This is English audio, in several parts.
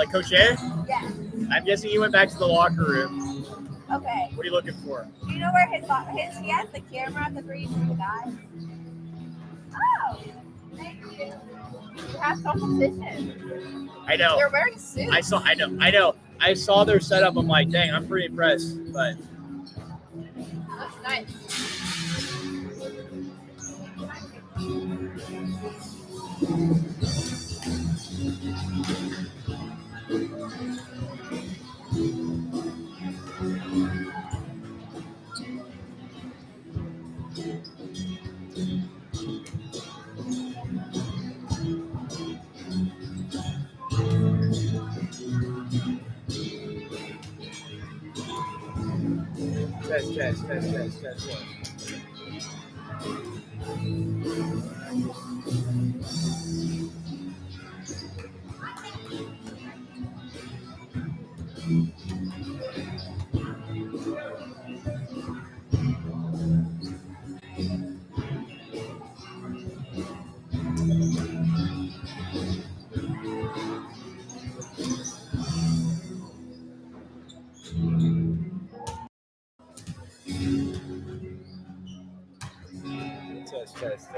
Like Coach A? Yeah. I'm guessing he went back to the locker room. Okay. What are you looking for? Do you know where his he has the camera for the guys? Oh, thank you. You have competition. I know. They're wearing suits. I know. I saw their setup. I'm like, dang, I'm pretty impressed. But That's nice. Test.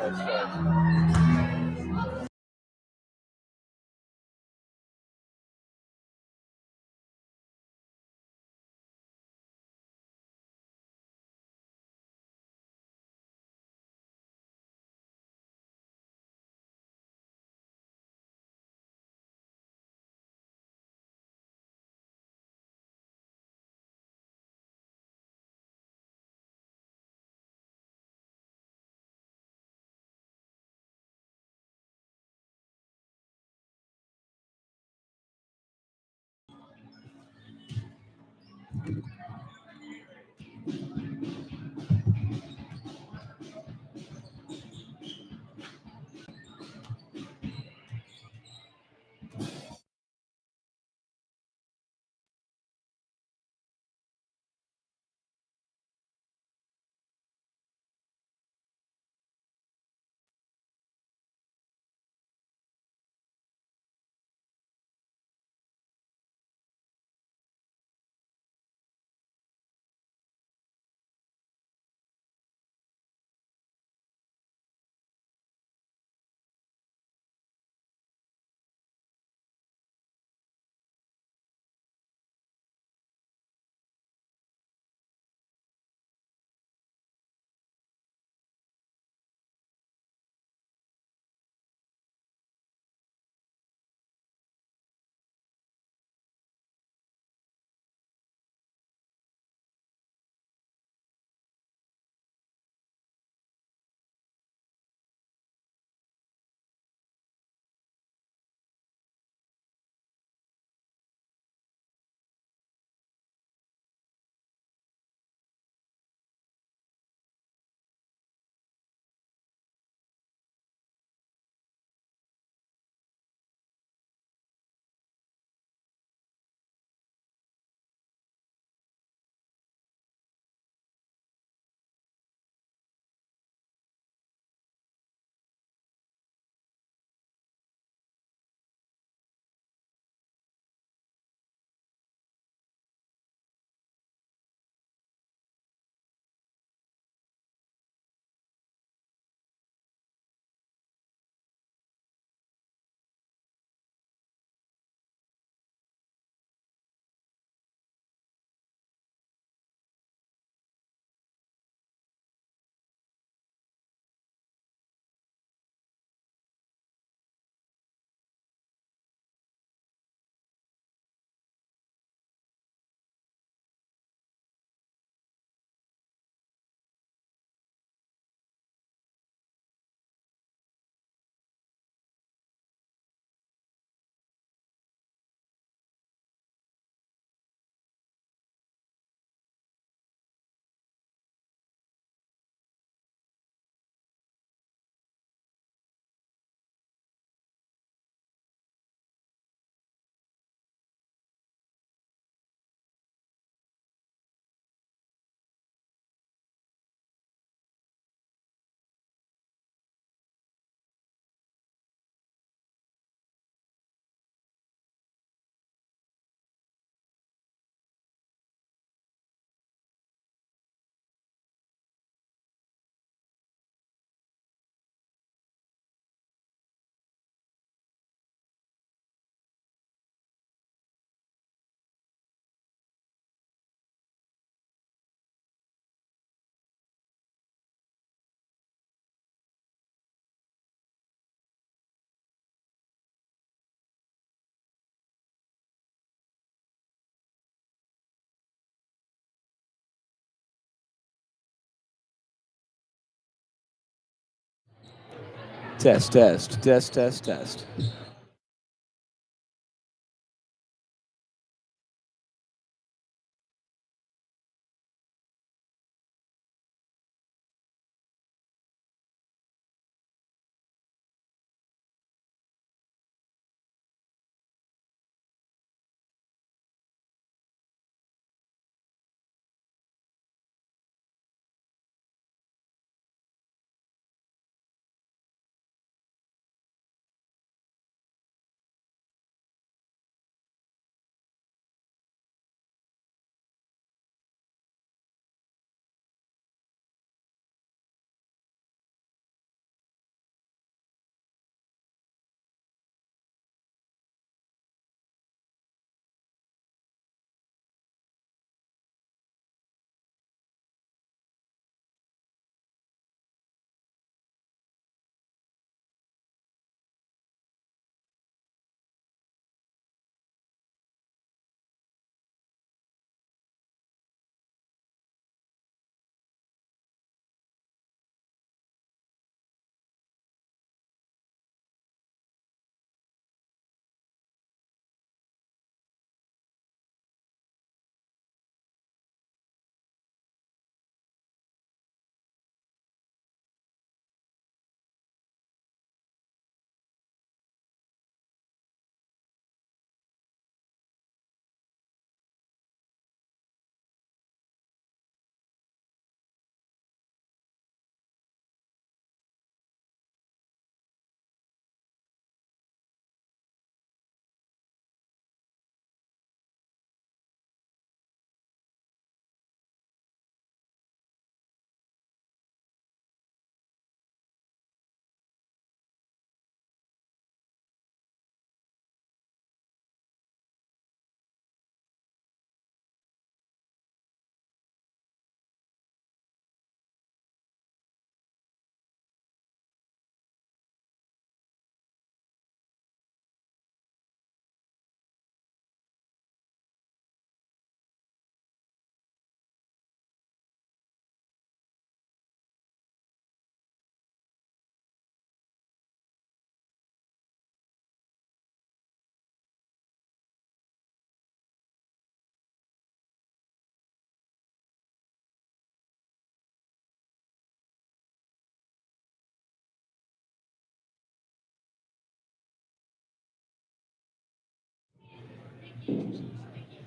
Test, test, test, test, test.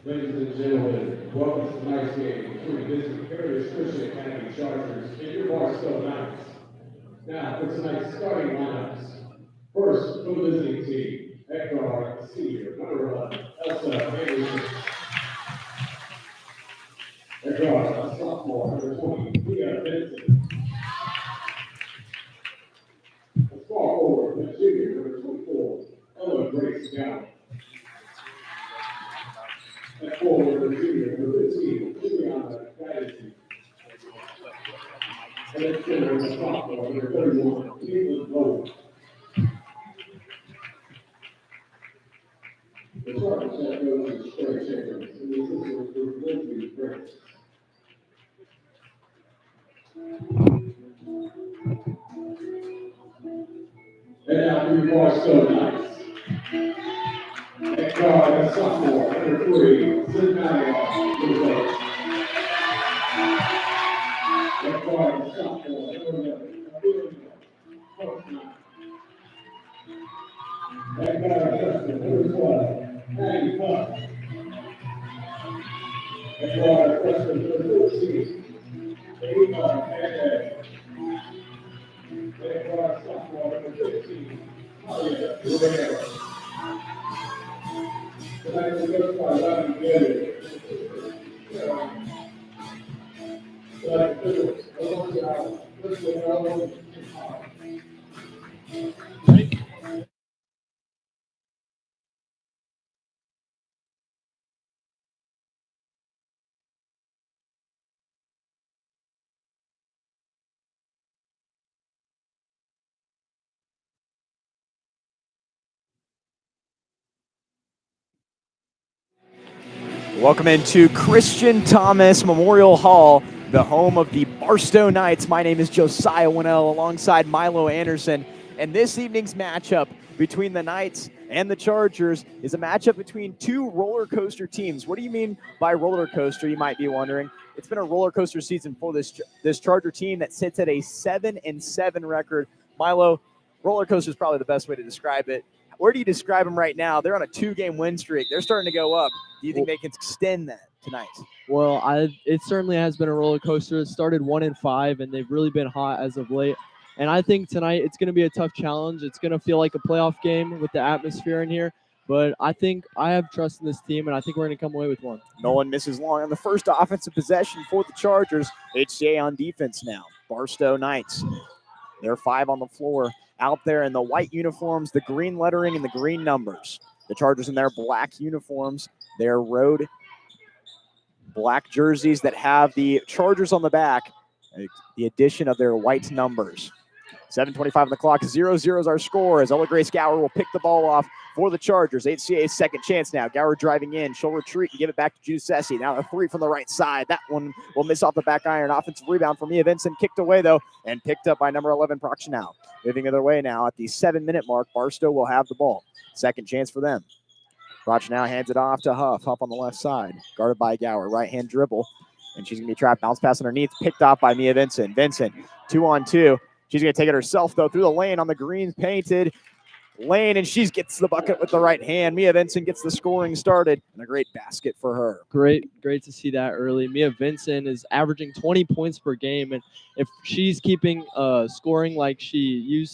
Ladies and gentlemen, welcome to tonight's game between Visit Heritage Christian Academy Chargers and your Barstow Knights. Now for tonight's starting lineups. First, for the visiting team, at guard, senior, number 11, Elsa Anderson. At guard, sophomore, number 20, Leah Benson. A small forward, a junior, number 24, Ella Grace Gallup. At forward, a junior, number 15, Juliana Guidance. And at center, a sophomore, number 31, Caitlin Lowe. The Chargers have those as straight checkers, and the assistant group Lindsay Prince. And now for your Barstow Knights. At guard, a sophomore, number 3, Zenaya Lewis. At guard, a sophomore, number 11, Amelia Hoffman. At guard, freshman, number 12, Maggie Puck. At guard, freshman, number 14, Ava Hernandez. At guard, sophomore, number 15, Talia Rivera. Tonight we look for 11 together. Tonight we look Welcome into Christian Thomas Memorial Hall, the home of the Barstow Knights. My name is Josiah Wonnell alongside Milo Anderson. And this evening's matchup between the Knights and the Chargers is a matchup between two roller coaster teams. What do you mean by roller coaster, you might be wondering? It's been a roller coaster season for this Charger team that sits at a 7-7 record. Milo, roller coaster is probably the best way to describe it. Where do you describe them right now? They're on a 2-game win streak. They're starting to go up. Do you think they can extend that tonight? Well, it certainly has been a roller coaster. It started 1-5, and they've really been hot as of late. And I think tonight it's going to be a tough challenge. It's going to feel like a playoff game with the atmosphere in here. But I think I have trust in this team, and I think we're going to come away with one. No one misses long on the first offensive possession for the Chargers. HCA on defense now. Barstow Knights. They're 5 on the floor out there in the white uniforms, the green lettering, and the green numbers. The Chargers in their black uniforms, their road black jerseys that have the Chargers on the back, the addition of their white numbers. 7:25 on the clock, 0-0 is our score as Ella Grace Gower will pick the ball off for the Chargers. HCA's second chance now. Gower driving in. She'll retreat and give it back to Judicessi. Now a 3 from the right side. That one will miss off the back iron. Offensive rebound from Mia Vincent. Kicked away, though, and picked up by number 11, Prochnow. Moving their way now at the 7-minute mark. Barstow will have the ball. Second chance for them. Prochnow hands it off to Huff. Huff on the left side. Guarded by Gower. Right-hand dribble. And she's going to be trapped. Bounce pass underneath. Picked off by Mia Vincent. Vincent, 2-on-2. She's going to take it herself, though, through the lane on the green painted lane, and she gets the bucket with the right hand. Mia Vincent gets the scoring started, and a great basket for her. Great to see that early. Mia Vincent is averaging 20 points per game, and if she's keeping scoring like she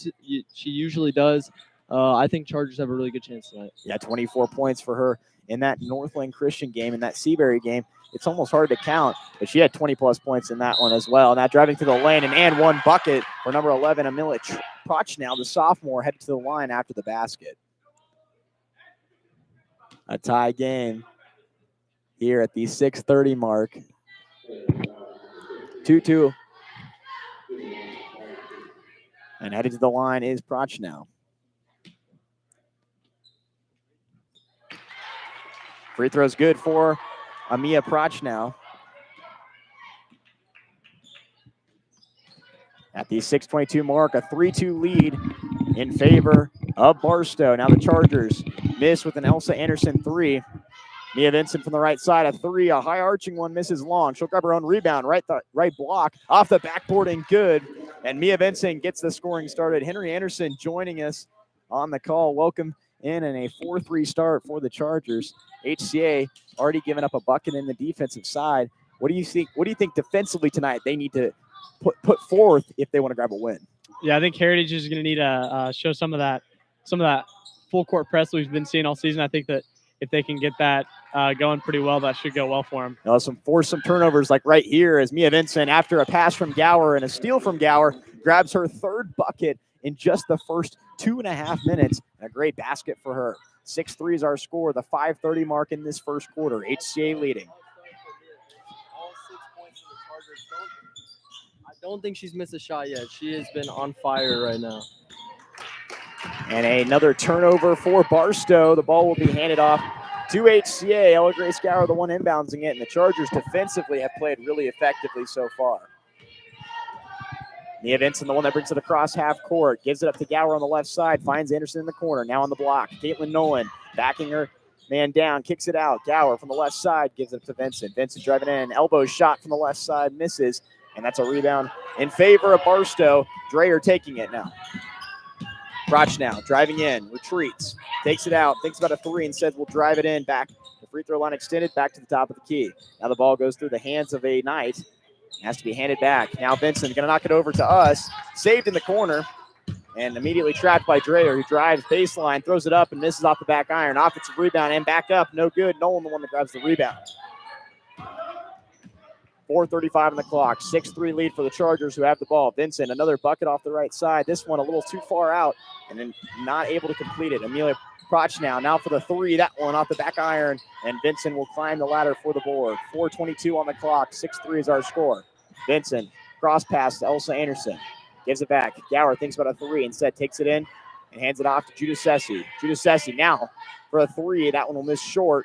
usually does, I think Chargers have a really good chance tonight. Yeah, 24 points for her in that Northland Christian game, in that Seabury game. It's almost hard to count, but she had 20-plus points in that one as well. Now driving to the lane, and one bucket for number 11, Amelia Prochnow, the sophomore, headed to the line after the basket. A tie game here at the 6:30 mark. 2-2. And headed to the line is Prochnow. Free throw's good for Amia Prochnow. At the 6:22 mark, a 3-2 lead in favor of Barstow. Now the Chargers miss with an Elsa Anderson 3. Mia Vincent from the right side, a 3, a high arching one, misses long. She'll grab her own rebound, right block, off the backboard and good. And Mia Vincent gets the scoring started. Henry Anderson joining us on the call. Welcome in and a 4-3 start for the Chargers. HCA already given up a bucket in the defensive side. What do you think defensively tonight they need to put forth if they want to grab a win? Yeah, I think Heritage is going to need to show some of that full court press we've been seeing all season. I think that if they can get that going pretty well, that should go well for them. Now force some turnovers like right here as Mia Vincent, after a pass from Gower and a steal from Gower, grabs her third bucket in just the first 2.5 minutes. A great basket for her. 6-3 is our score, the 5:30 mark in this first quarter. HCA leading. All 6 points of the Chargers. I don't think she's missed a shot yet. She has been on fire right now. And another turnover for Barstow. The ball will be handed off to HCA. Ella Grace Gower, the one inbounding it, and the Chargers defensively have played really effectively so far. Mia Vincent, the one that brings it across half court, gives it up to Gower on the left side, finds Anderson in the corner, now on the block. Caitlin Nolan backing her man down, kicks it out. Gower from the left side gives it to Vincent. Vincent driving in, elbow shot from the left side, misses, and that's a rebound in favor of Barstow. Dreyer taking it now. Prochnow driving in, retreats, takes it out, thinks about a 3 and says we'll drive it in, back. The free throw line extended, back to the top of the key. Now the ball goes through the hands of a Knight. Has to be handed back. Now Vincent going to knock it over to us. Saved in the corner and immediately trapped by Dreyer, who drives baseline, throws it up and misses off the back iron. Offensive rebound and back up. No good. Nolan the one that grabs the rebound. 4:35 on the clock. 6-3 lead for the Chargers who have the ball. Vincent, another bucket off the right side. This one a little too far out and then not able to complete it. Amelia Prochnow now for the 3. That one off the back iron. And Vincent will climb the ladder for the board. 4:22 on the clock. 6-3 is our score. Vincent, cross pass to Elsa Anderson. Gives it back. Gower thinks about a 3. Instead takes it in and hands it off to Judicessi. Judicessi now for a 3. That one will miss short.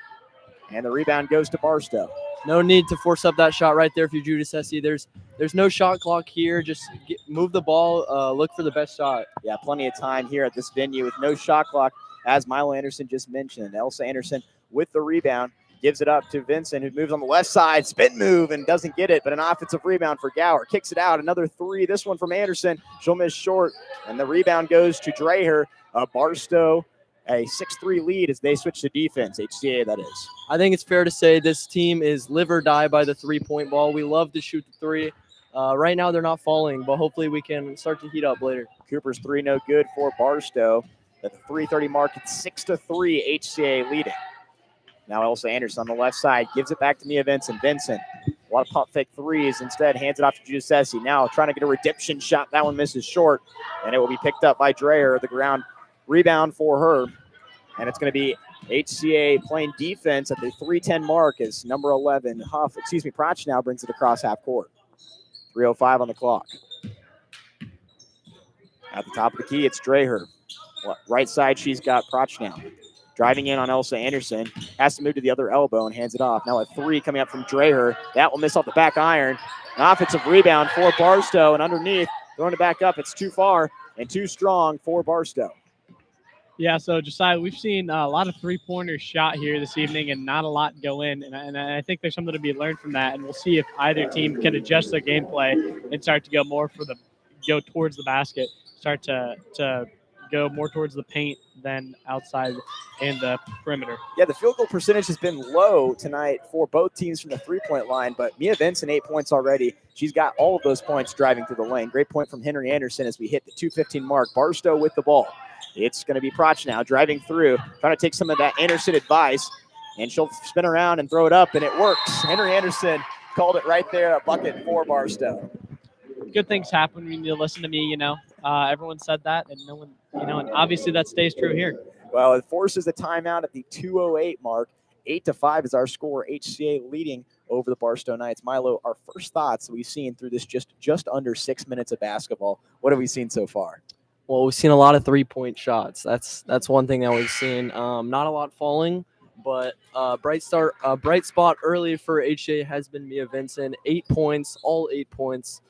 And the rebound goes to Barstow. No need to force up that shot right there if you're Judas Essie. There's no shot clock here. Just move the ball, look for the best shot. Yeah, plenty of time here at this venue with no shot clock, as Milo Anderson just mentioned. Elsa Anderson with the rebound. Gives it up to Vincent, who moves on the left side. Spin move and doesn't get it, but an offensive rebound for Gower. Kicks it out. Another three. This one from Anderson. She'll miss short, and the rebound goes to Dreher. Barstow, a 6-3 lead as they switch to defense. HCA, that is. I think it's fair to say this team is live or die by the three-point ball. We love to shoot the three. Right now they're not falling, but hopefully we can start to heat up later. Cooper's three no good for Barstow. At the 3:30 mark, it's 6-3, HCA leading. Now Elsa Anderson on the left side gives it back to Mia Vincent. Vincent, a lot of pump fake threes. Instead, hands it off to Judas Essie. Now trying to get a redemption shot. That one misses short, and it will be picked up by Dreher. The ground rebound for her, and it's going to be HCA playing defense at the 3:10 mark as number 11, Prochnow brings it across half court. 3:05 on the clock. At the top of the key, it's Dreher. Right side, she's got Prochnow. Driving in on Elsa Anderson. Has to move to the other elbow and hands it off. Now a three coming up from Dreher. That will miss off the back iron. An offensive rebound for Barstow, and underneath, throwing it back up. It's too far and too strong for Barstow. Yeah, so Josiah, we've seen a lot of three-pointers shot here this evening and not a lot go in, and I think there's something to be learned from that, and we'll see if either team can adjust their gameplay and start to go towards the basket, start to go more towards the paint than outside in the perimeter. Yeah, the field goal percentage has been low tonight for both teams from the three-point line, but Mia Vincent, 8 points already. She's got all of those points driving through the lane. Great point from Henry Anderson as we hit the 2:15 mark. Barstow with the ball. It's going to be Prochnow driving through, trying to take some of that Anderson advice, and she'll spin around and throw it up, and it works. Henry Anderson called it right there, a bucket for Barstow. Good things happen when you listen to me, Everyone said that, and no one, and obviously that stays true here. Well, it forces a timeout at the 2:08 mark. 8-5 is our score. HCA leading over the Barstow Knights. Milo, our first thoughts we've seen through this just under 6 minutes of basketball. What have we seen so far? Well, we've seen a lot of three-point shots. That's one thing that we've seen. Not a lot falling, but bright spot early for HCA has been Mia Vincent. 8 points, all 8 points.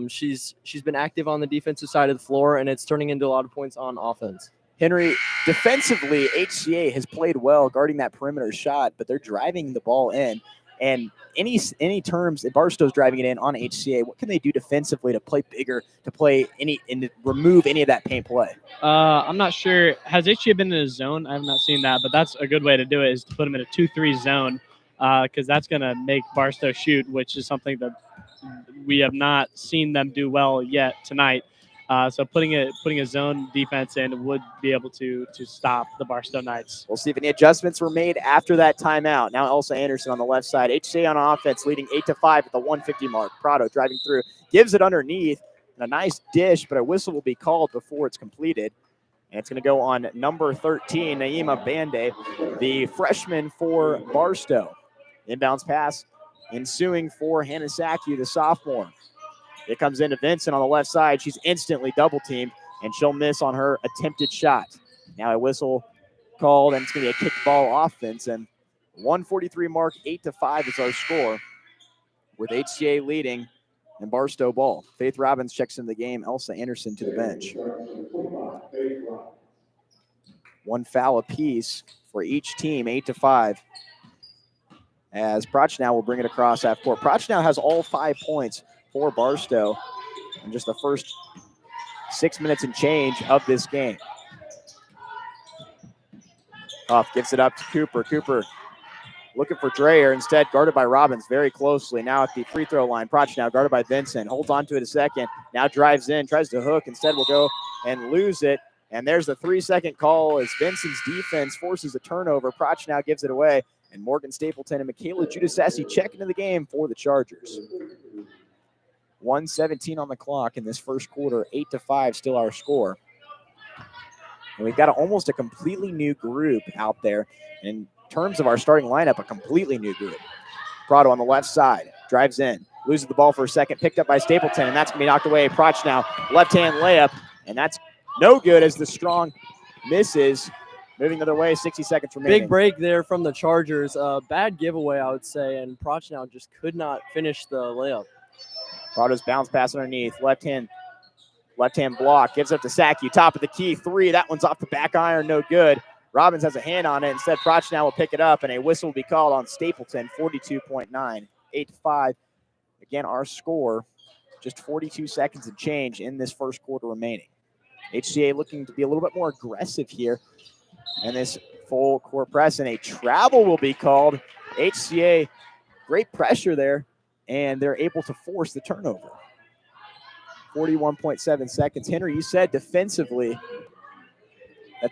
She's been active on the defensive side of the floor, and it's turning into a lot of points on offense. Henry, defensively, HCA has played well guarding that perimeter shot, but they're driving the ball in. And any terms that Barstow's driving it in on HCA, what can they do defensively to play bigger, to play and to remove any of that paint play? I'm not sure. Has HCA been in a zone? I have not seen that, but that's a good way to do it, is to put them in a 2-3 zone, because that's going to make Barstow shoot, which is something that we have not seen them do well yet tonight. So putting a zone defense in would be able to stop the Barstow Knights. We'll see if any adjustments were made after that timeout. Now Elsa Anderson on the left side. HCA on offense leading 8-5 at the 150 mark. Prado driving through, gives it underneath, and a nice dish, but a whistle will be called before it's completed. And it's going to go on number 13, Naima Bande, the freshman for Barstow. Inbounds pass ensuing for Hanasaki, the sophomore. It comes into Vincent on the left side. She's instantly double-teamed, and she'll miss on her attempted shot. Now a whistle called, and it's going to be a kicked ball offense. And 143 mark, 8-5 is our score, with HCA leading and Barstow ball. Faith Robbins checks in the game. Elsa Anderson to the bench. One foul apiece for each team, 8-5. As Prochnow will bring it across half court. Prochnow has all 5 points for Barstow in just the first 6 minutes and change of this game. Huff gives it up to Cooper. Cooper looking for Dreher, instead guarded by Robbins very closely. Now at the free throw line, Prochnow guarded by Vincent. Holds on to it a second. Now drives in, tries to hook. Instead will go and lose it. And there's the 3-second call as Vincent's defense forces a turnover. Prochnow gives it away. And Morgan Stapleton and Michaela Judasessi check into the game for the Chargers. 1:17 on the clock in this first quarter, 8-5 still our score. And we've got almost a completely new group out there. In terms of our starting lineup, a completely new group. Prado on the left side, drives in, loses the ball for a second, picked up by Stapleton, and that's going to be knocked away. Prochnow, left-hand layup, and that's no good as the strong misses. moving the other way, 60 seconds remaining. Big break there from the Chargers. Bad giveaway, I would say, and Prochnow just could not finish the layup. Prado's bounce pass underneath, left hand block, gives up to Sackey, top of the key, 3. That one's off the back iron, no good. Robbins has a hand on it. Instead, Prochnow will pick it up, and a whistle will be called on Stapleton, 42.9, 8-5. Again, our score, just 42 seconds and change in this first quarter remaining. HCA looking to be a little bit more aggressive here. And this full court press, and a travel will be called. HCA, great pressure there, and they're able to force the turnover. 41.7 seconds. Henry, you said defensively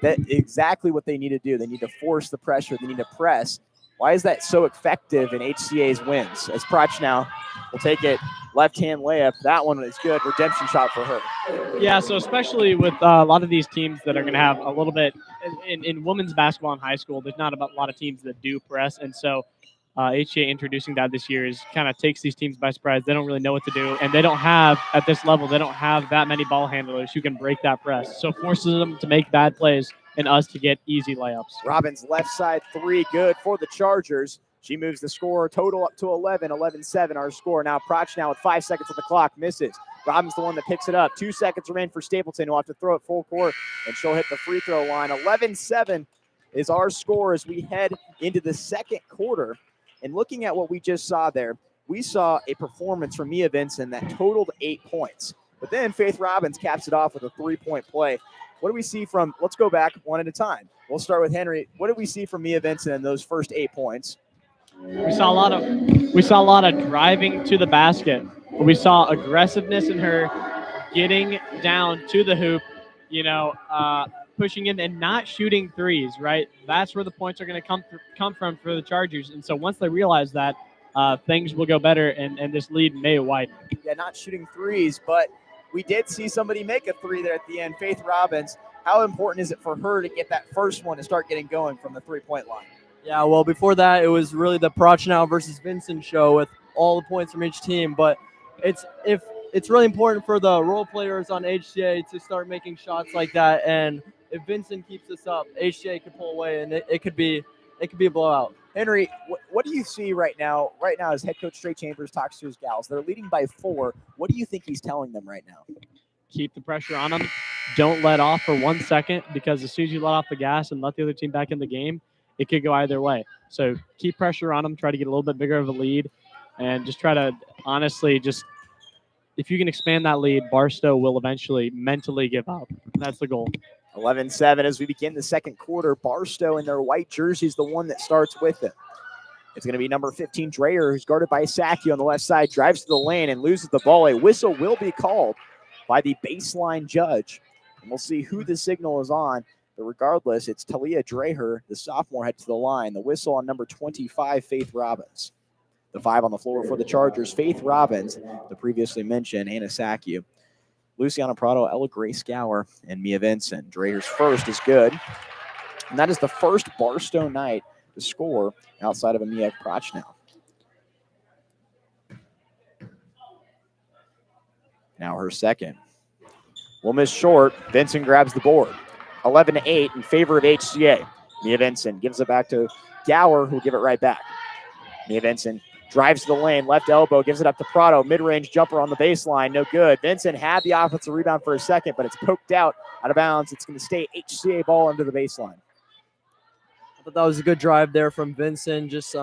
that exactly what they need to do. They need to force the pressure. They need to press. Why is that so effective in HCA's wins? As Prochnow will take it, left-hand layup. That one is good. Redemption shot for her. Yeah, so especially with a lot of these teams that are going to have a little bit in women's basketball in high school, there's not a lot of teams that do press. And so HCA introducing that this year is kind of takes these teams by surprise. They don't really know what to do. And they don't have, at this level, they don't have that many ball handlers who can break that press. So it forces them to make bad plays and us to get easy layups. Robbins left side 3, good for the Chargers. She moves the score total up to 11, 11-7 our score. Now Prochnow with 5 seconds on the clock, misses. Robbins the one that picks it up. 2 seconds remain for Stapleton, who'll have to throw it full court, and she'll hit the free throw line. 11-7 is our score as we head into the second quarter. And looking at what we just saw there, we saw a performance from Mia Vinson that totaled 8 points. But then Faith Robbins caps it off with a 3-point play. What do we see from, let's go back one at a time. We'll start with Henry. What did we see from Mia Vinson in those first 8 points? We saw a lot of driving to the basket. We saw aggressiveness in her getting down to the hoop, pushing in and not shooting threes, right? That's where the points are going to come from for the Chargers. And so once they realize that, things will go better and this lead may widen. Yeah, not shooting threes, but we did see somebody make a 3 there at the end, Faith Robbins. How important is it for her to get that first one to start getting going from the 3-point line? Yeah, well, before that, it was really the Prochnow versus Vincent show with all the points from each team. But it's really important for the role players on HCA to start making shots like that. And if Vincent keeps this up, HCA could pull away, and it could be a blowout. Henry, what do you see right now? Right now, as head coach Trey Chambers talks to his gals, they're leading by 4. What do you think he's telling them right now? Keep the pressure on them. Don't let off for 1 second, because as soon as you let off the gas and let the other team back in the game, it could go either way. So keep pressure on them, try to get a little bit bigger of a lead, and just try to honestly if you can expand that lead, Barstow will eventually mentally give up. That's the goal. 11-7 as we begin the second quarter. Barstow in their white jerseys, the one that starts with it. It's going to be number 15, Dreyer, who's guarded by Saki on the left side, drives to the lane and loses the ball. A whistle will be called by the baseline judge. And we'll see who the signal is on. But regardless, it's Talia Dreher, the sophomore, head to the line. The whistle on number 25, Faith Robbins. The 5 on the floor for the Chargers, Faith Robbins, the previously mentioned Anna Sackey, Luciana Prado, Ella Grace Gower, and Mia Vincent. Dreher's first is good. And that is the first Barstow Knight to score outside of Mia Prochnow. Now her second. Will miss short. Vincent grabs the board. 11-8 in favor of HCA. Mia Vincent gives it back to Gower, who will give it right back. Mia Vincent drives to the lane, left elbow, gives it up to Prado. Mid-range jumper on the baseline, no good. Vincent had the offensive rebound for a second, but it's poked out of bounds. It's going to stay HCA ball under the baseline. I thought that was a good drive there from Vincent. Just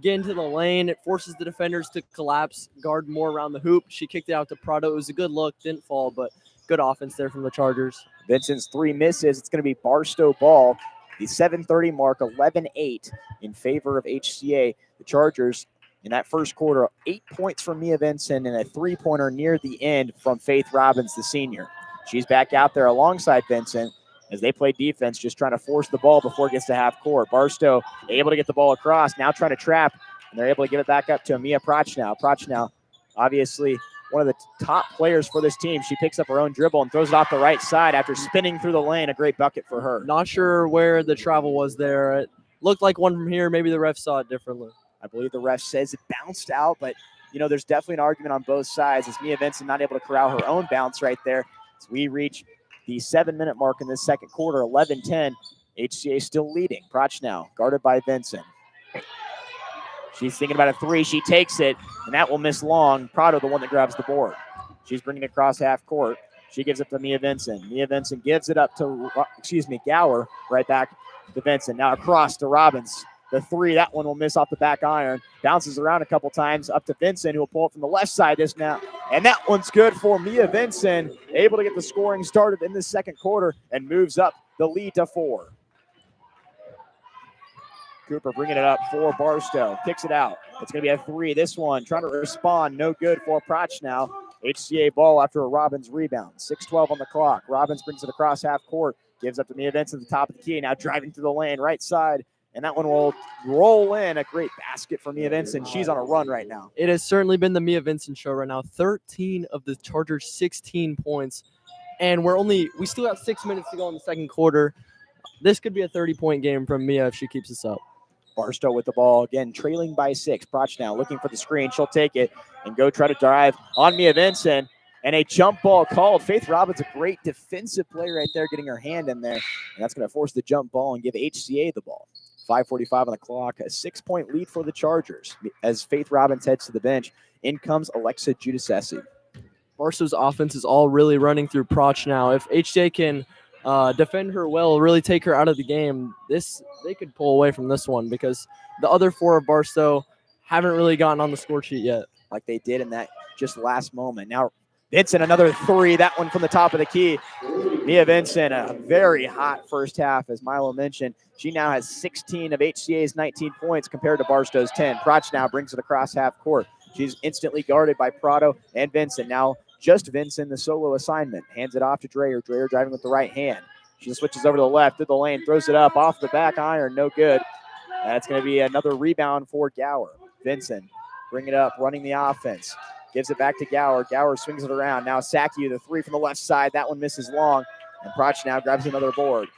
get into the lane. It forces the defenders to collapse, guard more around the hoop. She kicked it out to Prado. It was a good look, didn't fall, but good offense there from the Chargers. Vincent's 3 misses. It's going to be Barstow ball. The 7:30 mark, 11-8 in favor of HCA. The Chargers in that first quarter, 8 points from Mia Vincent and a 3-pointer near the end from Faith Robbins, the senior. She's back out there alongside Vincent as they play defense, just trying to force the ball before it gets to half court. Barstow able to get the ball across, now trying to trap, and they're able to give it back up to Mia Prochnow. Prochnow, obviously one of the top players for this team. She picks up her own dribble and throws it off the right side after spinning through the lane. A great bucket for her. Not sure where the travel was there. It looked like one from here. Maybe the ref saw it differently. I believe the ref says it bounced out, but, there's definitely an argument on both sides as Mia Vincent not able to corral her own bounce right there. As we reach the 7-minute mark in this second quarter, 11-10. HCA still leading. Prochnow guarded by Vincent. She's thinking about a three. She takes it, and that will miss long. Prado, the one that grabs the board. She's bringing it across half court. She gives it to Mia Vincent. Mia Vincent gives it up to, Gower. Right back to Vincent. Now across to Robbins. The three, that one will miss off the back iron. Bounces around a couple times up to Vincent, who will pull it from the left side this now. And that one's good for Mia Vincent. Able to get the scoring started in the second quarter and moves up the lead to 4. Cooper bringing it up for Barstow. Kicks it out. It's going to be a three. This one trying to respond. No good for Prochnow. HCA ball after a Robbins rebound. 6:12 on the clock. Robbins brings it across half court. Gives up to Mia Vincent at the top of the key. Now driving through the lane, right side. And that one will roll in. A great basket for Mia Vincent. She's on a run right now. It has certainly been the Mia Vincent show right now. 13 of the Chargers' 16 points. And we still got 6 minutes to go in the second quarter. This could be a 30-point game from Mia if she keeps this up. Barstow with the ball, again, trailing by 6. Prochnow looking for the screen. She'll take it and go try to drive on Mia Vincent. And a jump ball called. Faith Robbins, a great defensive play right there, getting her hand in there. And that's going to force the jump ball and give HCA the ball. 5:45 on the clock. A 6-point lead for the Chargers. As Faith Robbins heads to the bench, in comes Alexa Giudice. Barstow's offense is all really running through Prochnow. If HCA can defend her well, really take her out of the game, they could pull away from this one because the other 4 of Barstow haven't really gotten on the score sheet yet. Like they did in that just last moment. Now Vincent, another three, that one from the top of the key. Mia Vincent, a very hot first half, as Milo mentioned. She now has 16 of HCA's 19 points compared to Barstow's 10. Prochnow brings it across half court. She's instantly guarded by Prado and Vincent. Now just Vincent, the solo assignment. Hands it off to Dreyer. Dreyer driving with the right hand. She switches over to the left, through the lane, throws it up, off the back iron, no good. That's going to be another rebound for Gower. Vincent, bring it up, running the offense. Gives it back to Gower. Gower swings it around. Now Sackey, the three from the left side. That one misses long. And Prochnow grabs another board.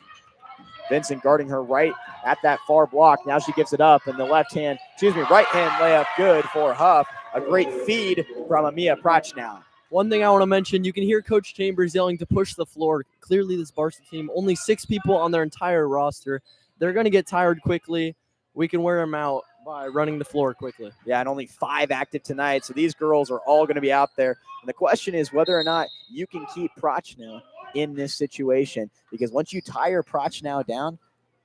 Vincent guarding her right at that far block. Now she gives it up, and the right hand layup good for Huff. A great feed from Amia Prochnow. One thing I want to mention, you can hear Coach Chambers yelling to push the floor. Clearly this Barstow team, only 6 people on their entire roster. They're going to get tired quickly. We can wear them out by running the floor quickly. Yeah, and only 5 active tonight, so these girls are all going to be out there. And the question is whether or not you can keep Prochnow in this situation, because once you tire Prochnow down,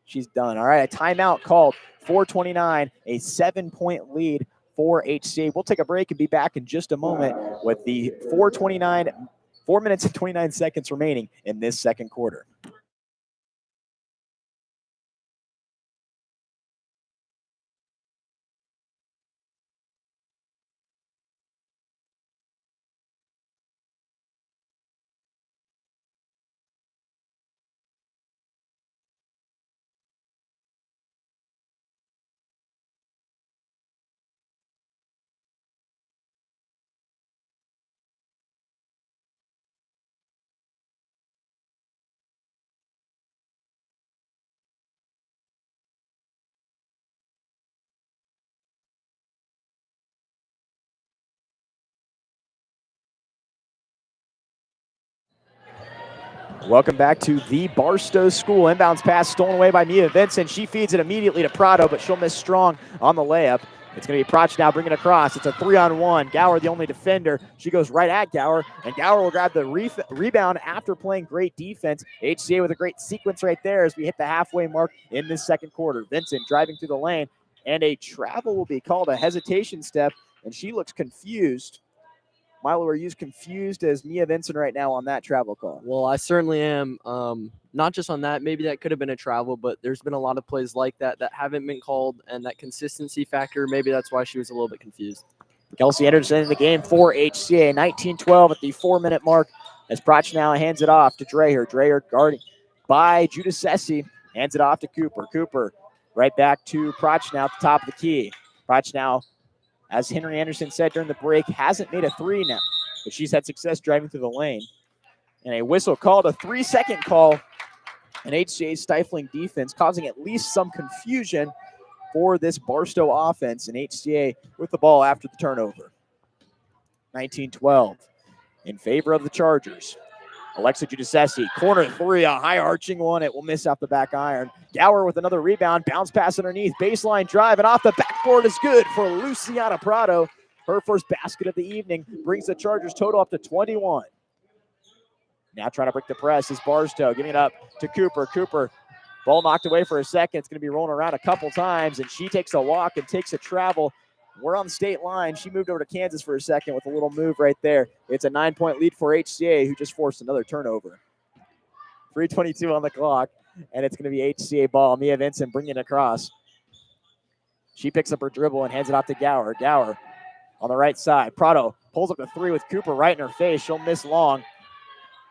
she's done. All right, a timeout called. 4:29, a 7-point lead for HCA. We'll take a break and be back in just a moment with the 4 minutes and 29 seconds remaining in this second quarter. Welcome back to the Barstow School. Inbounds pass stolen away by Mia Vincent. She feeds it immediately to Prado, but she'll miss strong on the layup. It's going to be Prochnow bringing it across. It's a 3-on-1. Gower, the only defender. She goes right at Gower, and Gower will grab the rebound after playing great defense. HCA with a great sequence right there as we hit the halfway mark in this second quarter. Vincent driving through the lane, and a travel will be called, a hesitation step, and she looks confused. Milo, are you as confused as Mia Vincent right now on that travel call? Well, I certainly am. Not just on that. Maybe that could have been a travel, but there's been a lot of plays like that that haven't been called, and that consistency factor, maybe that's why she was a little bit confused. Kelsey Anderson in the game for HCA. 19-12 at the 4-minute mark as Prochnow hands it off to Dreyer. Dreyer guarding by Giudice. Hands it off to Cooper. Cooper right back to Prochnow at the top of the key. Prochnow, as Henry Anderson said during the break, hasn't made a three now, but she's had success driving through the lane. And a whistle called, a 3-second call, and HCA's stifling defense causing at least some confusion for this Barstow offense, and HCA with the ball after the turnover. 19-12 in favor of the Chargers. Alexa Giudicetti, corner three, a high arching one. It will miss off the back iron. Gower with another rebound, bounce pass underneath, baseline drive, and off the backboard is good for Luciana Prado. Her first basket of the evening brings the Chargers total up to 21. Now trying to break the press is Barstow, giving it up to Cooper. Cooper, ball knocked away for a second. It's going to be rolling around a couple times, and she takes a walk and takes a travel. We're on the state line. She moved over to Kansas for a second with a little move right there. It's a 9-point lead for HCA, who just forced another turnover. 3:22 on the clock, and it's going to be HCA ball. Mia Vincent bringing it across. She picks up her dribble and hands it off to Gower. Gower on the right side. Prado pulls up the three with Cooper right in her face. She'll miss long.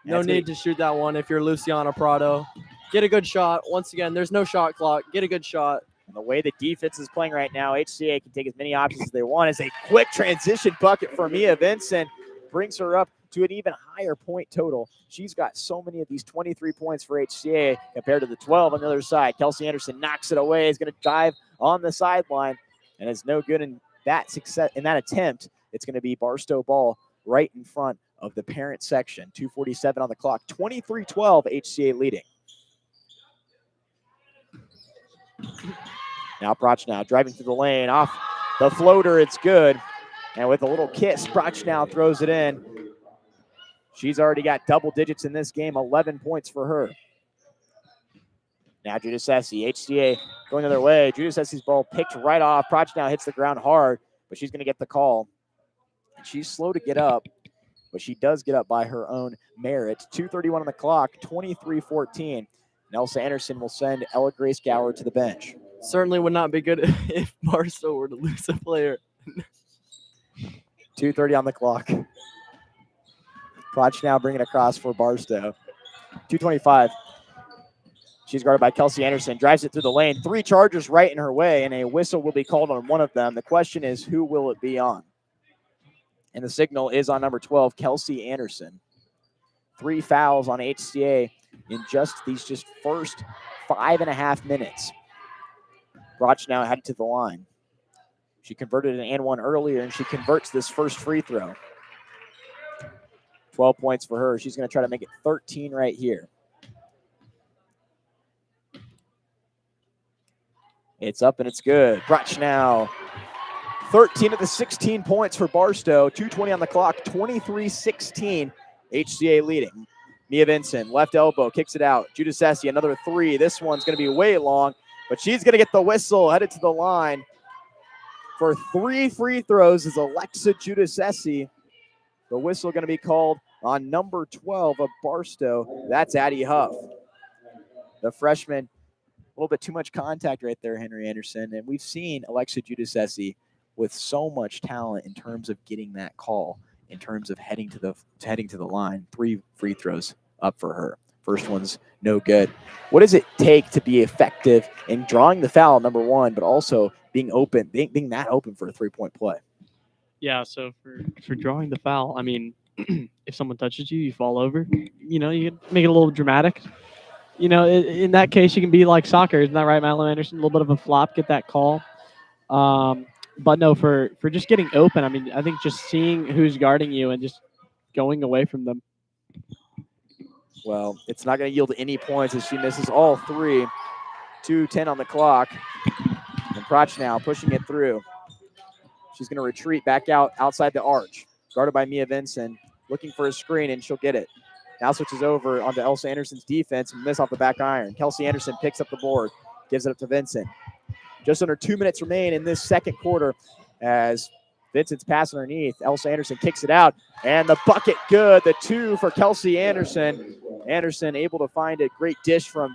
No need to shoot that one if you're Luciana Prado. Get a good shot. Once again, there's no shot clock. Get a good shot. And the way the defense is playing right now, HCA can take as many options as they want. As a quick transition bucket for Mia Vincent brings her up to an even higher point total. She's got so many of these 23 points for HCA compared to the 12 on the other side. Kelsey Anderson knocks it away. Is going to dive on the sideline, and it's no good in that attempt. It's going to be Barstow ball right in front of the parent section. 2:47 on the clock. 23-12, HCA leading. Now Prochnow driving through the lane, off the floater, it's good. And with a little kiss, Prochnow throws it in. She's already got double digits in this game, 11 points for her. Now Giudicetti, HCA going the other way. Giudicetti's ball picked right off. Prochnow hits the ground hard, but she's going to get the call. And she's slow to get up, but she does get up by her own merit. 2:31 on the clock, 23-14. Elsa Anderson will send Ella Grace Gower to the bench. Certainly would not be good if Barstow were to lose a player. 2:30 on the clock. Prochnow bringing across for Barstow. 2:25. She's guarded by Kelsey Anderson. Drives it through the lane. 3 Chargers right in her way, and a whistle will be called on one of them. The question is, who will it be on? And the signal is on number 12, Kelsey Anderson. 3 fouls on HCA in just first 5.5 minutes. Prochnow headed to the line. She converted an and one earlier, and she converts this first free throw. 12 points for her. She's going to try to make it 13 right here. It's up and it's good. Prochnow, 13 of the 16 points for Barstow. 2:20 on the clock, 23-16. HCA leading. Mia Vincent, left elbow, kicks it out. Giudicetti, another 3. This one's going to be way long, but she's going to get the whistle, headed to the line. For 3 free throws is Alexa Giudicetti. The whistle going to be called on number 12 of Barstow. That's Addie Huff. The freshman, a little bit too much contact right there, Henry Anderson. And we've seen Alexa Giudicetti with so much talent in terms of getting that call, in terms of heading to the line. 3 free throws up for her. First one's no good. What does it take to be effective in drawing the foul, number 1, but also being open, being that open for a 3-point play? Yeah, so for drawing the foul, I mean, if someone touches you, you fall over. You know, you can make it a little dramatic. You know, in that case, you can be like soccer. Isn't that right, Milo Anderson? A little bit of a flop, get that call. But no, for just getting open, I memean, I think just seeing who's guarding you and just going away from them. Well, it's not going to yield any points as she misses all 3. 2:10 on the clock. And Prochnow pushing it through. She's going to retreat back outside the arch. Guarded by Mia Vincent. Looking for a screen, and she'll get it. Now switches over onto Elsa Anderson's defense and miss off the back iron. Kelsey Anderson picks up the board. Gives it up to Vincent. Just under 2 minutes remain in this second quarter as Vincent's pass underneath. Elsa Anderson kicks it out, and the bucket good. The 2 for Kelsey Anderson. Anderson able to find a great dish from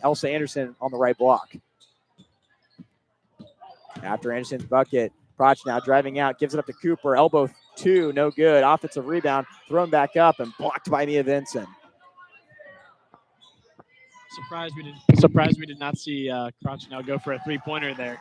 Elsa Anderson on the right block. After Anderson's bucket, Prochnow driving out, gives it up to Cooper. Elbow 2, no good. Offensive rebound, thrown back up and blocked by Mia Vincent. Surprised we did not see Prochnow go for a 3-pointer there.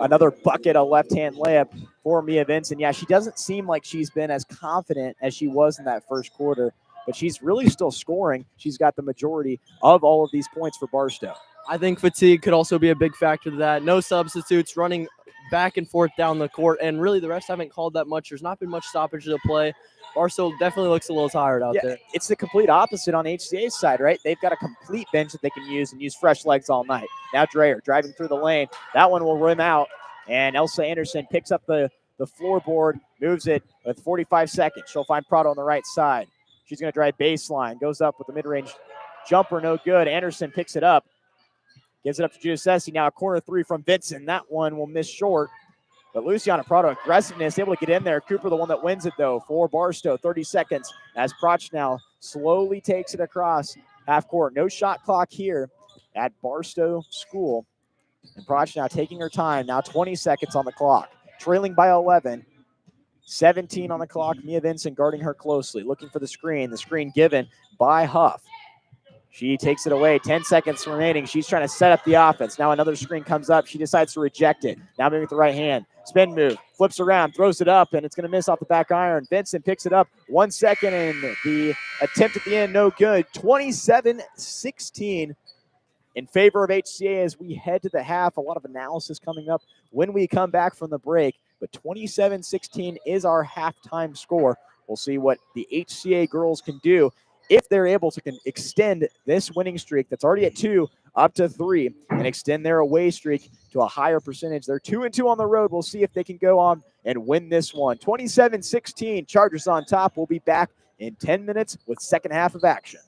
Another bucket, a left-hand layup for Mia Vincent. Yeah, she doesn't seem like she's been as confident as she was in that first quarter, but she's really still scoring. She's got the majority of all of these points for Barstow. I think fatigue could also be a big factor to that. No substitutes, running back and forth down the court, and really the refs haven't called that much. There's not been much stoppage of the play. Barstow definitely looks a little tired out there. It's the complete opposite on HCA's side, right? They've got a complete bench that they can use and use fresh legs all night. Now Dreyer driving through the lane. That one will rim out, and Elsa Anderson picks up the floorboard, moves it with 45 seconds. She'll find Prado on the right side. She's going to drive baseline, goes up with the mid-range jumper, no good. Anderson picks it up, gives it up to Giuseppe. Now a corner three from Vincent. That one will miss short. But Luciana Prado, aggressiveness, able to get in there. Cooper, the one that wins it, though, for Barstow. 30 seconds as Prochnow slowly takes it across half court. No shot clock here at Barstow School. And Prochnow taking her time. Now 20 seconds on the clock. Trailing by 11. 17 on the clock. Mia Vincent guarding her closely, looking for the screen. The screen given by Huff. She takes it away. 10 seconds remaining. She's trying to set up the offense. Now another screen comes up. She decides to reject it. Now moving with the right hand. Spin move. Flips around. Throws it up, and it's going to miss off the back iron. Vincent picks it up. 1 second, and the attempt at the end, no good. 27-16 in favor of HCA as we head to the half. A lot of analysis coming up when we come back from the break. But 27-16 is our halftime score. We'll see what the HCA girls can do if they're able to extend this winning streak that's already at 2 up to 3 and extend their away streak to a higher percentage. They're 2-2 on the road. We'll see if they can go on and win this one. 27-16, Chargers on top. We'll be back in 10 minutes with second half of action.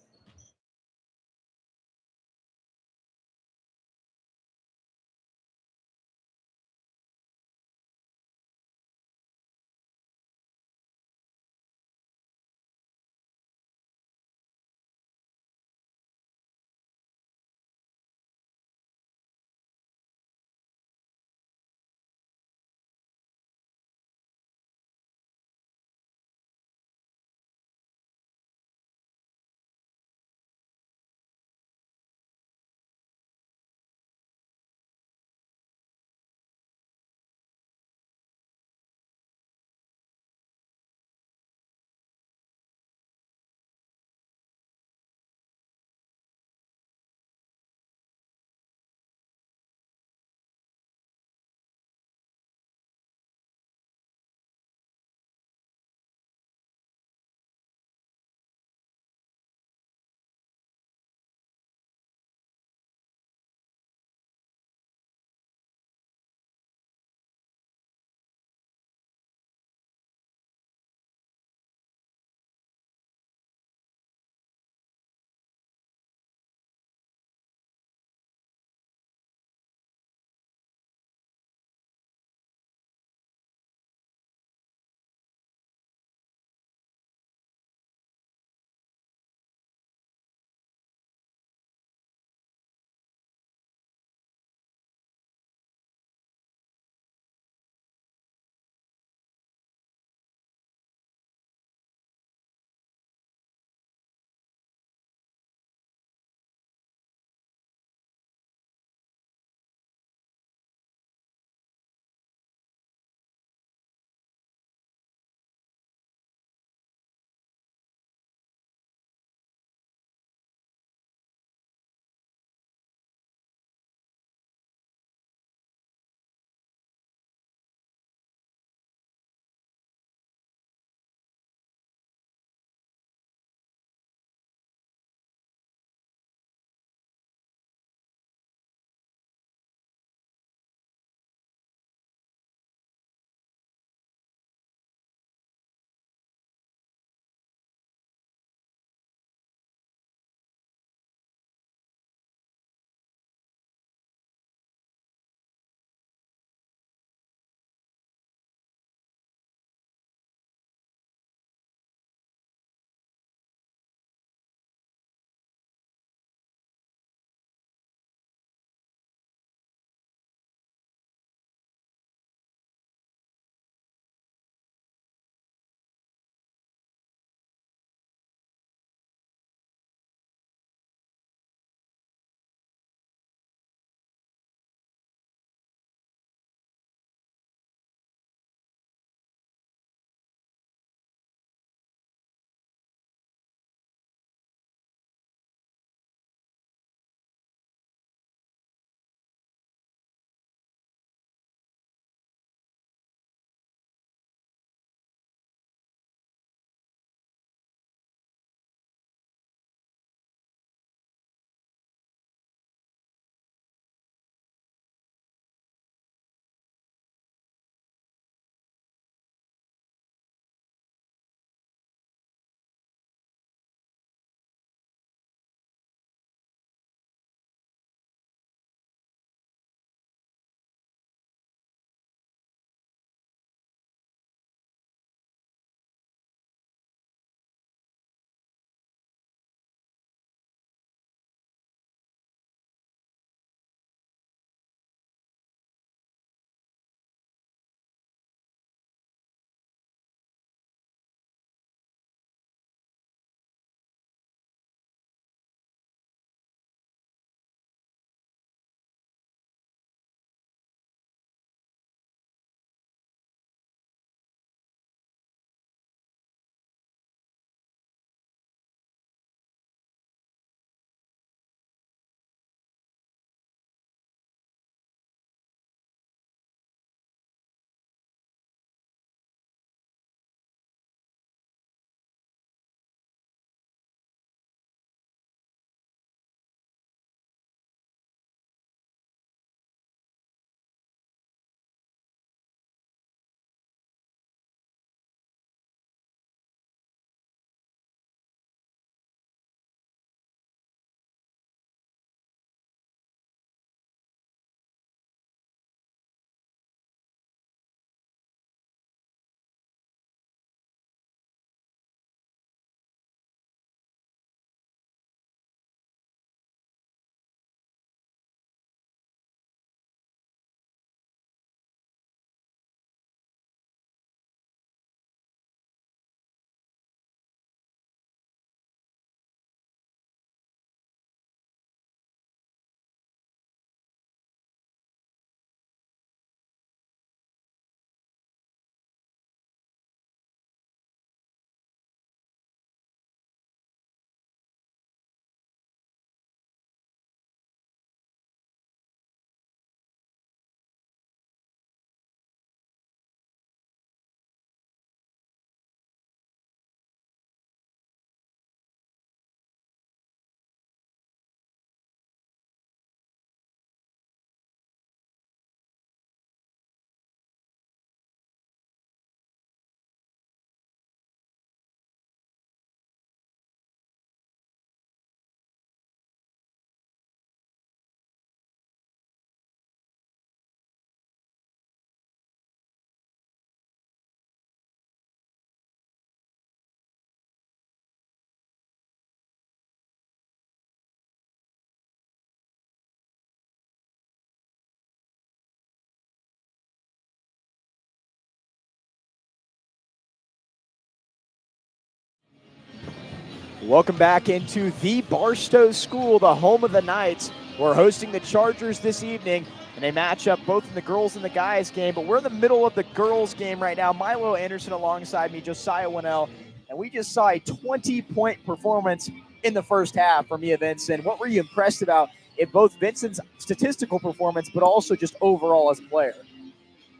Welcome back into the Barstow School, the home of the Knights. We're hosting the Chargers this evening, and they match up both in the girls and the guys game, but we're in the middle of the girls game right now. Milo Anderson alongside me, Josiah Wonnell, and we just saw a 20-point performance in the first half from Mia Vincent. What were you impressed about in both Vincent's statistical performance, but also just overall as a player?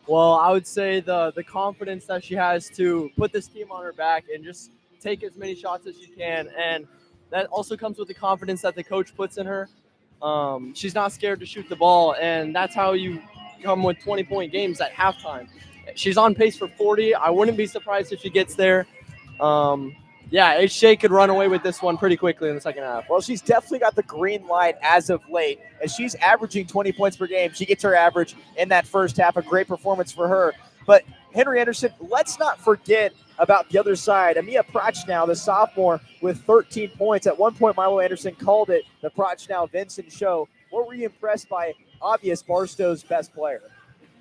Well, I would say the confidence that she has to put this team on her back and just take as many shots as she can, and that also comes with the confidence that the coach puts in her. She's not scared to shoot the ball, and that's how you come with 20-point games at halftime. She's on pace for 40. I wouldn't be surprised if she gets there. Yeah, HCA could run away with this one pretty quickly in the second half. Well, she's definitely got the green light as of late. As she's averaging 20 points per game, she gets her average in that first half. A great performance for her. But Henry Anderson, let's not forget about the other side. Amia Prochnow, the sophomore, with 13 points. At one point, Milo Anderson called it the Prochnow-Vincent show. What were you impressed by? Obvious Barstow's best player.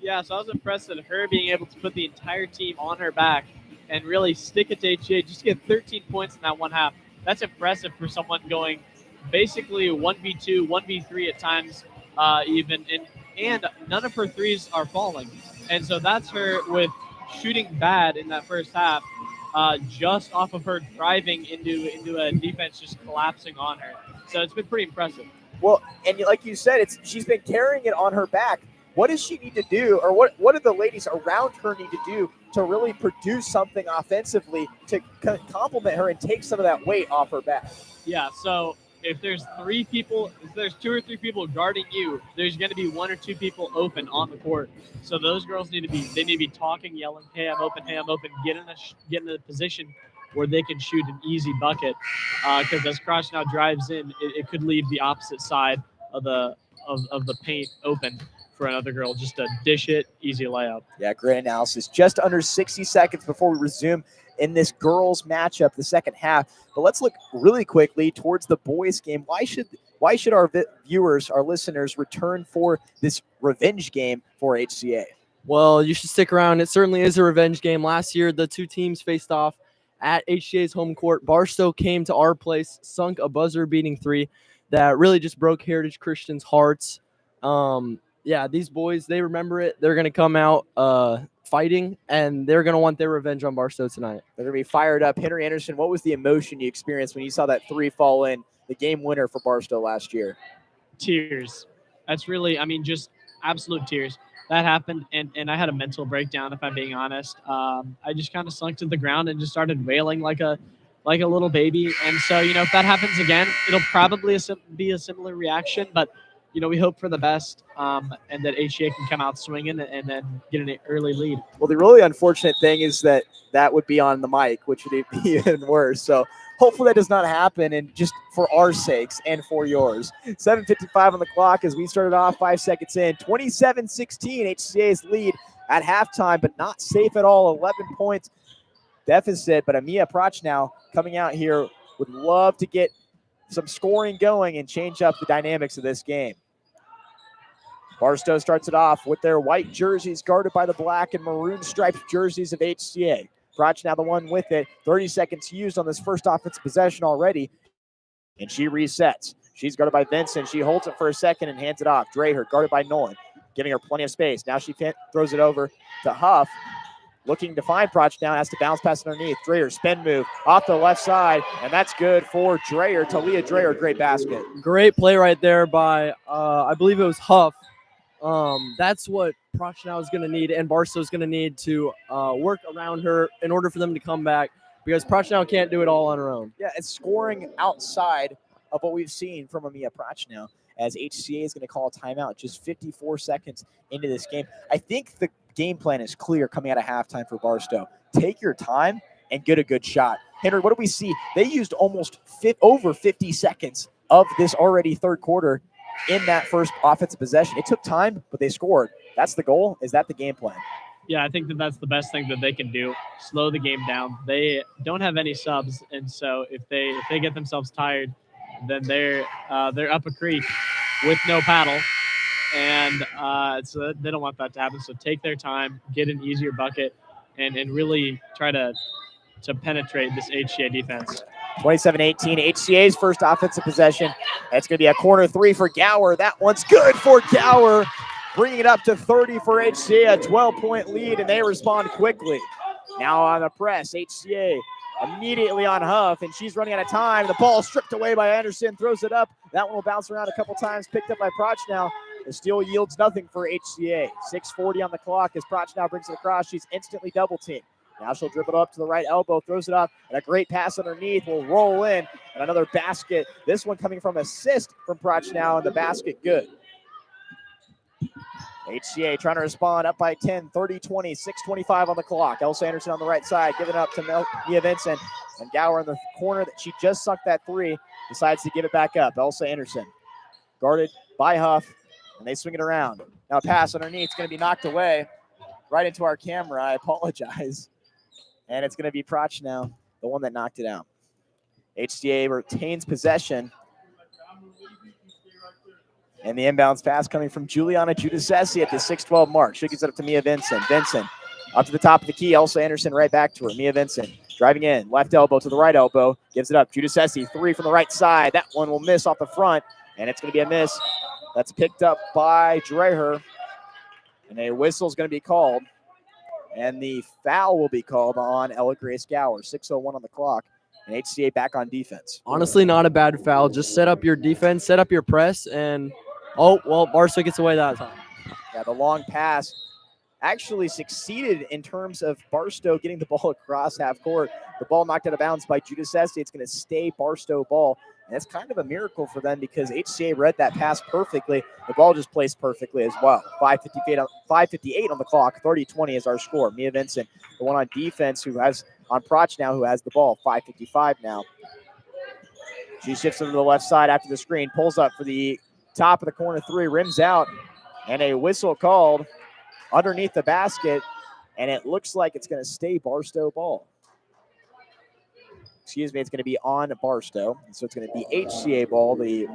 Yeah, so I was impressed at her being able to put the entire team on her back and really stick it to HCA, just to get 13 points in that one half. That's impressive for someone going basically 1v2, 1v3 at times even, and none of her threes are falling. And so that's her with shooting bad in that first half, just off of her driving into a defense just collapsing on her. So it's been pretty impressive. Well, and like you said, she's been carrying it on her back. What does she need to do, or what do the ladies around her need to do to really produce something offensively to complement her and take some of that weight off her back? Yeah, so if there's two or three people guarding you, there's going to be one or two people open on the court. So those girls need to be talking, yelling, "Hey, I'm open! Hey, I'm open!" Get in a position where they can shoot an easy bucket. Because as Prochnow drives in, it could leave the opposite side of the paint open for another girl just to dish it, easy layup. Yeah, great analysis. Just under 60 seconds before we resume in this girls matchup, the second half. But let's look really quickly towards the boys game. Why should our viewers, our listeners, return for this revenge game for HCA? Well, you should stick around. It certainly is a revenge game. Last year, the two teams faced off at HCA's home court. Barstow came to our place, sunk a buzzer-beating three that really just broke Heritage Christian's hearts. Yeah, these boys, they remember it. They're going to come out fighting, and they're going to want their revenge on Barstow tonight. They're going to be fired up. Henry Anderson, what was the emotion you experienced when you saw that three fall in, the game winner for Barstow last year? Tears. That's really, just absolute tears. That happened, and I had a mental breakdown, if I'm being honest. I just kind of sunk to the ground and just started wailing like a little baby. And so, if that happens again, it'll probably be a similar reaction, but we hope for the best, and that HCA can come out swinging and then get an early lead. Well, the really unfortunate thing is that would be on the mic, which would be even worse. So hopefully that does not happen, and just for our sakes and for yours. 7:55 on the clock as we started off 5 seconds in. 27-16, HCA's lead at halftime, but not safe at all. 11 points deficit, but Amia Prochnow coming out here would love to get some scoring going and change up the dynamics of this game. Barstow starts it off with their white jerseys guarded by the black and maroon striped jerseys of HCA. Prochnow the one with it. 30 seconds used on this first offensive possession already. And she resets. She's guarded by Vincent. She holds it for a second and hands it off. Dreher guarded by Nolan, giving her plenty of space. Now she throws it over to Huff. Looking to find Prochnow, has to bounce pass underneath. Dreher, spin move off the left side, and that's good for Dreher. Talia Dreher, great basket. Great play right there by, I believe it was Huff. That's what Prochnow is going to need, and Barstow is going to need to work around her in order for them to come back, because Prochnow can't do it all on her own. Yeah, it's scoring outside of what we've seen from Amia Prochnow, as HCA is going to call a timeout just 54 seconds into this game. I think the game plan is clear coming out of halftime for Barstow. Take your time and get a good shot. Henry, what do we see? They used almost over 50 seconds of this already third quarter in that first offensive possession. It took time, but they scored. That's the goal. Is that the game plan? Yeah, I think that's the best thing that they can do. Slow the game down. They don't have any subs, and so if they get themselves tired, then they're up a creek with no paddle, and so they don't want that to happen. So take their time, get an easier bucket, and really try to penetrate this HCA defense. 27-18, HCA's first offensive possession. It's going to be a corner three for Gower. That one's good for Gower, bringing it up to 30 for HCA, a 12-point lead, and they respond quickly. Now on the press, HCA immediately on Huff, and she's running out of time. The ball stripped away by Anderson, throws it up. That one will bounce around a couple times, picked up by Prochnow. The steal yields nothing for HCA. 6:40 on the clock as Prochnow brings it across. She's instantly double-teamed. Now she'll dribble up to the right elbow, throws it up, and a great pass underneath will roll in, and another basket. This one coming from assist from Prochnow, and the basket good. HCA trying to respond, up by 10, 30-20, 6:25 on the clock. Elsa Anderson on the right side, giving it up to Mia Vincent, and Gower in the corner that she just sucked that three, decides to give it back up. Elsa Anderson guarded by Huff, and they swing it around. Now a pass underneath, it's going to be knocked away right into our camera. I apologize. And it's going to be Prochnow, the one that knocked it out. HCA retains possession. And the inbounds pass coming from Juliana Giudicelli at the 6:12 mark. She gives it up to Mia Vincent. Vincent up to the top of the key. Elsa Anderson right back to her. Mia Vincent driving in. Left elbow to the right elbow. Gives it up. Giudicelli, three from the right side. That one will miss off the front. And it's going to be a miss. That's picked up by Dreher. And a whistle is going to be called. And the foul will be called on Ella Grace Gower. 6:01 on the clock. And HCA back on defense. Honestly, not a bad foul. Just set up your defense, set up your press, and oh, well, Barstow gets away that time. Yeah, the long pass actually succeeded in terms of Barstow getting the ball across half court. The ball knocked out of bounds by Giudicelli. It's going to stay Barstow ball. And that's kind of a miracle for them because HCA read that pass perfectly. The ball just placed perfectly as well. 5:58 on the clock. 30-20 is our score. Mia Vincent, the one on defense who has on Prochnow, who has the ball. 5:55 now. She shifts over to the left side after the screen. Pulls up for the top of the corner three. Rims out. And a whistle called underneath the basket. And it looks like it's going to stay Barstow ball. Excuse me, it's going to be on Barstow. So it's going to be HCA ball, the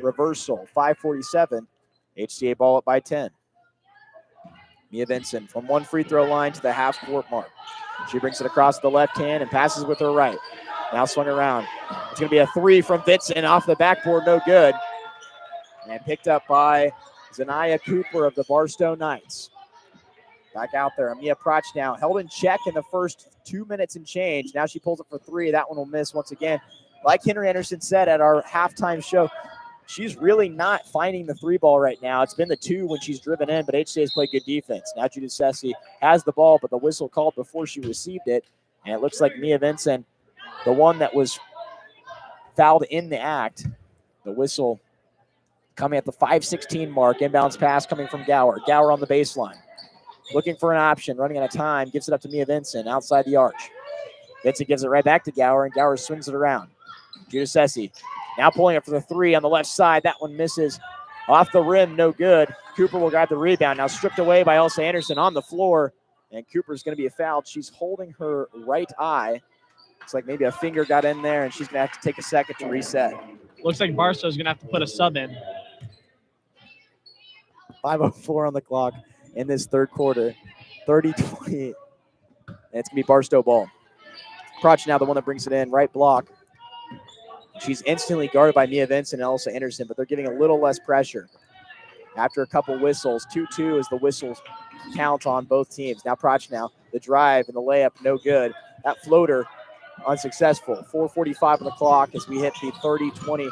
reversal. 5:47. HCA ball up by 10. Mia Vincent from one free throw line to the half court mark. She brings it across the left hand and passes with her right. Now swung around. It's going to be a three from Vincent off the backboard, no good. And picked up by Zanaya Cooper of the Barstow Knights. Back out there. Amia Prochnow held in check in the first 2 minutes and change. Now she pulls it for three. That one will miss once again. Like Henry Anderson said at our halftime show, she's really not finding the three ball right now. It's been the two when she's driven in, but HCA has played good defense. Now Giudicelli has the ball, but the whistle called before she received it. And it looks like Mia Vincent, the one that was fouled in the act, the whistle coming at the 5:16 mark. Inbounds pass coming from Gower. Gower on the baseline. Looking for an option, running out of time, gives it up to Mia Vincent outside the arch. Vincent gives it right back to Gower, and Gower swings it around. Giudicelli now pulling it for the three on the left side. That one misses off the rim, no good. Cooper will grab the rebound. Now stripped away by Elsa Anderson on the floor, and Cooper's going to be fouled. She's holding her right eye. Looks like maybe a finger got in there, and she's going to have to take a second to reset. Looks like Barstow's going to have to put a sub in. 5:04 on the clock in this third quarter. 30-20. And it's going to be Barstow ball. Prochnow, the one that brings it in, right block. She's instantly guarded by Mia Vincent and Elsa Anderson, but they're getting a little less pressure. After a couple whistles, 2-2 is the whistles count on both teams. Now Prochnow, the drive and the layup, no good. That floater, unsuccessful. 4:45 on the clock as we hit the 30-20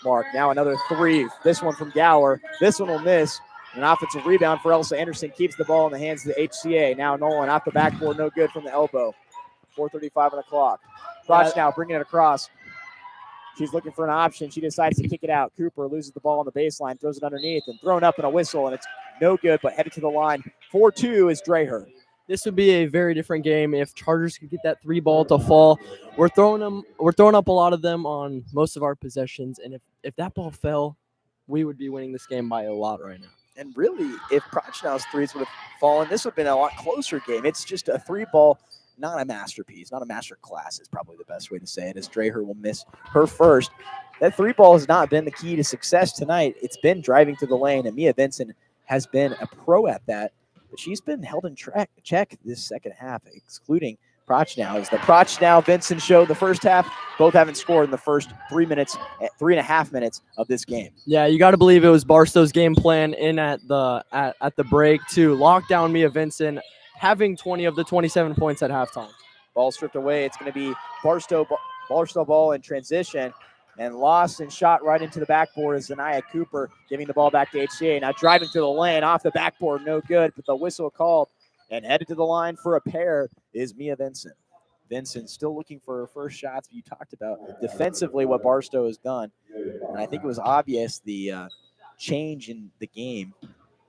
mark. Now another three. This one from Gower. This one will miss. An offensive rebound for Elsa Anderson keeps the ball in the hands of the HCA. Now Nolan off the backboard, no good from the elbow. 4:35 on the clock. Prochnow bringing it across. She's looking for an option. She decides to kick it out. Cooper loses the ball on the baseline, throws it underneath, and thrown up in a whistle, and it's no good, but headed to the line. 4-2 is Dreher. This would be a very different game if Chargers could get that three ball to fall. We're throwing up a lot of them on most of our possessions, and if that ball fell, we would be winning this game by a lot right now. And really, if Prochnow's threes would have fallen, this would have been a lot closer game. It's just a three ball, not a masterpiece, not a master class is probably the best way to say it, as Dreher will miss her first. That three ball has not been the key to success tonight. It's been driving to the lane, and Mia Vincent has been a pro at that. But she's been held in check this second half, excluding Prochnow is the Prochnow Vincent show. The first half, both haven't scored in the first 3.5 minutes of this game. Yeah, you got to believe it was Barstow's game plan in at the break to lock down Mia Vincent, having 20 of the 27 points at halftime. Ball stripped away. It's going to be Barstow ball in transition, and lost and shot right into the backboard is Zanaya Cooper, giving the ball back to HCA. Now driving to the lane, off the backboard, no good, but the whistle called, and headed to the line for a pair is Mia Vincent. Vincent still looking for her first shots. You talked about defensively what Barstow has done, and I think it was obvious the change in the game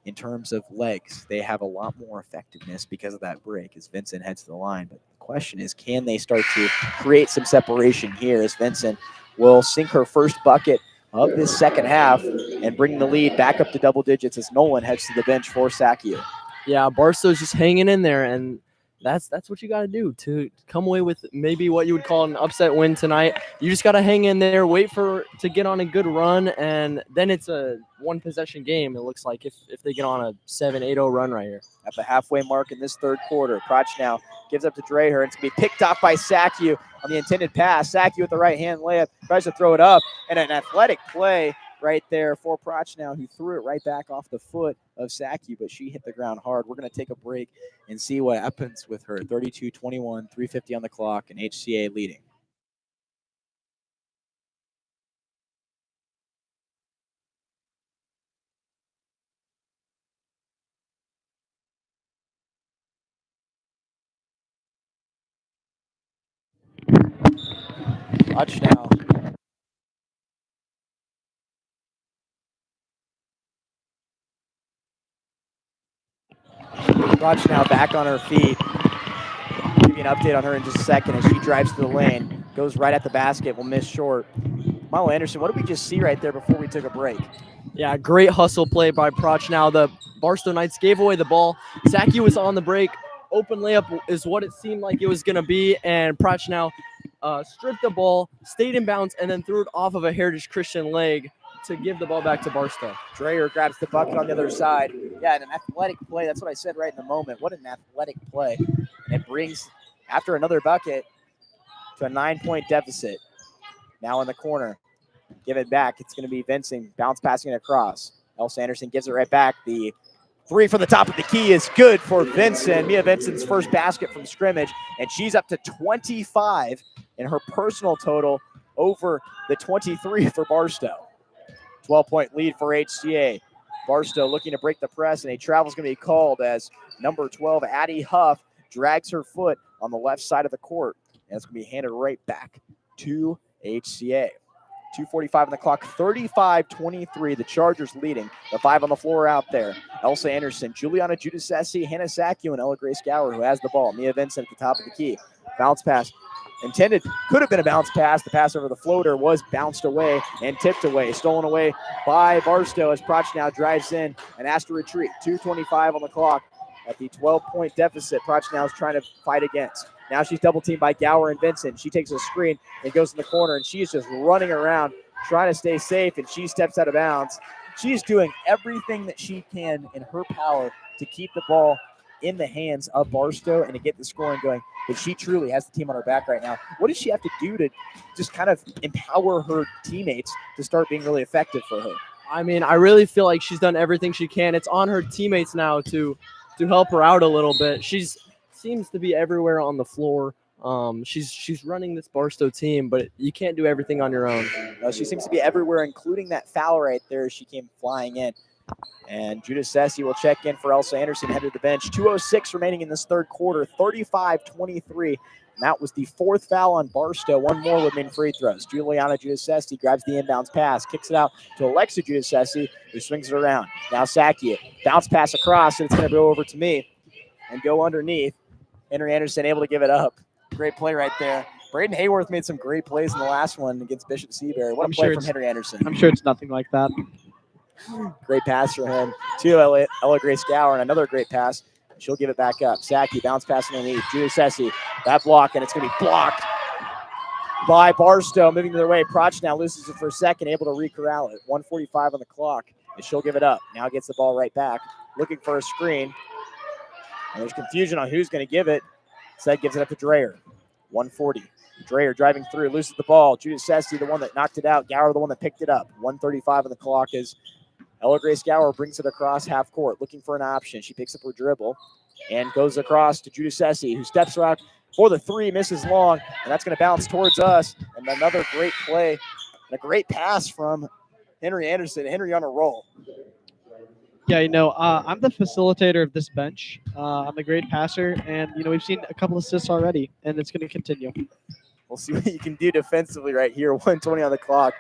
in terms of legs. They have a lot more effectiveness because of that break as Vincent heads to the line. But the question is, can they start to create some separation here as Vincent will sink her first bucket of this second half and bring the lead back up to double digits as Nolan heads to the bench for Sakio. Yeah, Barstow's just hanging in there, and that's what you got to do to come away with maybe what you would call an upset win tonight. You just got to hang in there, wait to get on a good run, and then it's a one-possession game, it looks like, if they get on a 7-8-0 run right here. At the halfway mark in this third quarter, Prochnow gives up to Dreher, and it's going to be picked off by Sakio on the intended pass. Sakio with the right-hand layup, tries to throw it up, and an athletic play right there for Prochnow, who threw it right back off the foot of Sakio, but she hit the ground hard. We're going to take a break and see what happens with her. 32-21, 3:50 on the clock, and HCA leading. Prochnow. Prochnow back on her feet. Give you an update on her in just a second as she drives to the lane. Goes right at the basket, will miss short. Milo Anderson, what did we just see right there before we took a break? Yeah, great hustle play by Prochnow. The Barstow Knights gave away the ball. Sakio was on the break. Open layup is what it seemed like it was going to be, and Prochnow stripped the ball, stayed in bounds, and then threw it off of a Heritage Christian leg to give the ball back to Barstow. Dreher grabs the bucket on the other side. Yeah, and an athletic play. That's what I said right in the moment. What an athletic play. And it brings, after another bucket, to a 9-point deficit. Now in the corner. Give it back. It's going to be Vincent bounce passing it across. Elsa Anderson gives it right back. The three from the top of the key is good for Vincent. Mia Vincent's first basket from scrimmage, and she's up to 25 in her personal total over the 23 for Barstow. 12-point lead for HCA. Barstow looking to break the press, and a travel is going to be called as number 12, Addie Huff, drags her foot on the left side of the court, and it's going to be handed right back to HCA. 2:45 on the clock, 35-23. The Chargers leading. The five on the floor out there. Elsa Anderson, Juliana Giudice, Hannah Sakio, and Ella Grace Gower, who has the ball. Mia Vincent at the top of the key. Bounce pass. Intended, could have been a bounce pass. The pass over the floater was bounced away and tipped away. Stolen away by Barstow as Prochnow drives in and has to retreat. 2:25 on the clock at the 12-point deficit. Prochnow is trying to fight against. Now she's double teamed by Gower and Vincent. She takes a screen and goes in the corner, and she's just running around trying to stay safe, and she steps out of bounds. She's doing everything that she can in her power to keep the ball in the hands of Barstow and to get the scoring going. But she truly has the team on her back right now. What does she have to do to just kind of empower her teammates to start being really effective for her? I mean, I really feel like she's done everything she can. It's on her teammates now to help her out a little bit. She's seems to be everywhere on the floor. She's running this Barstow team, but you can't do everything on your own. She seems to be everywhere, including that foul right there as she came flying in. And Giudice will check in for Elsa Anderson, headed to the bench. 2:06 remaining in this third quarter, 35-23. And that was the fourth foul on Barstow. One more would mean free throws. Juliana Giudice grabs the inbounds pass, kicks it out to Alexa Giudice, who swings it around. Now Sakio, bounce pass across, and it's going to go over to me and go underneath. Henry Anderson able to give it up. Great play right there. Braden Hayworth made some great plays in the last one against Bishop Seabury. What a play from Henry Anderson. I'm sure it's nothing like that. Great pass for him to Ella Grace Gower, and another great pass. She'll give it back up. Sakio bounce pass underneath. Giudice, that block, and it's going to be blocked by Barstow. Moving to their way. Prochnow loses it for a second, able to re-corral it. 1:45 on the clock, and she'll give it up. Now gets the ball right back. Looking for a screen. And there's confusion on who's going to give it. Instead gives it up to Dreyer. 140. Dreyer driving through, loses the ball. Judith Sessi, the one that knocked it out. Gower, the one that picked it up. 1:35 on the clock as Ella Grace Gower brings it across half court, looking for an option. She picks up her dribble and goes across to Judith Sessi, who steps around for the three, misses long, and that's going to bounce towards us. And another great play and a great pass from Henry Anderson. Henry on a roll. Yeah, I'm the facilitator of this bench. I'm a great passer, and we've seen a couple assists already, and it's going to continue. We'll see what you can do defensively right here. 1:20 on the clock.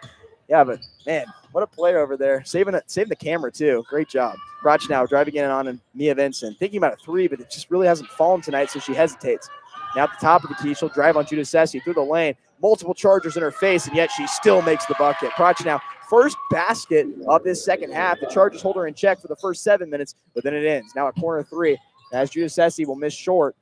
Yeah, but man, what a play over there. Saving the camera too. Great job. Prochnow driving in on and Mia Vincent. Thinking about a three, but it just really hasn't fallen tonight, so she hesitates. Now at the top of the key, she'll drive on Judith Sessi through the lane. Multiple chargers in her face, and yet she still makes the bucket. Prochnow, first basket of this second half. The Chargers hold her in check for the first 7 minutes, but then it ends. Now a corner three, as Judith Sessi will miss short.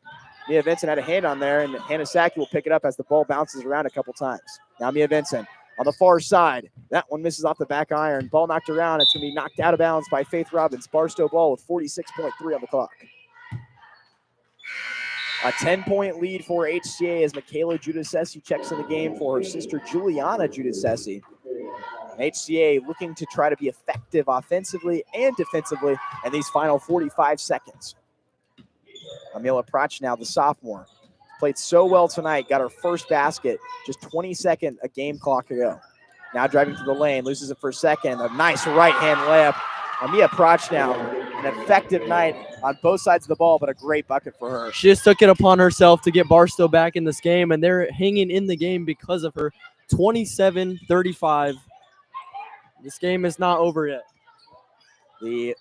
Mia Vincent had a hand on there, and Hannah Saki will pick it up as the ball bounces around a couple times. Now Mia Vincent on the far side. That one misses off the back iron. Ball knocked around. It's going to be knocked out of bounds by Faith Robbins. Barstow ball with 46.3 on the clock. A 10-point lead for HCA as Michaela Giudice checks in the game for her sister Juliana Giudice. HCA looking to try to be effective offensively and defensively in these final 45 seconds. Amila Prochnow, the sophomore, played so well tonight, got her first basket, just 20 seconds a game clock ago. Now driving to the lane, loses it for a second. A nice right-hand layup. Amia Prochnow, an effective night on both sides of the ball, but a great bucket for her. She just took it upon herself to get Barstow back in this game, and they're hanging in the game because of her. 27-35. This game is not over yet. The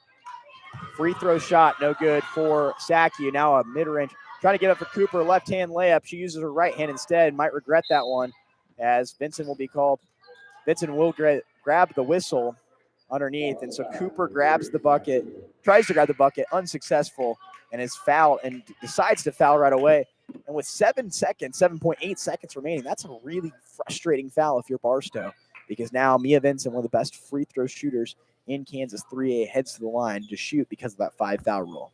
free throw shot, no good for Saki. Now a mid-range. Trying to get up for Cooper, left-hand layup. She uses her right hand instead. Might regret that one as Vincent will be called. Vincent will grab the whistle underneath, and so Cooper grabs the bucket, tries to grab the bucket, unsuccessful, and is fouled and decides to foul right away. And with 7.8 seconds remaining, that's a really frustrating foul if you're Barstow, because now Mia Vincent, one of the best free throw shooters in Kansas 3A, heads to the line to shoot because of that 5 foul rule.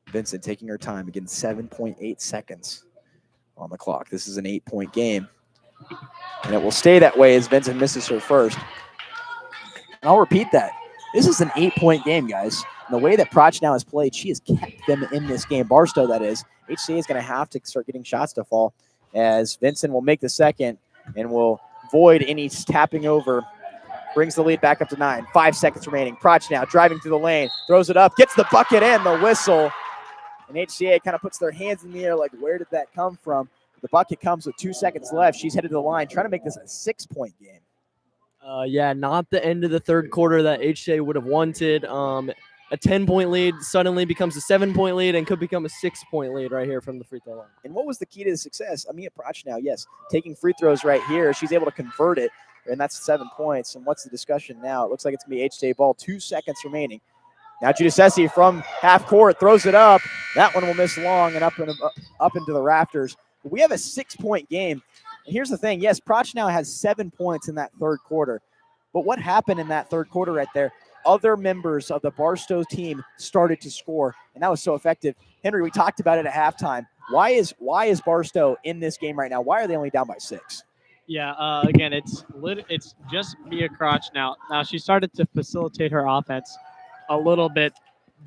Vincent taking her time, again, 7.8 seconds on the clock. This is an 8-point game, and it will stay that way as Vincent misses her first. And I'll repeat that. This is an 8-point game, guys. And the way that Prochnow has played, she has kept them in this game. Barstow, that is. HCA is going to have to start getting shots to fall as Vincent will make the second and will void any tapping over. Brings the lead back up to 9. 5 seconds remaining. Prochnow driving through the lane, throws it up, gets the bucket and the whistle. And HCA kind of puts their hands in the air like, where did that come from? The bucket comes with 2 seconds left. She's headed to the line, trying to make this a 6-point game. Yeah, not the end of the third quarter that HCA would have wanted. A 10-point lead suddenly becomes a 7-point lead and could become a 6-point lead right here from the free throw line. And what was the key to the success? Amia Prochnow, yes, taking free throws right here. She's able to convert it, and that's 7 points. And what's the discussion now? It looks like it's going to be HCA ball. 2 seconds remaining. Now Giudice from half court throws it up. That one will miss long and up into the rafters. But we have a 6-point game. And here's the thing. Yes, Prochnow has 7 points in that third quarter. But what happened in that third quarter right there? Other members of the Barstow team started to score, and that was so effective. Henry, we talked about it at halftime. Why is Barstow in this game right now? Why are they only down by 6? Yeah, again, it's just Mia Crotch now. Now she started to facilitate her offense a little bit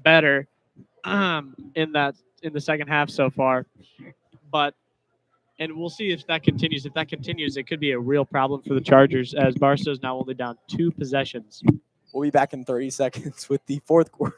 better in the second half so far, and we'll see if that continues. If that continues, it could be a real problem for the Chargers as Barstow's now only down 2 possessions. We'll be back in 30 seconds with the fourth quarter.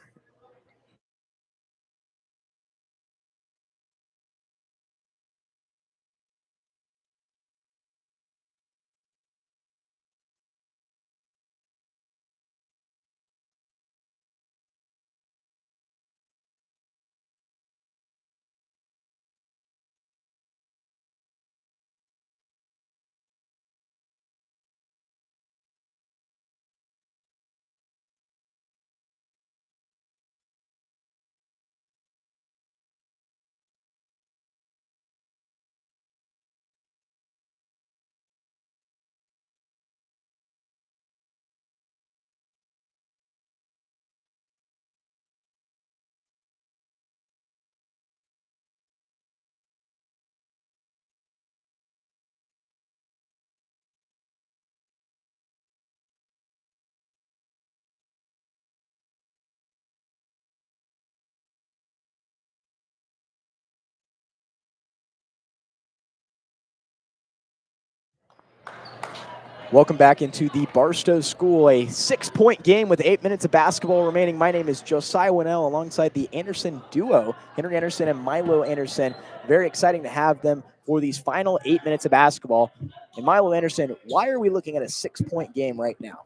Welcome back into the Barstow School, a 6-point game with 8 minutes of basketball remaining. My name is Josiah Wonnell alongside the Anderson duo, Henry Anderson and Milo Anderson. Very exciting to have them for these final 8 minutes of basketball. And Milo Anderson, why are we looking at a 6-point game right now?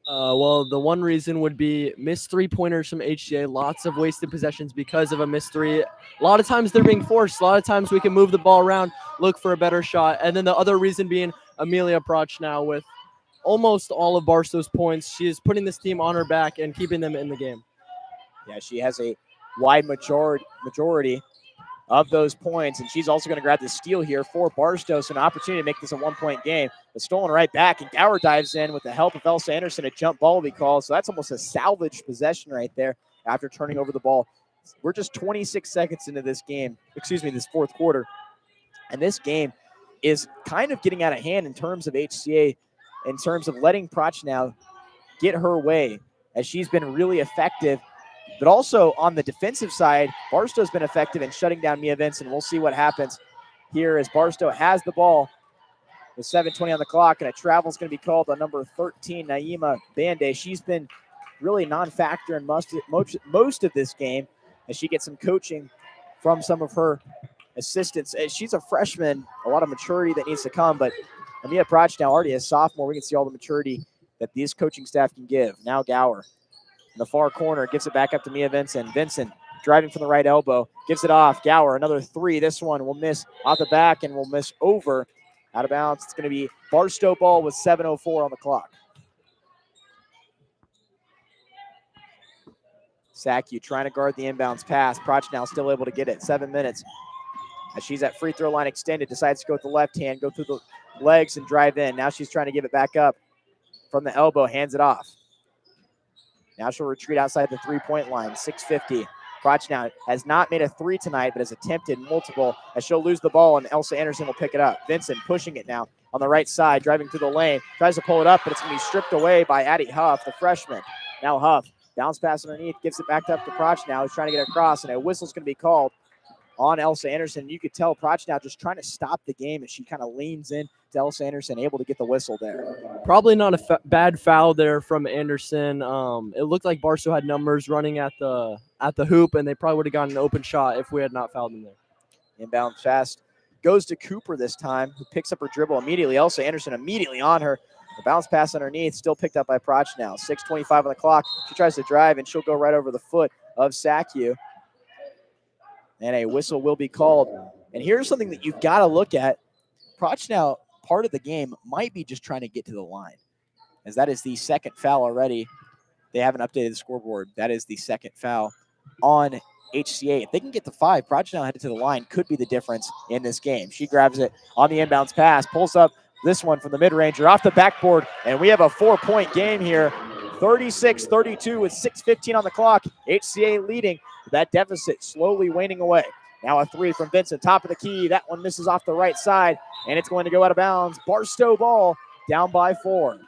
Well, the one reason would be missed three-pointers from HCA. Lots of wasted possessions because of a missed three. A lot of times they're being forced. A lot of times we can move the ball around, look for a better shot. And then the other reason being Amelia Proch now with almost all of Barstow's points. She is putting this team on her back and keeping them in the game. Yeah, she has a wide majority of those points, and she's also going to grab the steal here for Barstow, so an opportunity to make this a 1-point game. But stolen right back, and Gower dives in with the help of Elsa Anderson. A jump ball will be called, so that's almost a salvage possession right there after turning over the ball. We're just 26 seconds into this game, this fourth quarter, and this game is kind of getting out of hand in terms of HCA, in terms of letting Proch now get her way, as she's been really effective. But also on the defensive side, Barstow's been effective in shutting down Mia Vincent. We'll see what happens here as Barstow has the ball with 7:20 on the clock, and a travel is going to be called on number 13, Naima Bande. She's been really non-factor in most of this game as she gets some coaching from some of her assistants. She's a freshman, a lot of maturity that needs to come, but Mia Proch now already a sophomore. We can see all the maturity that these coaching staff can give. Now Gower in the far corner, gives it back up to Mia Vincent. Vincent driving from the right elbow, gives it off. Gower, another three. This one will miss off the back and will miss over. Out of bounds. It's going to be Barstow ball with 7:04 on the clock. Sackey trying to guard the inbounds pass. Proch now still able to get it. 7 minutes. As she's at free throw line extended, decides to go with the left hand, go through the legs and drive in. Now she's trying to give it back up from the elbow, hands it off. Now she'll retreat outside the three-point line. 6:50. Proch now has not made a three tonight, but has attempted multiple, as she'll lose the ball, and Elsa Anderson will pick it up. Vincent pushing it now on the right side, driving through the lane, tries to pull it up, but it's going to be stripped away by Addie Huff, the freshman. Now Huff, bounce pass underneath, gives it back up to Proch now, who's trying to get across, and a whistle's going to be called on Elsa Anderson. You could tell Proch now just trying to stop the game as she kind of leans in to Elsa Anderson, able to get the whistle there. Probably not a bad foul there from Anderson. It looked like Barstow had numbers running at the hoop, and they probably would have gotten an open shot if we had not fouled them there. Inbound fast goes to Cooper this time, who picks up her dribble immediately. Elsa Anderson immediately on her. The bounce pass underneath, still picked up by Proch now. 6:25 on the clock. She tries to drive, and she'll go right over the foot of Sackey. And a whistle will be called. And here's something that you've got to look at. Proch now, part of the game, might be just trying to get to the line, as that is the second foul already. They haven't updated the scoreboard. That is the second foul on HCA. If they can get to 5, Proch now headed to the line, could be the difference in this game. She grabs it on the inbounds pass, pulls up this one from the mid-ranger off the backboard, and we have a 4-point game here. 36-32 with 6:15 on the clock. HCA leading. That deficit slowly waning away. Now a three from Vincent, top of the key. That one misses off the right side, and it's going to go out of bounds. Barstow ball down by 4.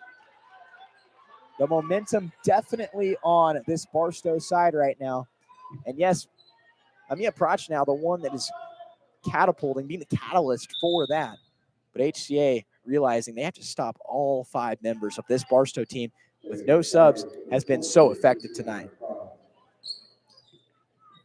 The momentum definitely on this Barstow side right now. And yes, Amia Proch now the one that is catapulting, being the catalyst for that. But HCA realizing they have to stop all 5 members of this Barstow team with no subs has been so effective tonight.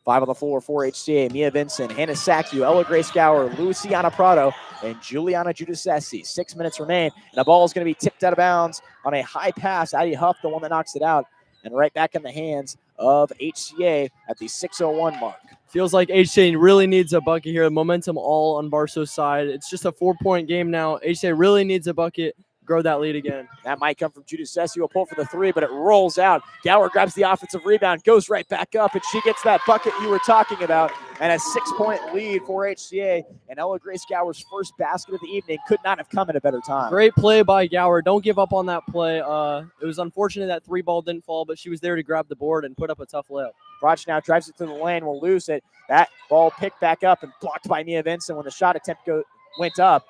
5 on the floor for HCA. Mia Vincent, Hannah Sackey, Ella Grace Gower, Luciana Prado, and Juliana Giudice. 6 minutes remain, and the ball is going to be tipped out of bounds on a high pass. Addie Huff, the one that knocks it out, and right back in the hands of HCA at the 6:01 mark. Feels like HCA really needs a bucket here. Momentum all on Barstow's side. It's just a 4-point game now. HCA really needs a bucket. Grow that lead again. That might come from Giudice. Will pull for the 3, but it rolls out. Gower grabs the offensive rebound, goes right back up, and she gets that bucket you were talking about. And a 6-point lead for HCA. And Ella Grace Gower's first basket of the evening could not have come at a better time. Great play by Gower. Don't give up on that play. It was unfortunate that 3 ball didn't fall, but she was there to grab the board and put up a tough layup. Proch now drives it to the lane, will lose it. That ball picked back up and blocked by Mia Vincent when the shot attempt went up.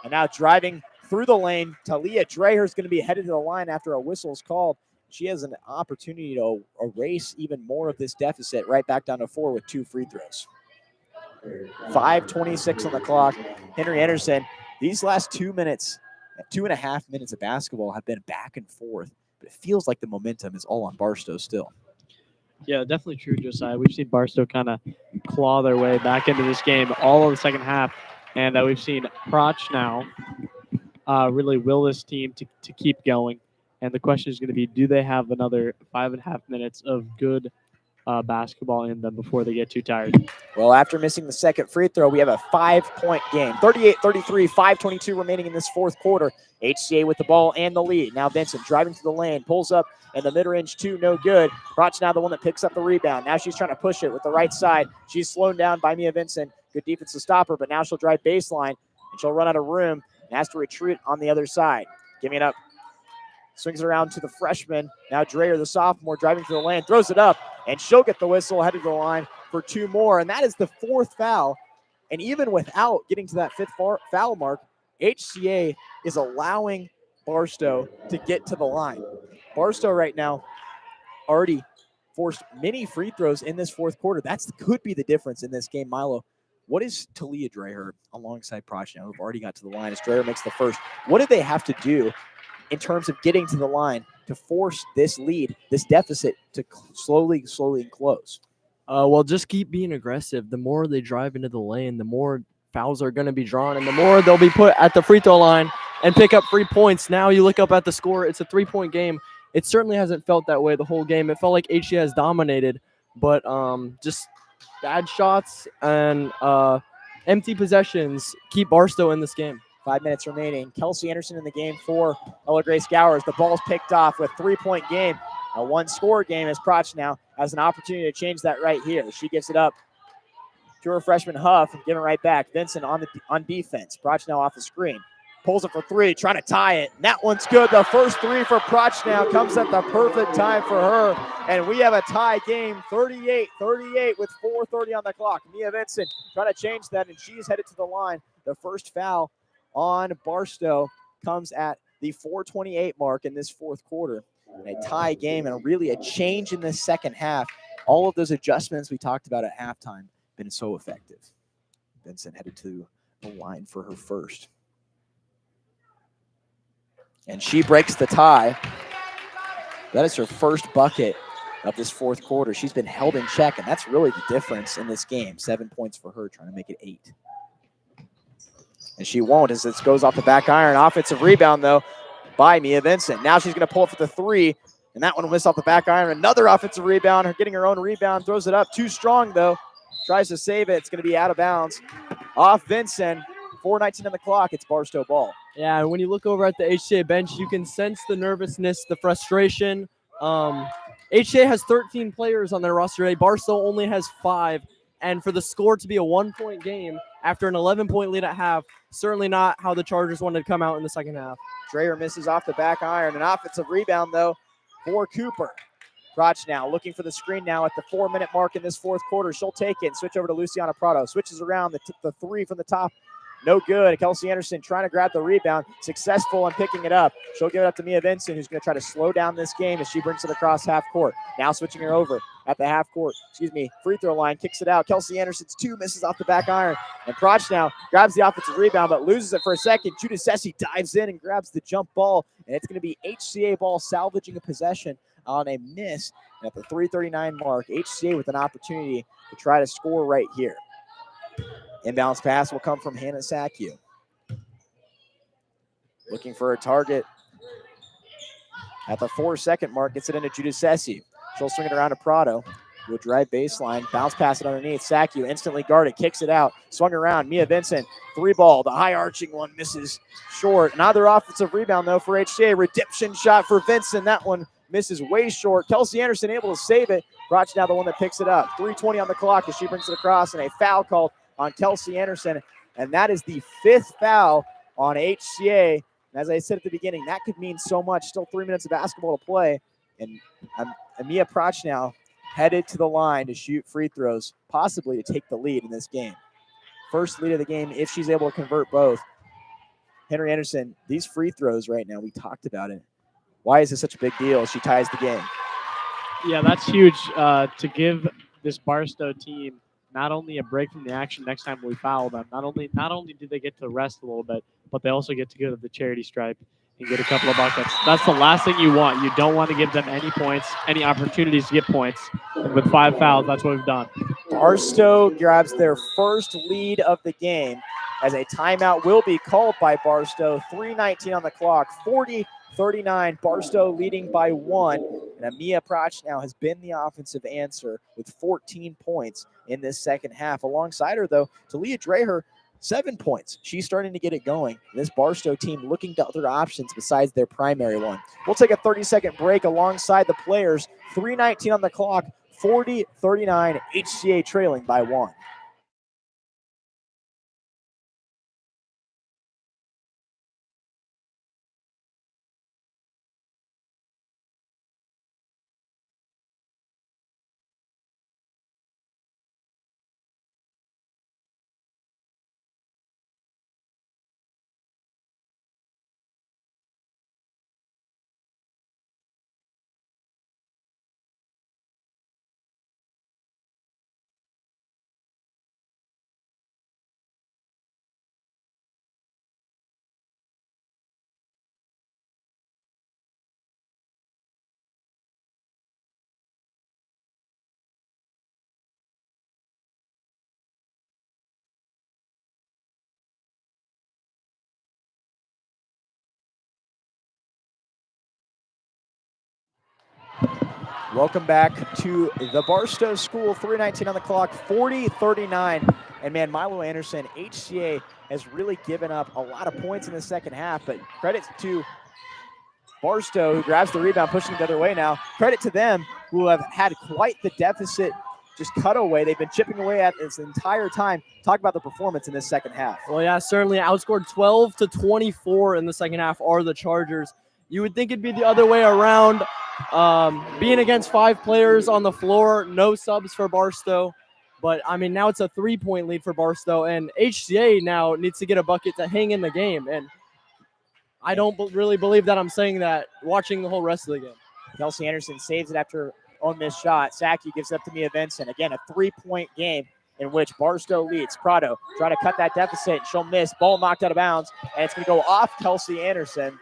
And now driving through the lane, Talia Dreher is going to be headed to the line after a whistle is called. She has an opportunity to erase even more of this deficit, right back down to 4 with 2 free throws. 5:26 on the clock. Henry Anderson, these last 2 minutes 2.5 minutes of basketball have been back and forth, but it feels like the momentum is all on Barstow still. Yeah, definitely true, Josiah. We've seen Barstow kind of claw their way back into this game all of the second half, and we've seen Proch now really will this team to keep going. And the question is going to be, do they have another 5.5 minutes of good basketball in them before they get too tired? Well, after missing the second free throw, we have a 5-point game. 38-33, 5:22 remaining in this fourth quarter. HCA with the ball and the lead. Now Vincent driving to the lane, pulls up, and the mid-range two, no good. Proch now the one that picks up the rebound. Now she's trying to push it with the right side. She's slowed down by Mia Vincent. Good defense to stop her, but now she'll drive baseline, and she'll run out of room and has to retreat on the other side. Giving it up. Swings it around to the freshman. Now Dreyer, the sophomore, driving to the lane, throws it up, and she'll get the whistle, headed to the line for 2 more. And that is the 4th foul. And even without getting to that 5th foul mark, HCA is allowing Barstow to get to the line. Barstow right now already forced many free throws in this fourth quarter. That could be the difference in this game. Milo, what is Talia Dreyer alongside Proch now, who've already got to the line as Dreyer makes the first? What do they have to do in terms of getting to the line to force this lead, this deficit, to slowly close? Well, just keep being aggressive. The more they drive into the lane, the more fouls are going to be drawn, and the more they'll be put at the free throw line and pick up 3 points. Now you look up at the score, it's a 3-point game. It certainly hasn't felt that way the whole game. It felt like HCA has dominated, but just bad shots and empty possessions keep Barstow in this game. 5 minutes remaining. Kelsey Anderson in the game for Ella Grace Gowers. The ball's picked off with 3-point game. A 1-score game as Proch now has an opportunity to change that right here. She gives it up to her freshman Huff and giving it right back. Vincent on defense. Proch now off the screen. Pulls it for 3, trying to tie it. And that one's good. The first 3 for Proch now comes at the perfect time for her. And we have a tie game, 38-38 with 4:30 on the clock. Mia Vincent trying to change that, and she's headed to the line. The first foul on Barstow comes at the 4:28 mark in this fourth quarter. A tie game and really a change in this second half. All of those adjustments we talked about at halftime been so effective. Vincent headed to the line for her first. And she breaks the tie. That is her first bucket of this fourth quarter. She's been held in check, and that's really the difference in this game. 7 points for her, trying to make it 8. And she won't as it goes off the back iron. Offensive rebound, though, by Mia Vincent. Now she's going to pull it for the 3, and that one will miss off the back iron. Another offensive rebound. Her getting her own rebound. Throws it up. Too strong, though. Tries to save it. It's going to be out of bounds. Off Vincent. 4:19 on the clock. It's Barstow ball. Yeah, and when you look over at the HCA bench, you can sense the nervousness, the frustration. HCA has 13 players on their roster today. Barstow only has 5. And for the score to be a 1-point game after an 11-point lead at half, certainly not how the Chargers wanted to come out in the second half. Dreyer misses off the back iron. An offensive rebound, though, for Cooper. Proch now looking for the screen now at the 4-minute mark in this fourth quarter. She'll take it and switch over to Luciana Prado. Switches around the 3 from the top. No good. Kelsey Anderson trying to grab the rebound. Successful in picking it up. She'll give it up to Mia Vincent, who's going to try to slow down this game as she brings it across half court. Now switching her over at the free throw line. Kicks it out. Kelsey Anderson's 2 misses off the back iron. And Proch now grabs the offensive rebound, but loses it for a second. Judas Sessi dives in and grabs the jump ball. And it's going to be HCA ball salvaging a possession on a miss. And at the 3:39 mark, HCA with an opportunity to try to score right here. Inbounds pass will come from Hannah Sackey. Looking for a target. At the 4-second mark, gets it into Judas Sessi. She'll swing it around to Prado. Will drive baseline. Bounce pass it underneath. Sackey instantly guarded. Kicks it out. Swung around. Mia Vincent. 3-ball. The high arching one misses short. Another offensive rebound, though, for HCA. Redemption shot for Vincent. That one misses way short. Kelsey Anderson able to save it. Proch now the one that picks it up. 3:20 on the clock as she brings it across, and a foul called on Kelsey Anderson, and that is the 5th foul on HCA. And as I said at the beginning, that could mean so much. Still 3 minutes of basketball to play, and Amia Proch now headed to the line to shoot free throws, possibly to take the lead in this game. First lead of the game if she's able to convert both. Henry Anderson, these free throws right now, we talked about it. Why is this such a big deal? She ties the game. Yeah, that's huge to give this Barstow team not only a break from the action next time we foul them, not only do they get to rest a little bit, but they also get to go to the charity stripe and get a couple of buckets. That's the last thing you want. You don't want to give them any points, any opportunities to get points. And with 5 fouls, that's what we've done. Barstow grabs their first lead of the game as a timeout will be called by Barstow. 3:19 on the clock, 40-39. Barstow leading by 1. And Amia Prochnow has been the offensive answer with 14 points in this second half. Alongside her, though, Talia Dreher, 7 points. She's starting to get it going. This Barstow team looking to other options besides their primary one. We'll take a 30-second break alongside the players. 3:19 on the clock, 40-39, HCA trailing by 1. Welcome back to the Barstow School. 3:19 on the clock, 40-39. And man, Milo Anderson, HCA has really given up a lot of points in the second half, but credit to Barstow, who grabs the rebound, pushing it the other way now. Credit to them, who have had quite the deficit just cut away. They've been chipping away at this entire time. Talk about the performance in this second half. Well, yeah, certainly outscored 12-24 in the second half are the Chargers. You would think it'd be the other way around. Being against 5 players on the floor, no subs for Barstow. But, I mean, now it's a 3-point lead for Barstow, and HCA now needs to get a bucket to hang in the game. And I don't really believe that I'm saying that watching the whole rest of the game. Kelsey Anderson saves it after on this shot. Saki gives it up to Mia Vincent. Again, a 3-point game in which Barstow leads. Prado trying to cut that deficit. She'll miss. Ball knocked out of bounds, and it's going to go off Kelsey Anderson.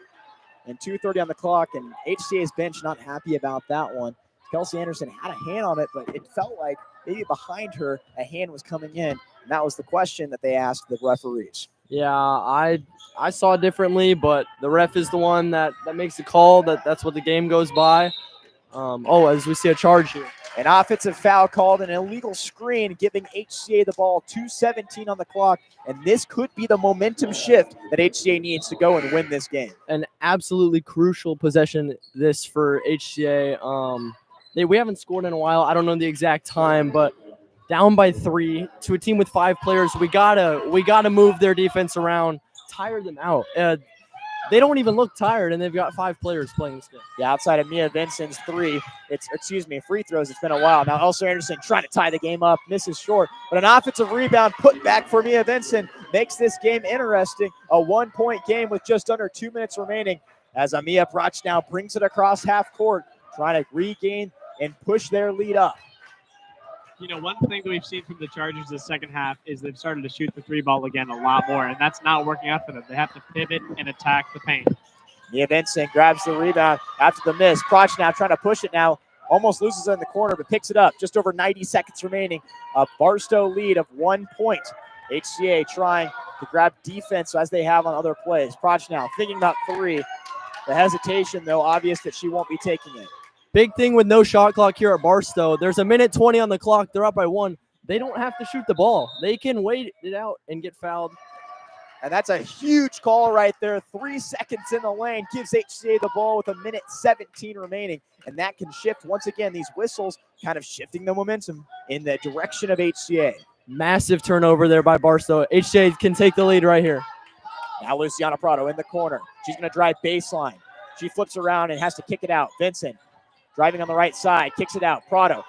And 2:30 on the clock, and HCA's bench not happy about that one. Kelsey Anderson had a hand on it, but it felt like maybe behind her a hand was coming in, and that was the question that they asked the referees. Yeah, I saw it differently, but the ref is the one that makes the call. That's what the game goes by. As we see a charge here. An offensive foul called, an illegal screen, giving HCA the ball. 2:17 on the clock, and this could be the momentum shift that HCA needs to go and win this game. An absolutely crucial possession this for HCA. We haven't scored in a while. I don't know the exact time, but down by 3 to a team with 5 players, we gotta move their defense around, tire them out. They don't even look tired, and they've got 5 players playing this game. Yeah, outside of Mia Vincent's free throws, it's been a while. Now Elsa Anderson trying to tie the game up, misses short, but an offensive rebound put back for Mia Vincent makes this game interesting. A 1-point game with just under 2 minutes remaining as Amia Prochnow brings it across half court, trying to regain and push their lead up. You know, one thing that we've seen from the Chargers this second half is they've started to shoot the 3 ball again a lot more, and that's not working out for them. They have to pivot and attack the paint. Mia Vincent grabs the rebound after the miss. Prochnow trying to push it now. Almost loses it in the corner, but picks it up. Just over 90 seconds remaining. A Barstow lead of 1 point. HCA trying to grab defense as they have on other plays. Prochnow thinking about 3. The hesitation, though, obvious that she won't be taking it. Big thing with no shot clock here at Barstow. There's 1:20 on the clock. They're up by 1. They don't have to shoot the ball. They can wait it out and get fouled. And that's a huge call right there. 3 seconds in the lane gives HCA the ball with 1:17 remaining. And that can shift, once again, these whistles kind of shifting the momentum in the direction of HCA. Massive turnover there by Barstow. HCA can take the lead right here. Now Luciana Prado in the corner. She's going to drive baseline. She flips around and has to kick it out. Vincent driving on the right side, kicks it out. Prado.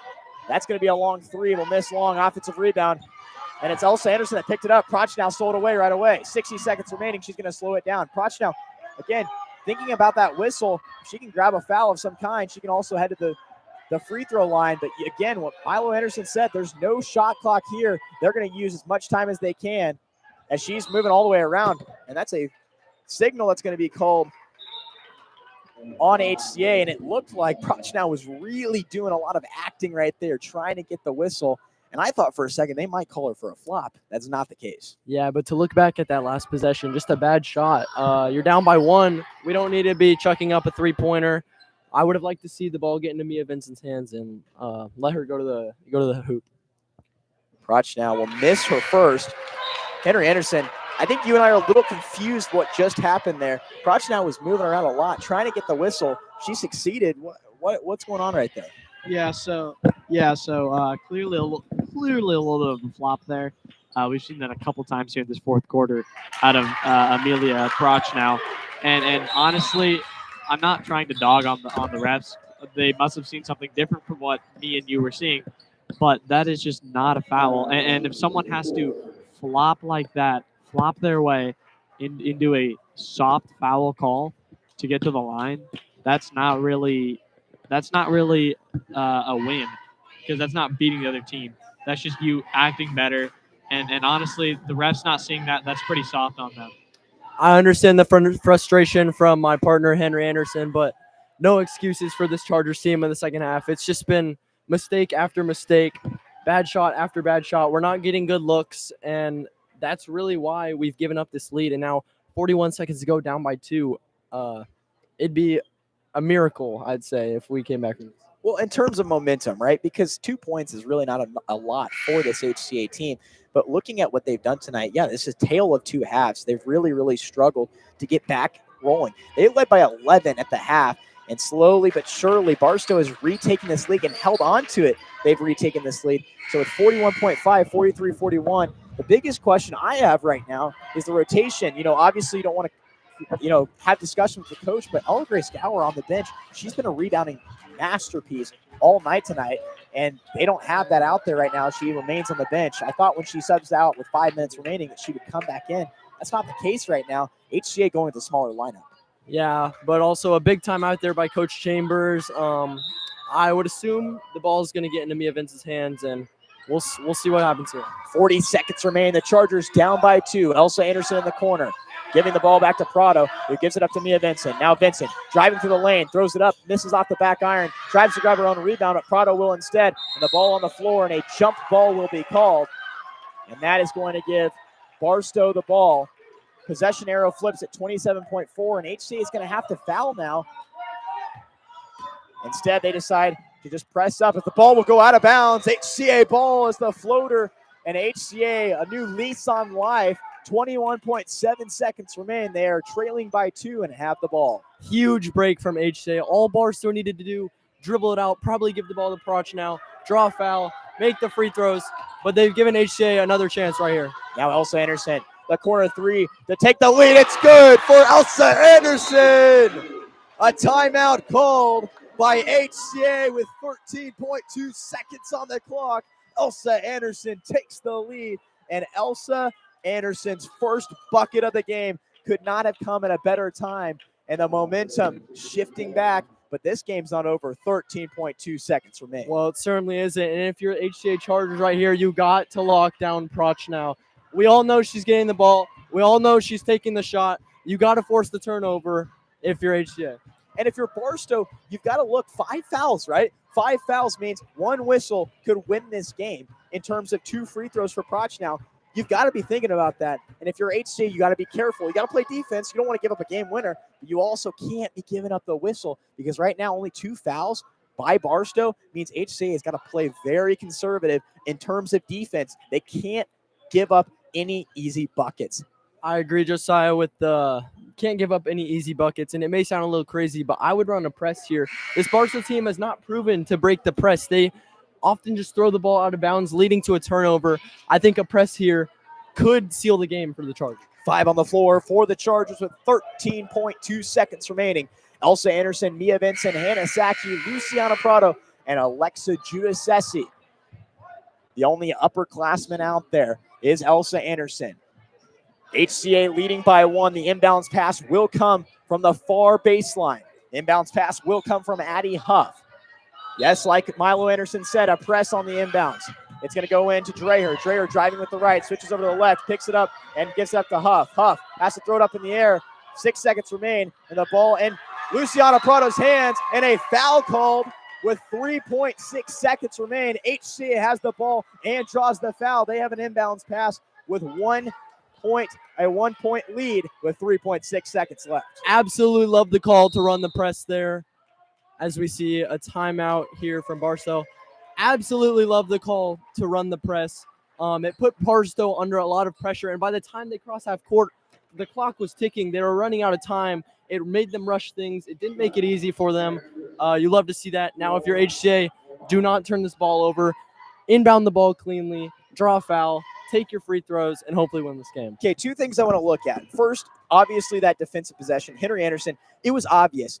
That's going to be a long 3. Will miss long. Offensive rebound. And it's Elsa Anderson that picked it up. Prochnow stole it away right away. 60 seconds remaining. She's going to slow it down. Prochnow, again, thinking about that whistle. She can grab a foul of some kind. She can also head to the free throw line. But again, what Milo Anderson said, there's no shot clock here. They're going to use as much time as they can as she's moving all the way around. And that's a signal that's going to be called on HCA, and it looked like Prochnow was really doing a lot of acting right there, trying to get the whistle. And I thought for a second they might call her for a flop. That's not the case. Yeah, but to look back at that last possession, just a bad shot. You're down by 1. We don't need to be chucking up a 3-pointer. I would have liked to see the ball get into Mia Vincent's hands and let her go to the hoop. Prochnow will miss her first. Henry Anderson, I think you and I are a little confused what just happened there. Prochnow was moving around a lot, trying to get the whistle. She succeeded. What's going on right there? So clearly a little bit of a flop there. We've seen that a couple times here in this fourth quarter out of Amelia Prochnow, and honestly, I'm not trying to dog on the refs. They must have seen something different from what me and you were seeing, but that is just not a foul. And if someone has to flop like that, flop their way into a soft foul call to get to the line, that's not really a win, because that's not beating the other team. That's just you acting better. And honestly, the refs not seeing that, that's pretty soft on them. I understand the frustration from my partner, Henry Anderson, but no excuses for this Chargers team in the second half. It's just been mistake after mistake, bad shot after bad shot. We're not getting good looks, and that's really why we've given up this lead. And now 41 seconds to go, down by 2. It'd be a miracle, I'd say, if we came back from this. Well, in terms of momentum, right? Because 2 points is really not a lot for this HCA team. But looking at what they've done tonight, yeah, this is a tale of 2 halves. They've really, really struggled to get back rolling. They led by 11 at the half, and slowly but surely, Barstow has retaken this lead and held on to it. They've retaken this lead. So with 41.5, 43-41, the biggest question I have right now is the rotation. Obviously you don't want to have discussions with the coach, but Ella Grace Gower on the bench, she's been a rebounding masterpiece all night tonight, and they don't have that out there right now. She remains on the bench. I thought when she subs out with 5 minutes remaining that she would come back in. That's not the case right now. HCA going with a smaller lineup. Yeah, but also a big time out there by Coach Chambers. I would assume the ball is going to get into Mia Vince's hands, and we'll see what happens here. 40 seconds remain. The Chargers down by 2. Elsa Anderson in the corner, giving the ball back to Prado, who gives it up to Mia Vincent. Now Vincent driving through the lane, throws it up, misses off the back iron, tries to grab her own rebound, but Prado will instead. And the ball on the floor, and a jump ball will be called. And that is going to give Barstow the ball. Possession arrow flips at 27.4, and HCA is going to have to foul now. Instead, they decide to just press up. If the ball will go out of bounds, HCA ball is the floater, and HCA, a new lease on life. 21.7 seconds remain. They are trailing by 2 and have the ball. Huge break from HCA. All Barstow needed to do, dribble it out, probably give the ball to Prochnow, draw a foul, make the free throws, but they've given HCA another chance right here. Now Elsa Anderson, the corner 3 to take the lead. It's good for Elsa Anderson. A timeout called by HCA with 13.2 seconds on the clock. Elsa Anderson takes the lead, and Elsa Anderson's first bucket of the game could not have come at a better time, and the momentum shifting back, but this game's not over. 13.2 seconds remain. Well, it certainly isn't, and if you're HCA Chargers right here, you got to lock down Prochnow. We all know she's getting the ball. We all know she's taking the shot. You got to force the turnover if you're HCA. And if you're Barstow, you've got to look 5 fouls, right? 5 fouls means 1 whistle could win this game in terms of 2 free throws for Prochnow. You've got to be thinking about that. And if you're HCA, you got to be careful. You got to play defense. You don't want to give up a game winner, but you also can't be giving up the whistle, because right now only 2 fouls by Barstow means HCA has got to play very conservative in terms of defense. They can't give up any easy buckets. I agree, Josiah, with the can't give up any easy buckets, and it may sound a little crazy, but I would run a press here. This Barstow team has not proven to break the press. They often just throw the ball out of bounds, leading to a turnover. I think a press here could seal the game for the Chargers. 5 on the floor for the Chargers with 13.2 seconds remaining. Elsa Anderson, Mia Vincent, Hannah Sacchi, Luciana Prado, and Alexa Giudice. The only upperclassman out there is Elsa Anderson. HCA leading by 1. The inbounds pass will come from the far baseline. Inbounds pass will come from Addie Huff. Yes, like Milo Anderson said, a press on the inbounds. It's going to go into Dreher. Dreher driving with the right, switches over to the left, picks it up, and gives it up to Huff. Huff has to throw it up in the air. 6 seconds remain, and the ball in Luciana Prado's hands, and a foul called with 3.6 seconds remain. HCA has the ball and draws the foul. They have an inbounds pass with a 1 point lead with 3.6 seconds left. Absolutely love the call to run the press there as we see a timeout here from Barstow. Absolutely love the call to run the press. It put Barstow under a lot of pressure, and by the time they crossed half court, the clock was ticking. They were running out of time. It made them rush things. It didn't make it easy for them. You love to see that. Now, if you're HCA, do not turn this ball over. Inbound the ball cleanly, draw a foul, take your free throws, and hopefully win this game. Okay, 2 things I want to look at. First, obviously that defensive possession. Henry Anderson, it was obvious.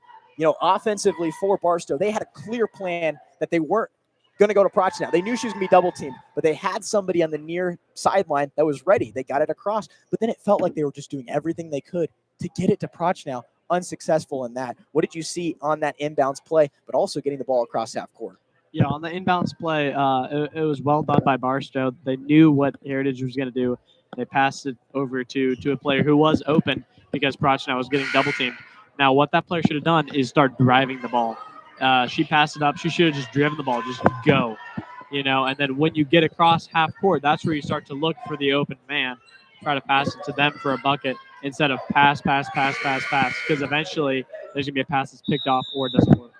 Offensively for Barstow, they had a clear plan that they weren't going to go to Proch now. They knew she was going to be double teamed, but they had somebody on the near sideline that was ready. They got it across, but then it felt like they were just doing everything they could to get it to Proch now. Unsuccessful in that. What did you see on that inbounds play, but also getting the ball across half court? Yeah, on the inbounds play, it was well done by Barstow. They knew what Heritage was going to do. They passed it over to a player who was open because Prochnow was getting double teamed. Now, what that player should have done is start driving the ball. She passed it up. She should have just driven the ball, just go, and then when you get across half court, that's where you start to look for the open man, try to pass it to them for a bucket instead of pass, because eventually there's going to be a pass that's picked off or it doesn't work.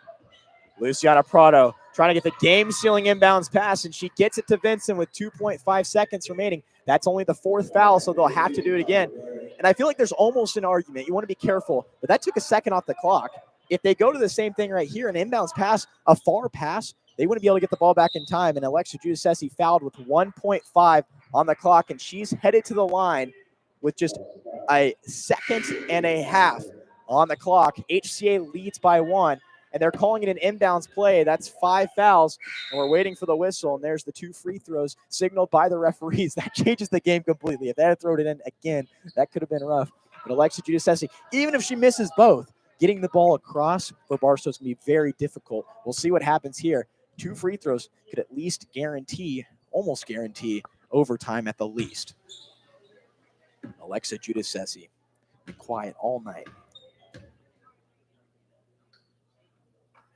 Luciana Prado trying to get the game-sealing inbounds pass, and she gets it to Vincent with 2.5 seconds remaining. That's only the 4th foul, so they'll have to do it again. And I feel like there's almost an argument. You want to be careful, but that took a second off the clock. If they go to the same thing right here, an inbounds pass, a far pass, they wouldn't be able to get the ball back in time. And Alexa Giudice fouled with 1.5 on the clock, and she's headed to the line with just a second and a half on the clock. HCA leads by 1, and they're calling it an inbounds play. That's 5 fouls, and we're waiting for the whistle. And there's the 2 free throws signaled by the referees. That changes the game completely. If they had thrown it in again, that could have been rough. But Alexa Giudice, even if she misses both, getting the ball across for Barstow is going to be very difficult. We'll see what happens here. 2 free throws could at least almost guarantee overtime at the least. Alexa Giudice, be quiet all night.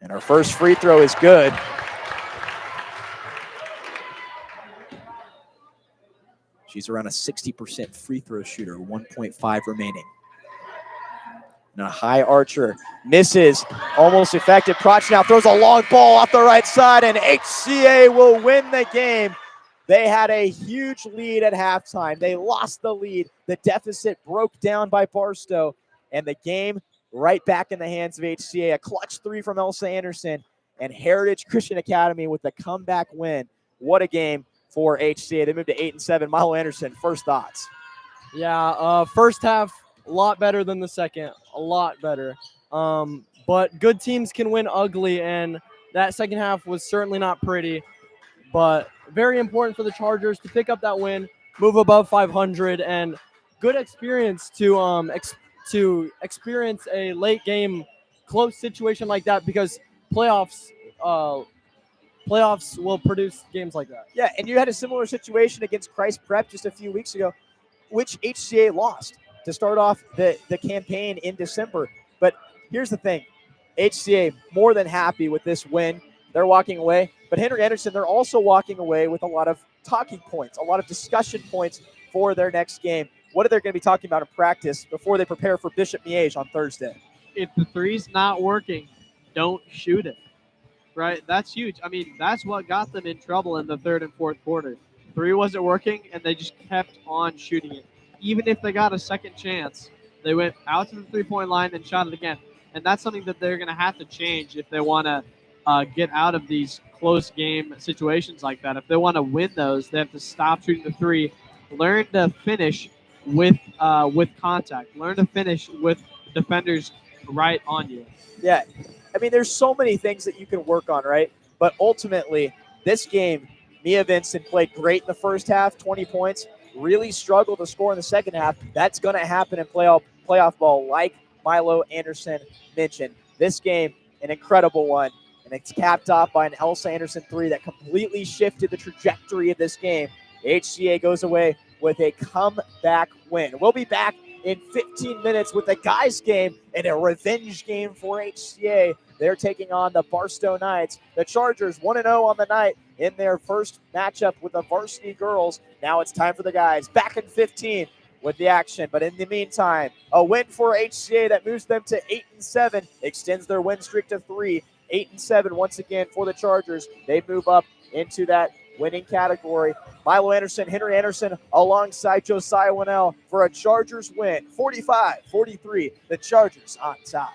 And our first free throw is good. She's around a 60% free throw shooter, 1.5 remaining. And a high archer misses, almost effective. Proch now throws a long ball off the right side, and HCA will win the game. They had a huge lead at halftime. They lost the lead. The deficit broke down by Barstow, and the game right back in the hands of HCA. A clutch 3 from Elsa Anderson, and Heritage Christian Academy with the comeback win. What a game for HCA. They moved to 8-7. Milo Anderson, first thoughts. Yeah, first half, a lot better than the second. A lot better. But good teams can win ugly, and that second half was certainly not pretty. But very important for the Chargers to pick up that win, move above 500, and good experience to experience a late game close situation like that, because playoffs will produce games like that. Yeah, and you had a similar situation against Christ Prep just a few weeks ago, which HCA lost to start off the campaign in December. But here's the thing. HCA more than happy with this win. They're walking away. But Henry Anderson, they're also walking away with a lot of talking points, a lot of discussion points for their next game. What are they going to be talking about in practice before they prepare for Bishop Miege on Thursday? If the three's not working, don't shoot it. Right? That's huge. I mean, that's what got them in trouble in the third and fourth quarter. 3 wasn't working, and they just kept on shooting it. Even if they got a second chance, they went out to the three-point line and shot it again. And that's something that they're going to have to change if they want to get out of these close game situations like that. If they want to win those, they have to stop shooting the 3, learn to finish with contact, learn to finish with defenders right on you. Yeah, I mean, there's so many things that you can work on, right? But ultimately, this game, Mia Vincent played great in the first half, 20 points, really struggled to score in the second half. That's going to happen in playoff ball, like Milo Anderson mentioned. This game, an incredible one, and it's capped off by an Elsa Anderson 3 that completely shifted the trajectory of this game. HCA goes away with a comeback win. We'll be back in 15 minutes with a guys game and a revenge game for HCA. They're taking on the Barstow Knights. The Chargers 1-0 on the night in their first matchup with the varsity girls. Now it's time for the guys back in 15 with the action. But in the meantime, a win for HCA that moves them to 8-7, extends their win streak to 3. 8-7 once again for the Chargers. They move up into that winning category. Milo Anderson, Henry Anderson, alongside Josiah Wonnell for a Chargers win. 45-43, the Chargers on top.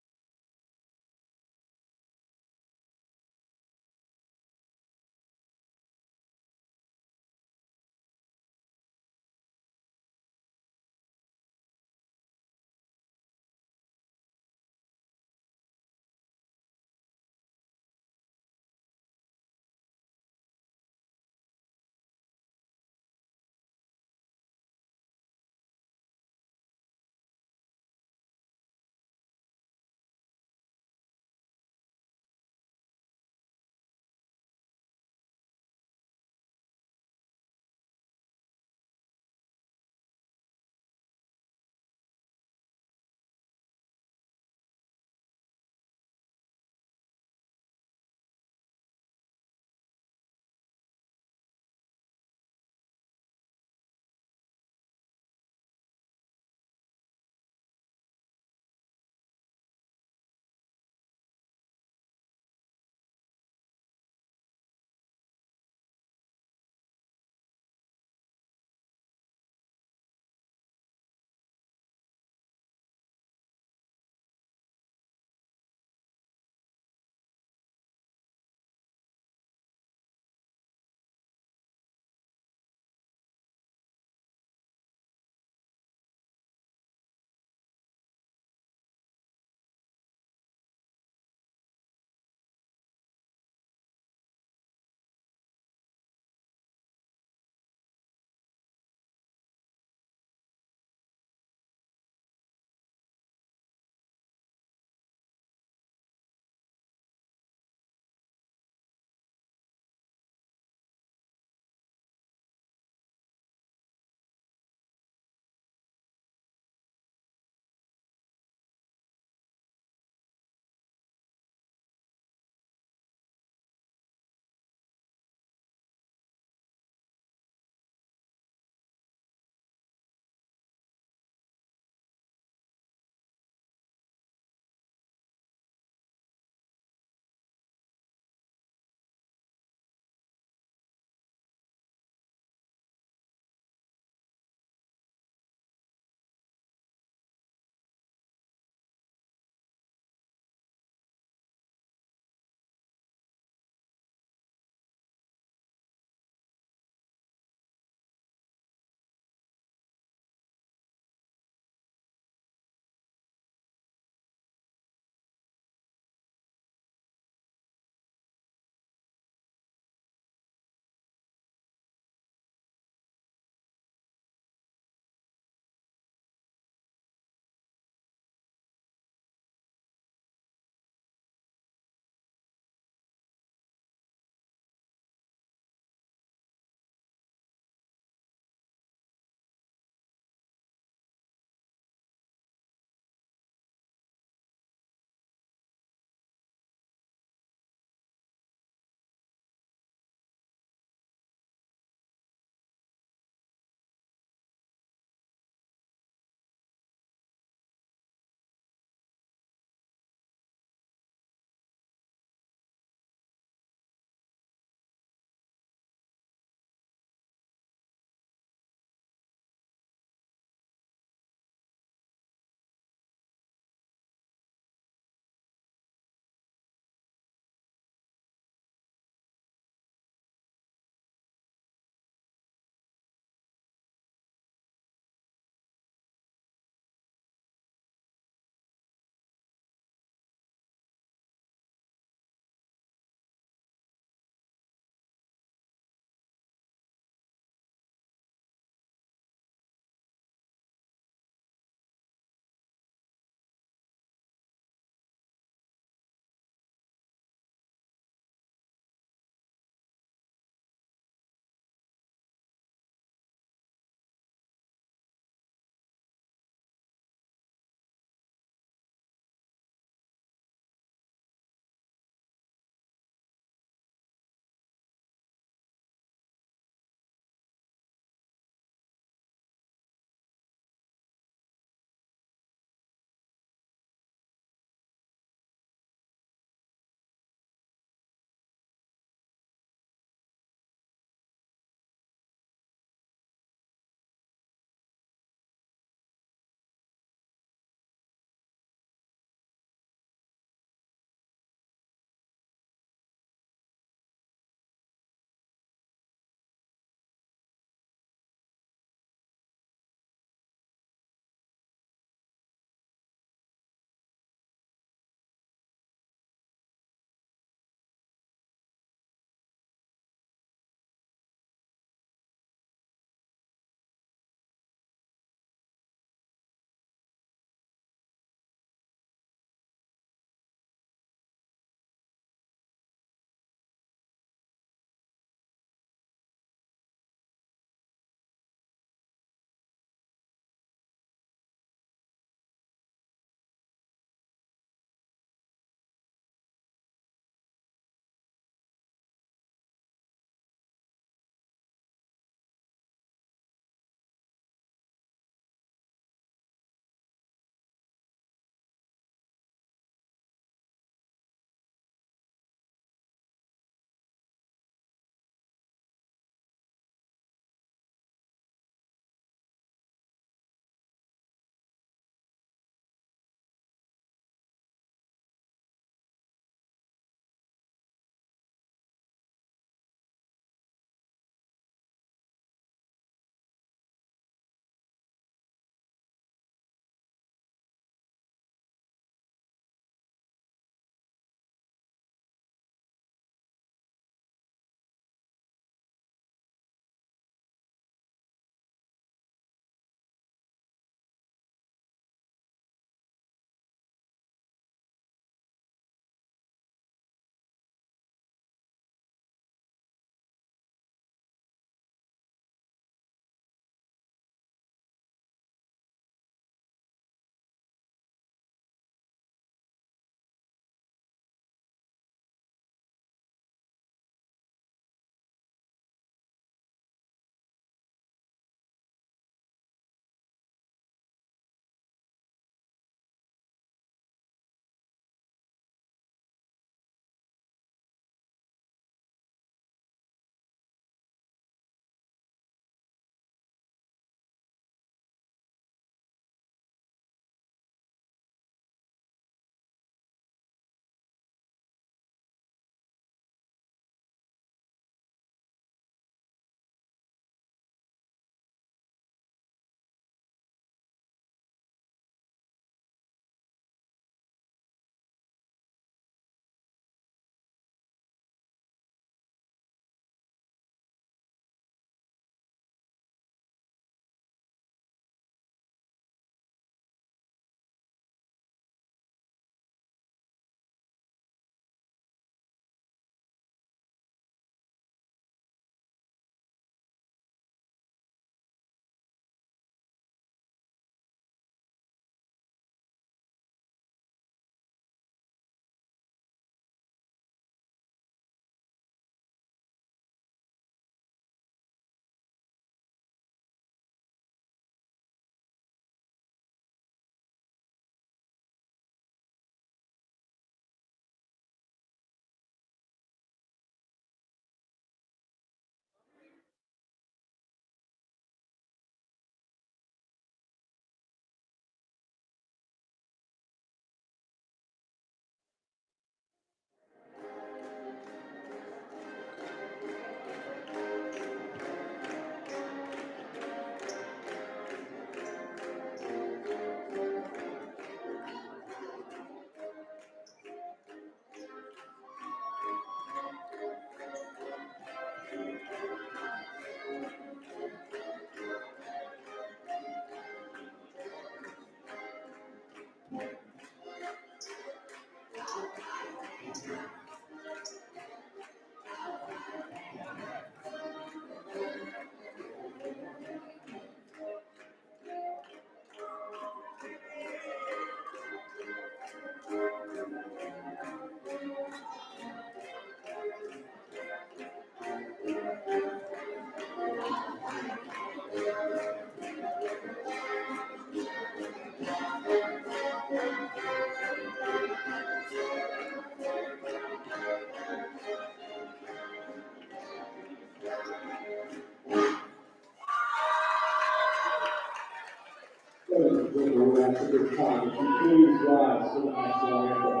ask at this time, would you please rise for the national anthem?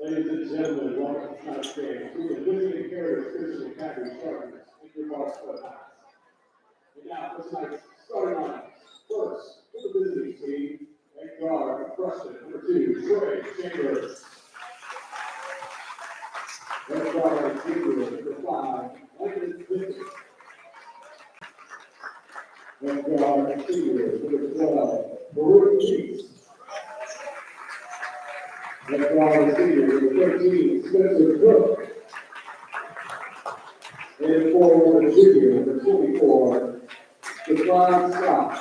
Ladies and gentlemen, welcome to tonight's game to the visiting Heritage Christian Academy Chargers and your Barstow Knights. And now for tonight's starting lineup. First, for the visiting team, and guard, freshman number 2, Trey Chambers. And guard, senior number 5, Michael Vincent. And guard, senior number 12, Baruch Keats. And guard, senior number 13, Spencer Cook. And forward, junior number 24, Josiah Scott.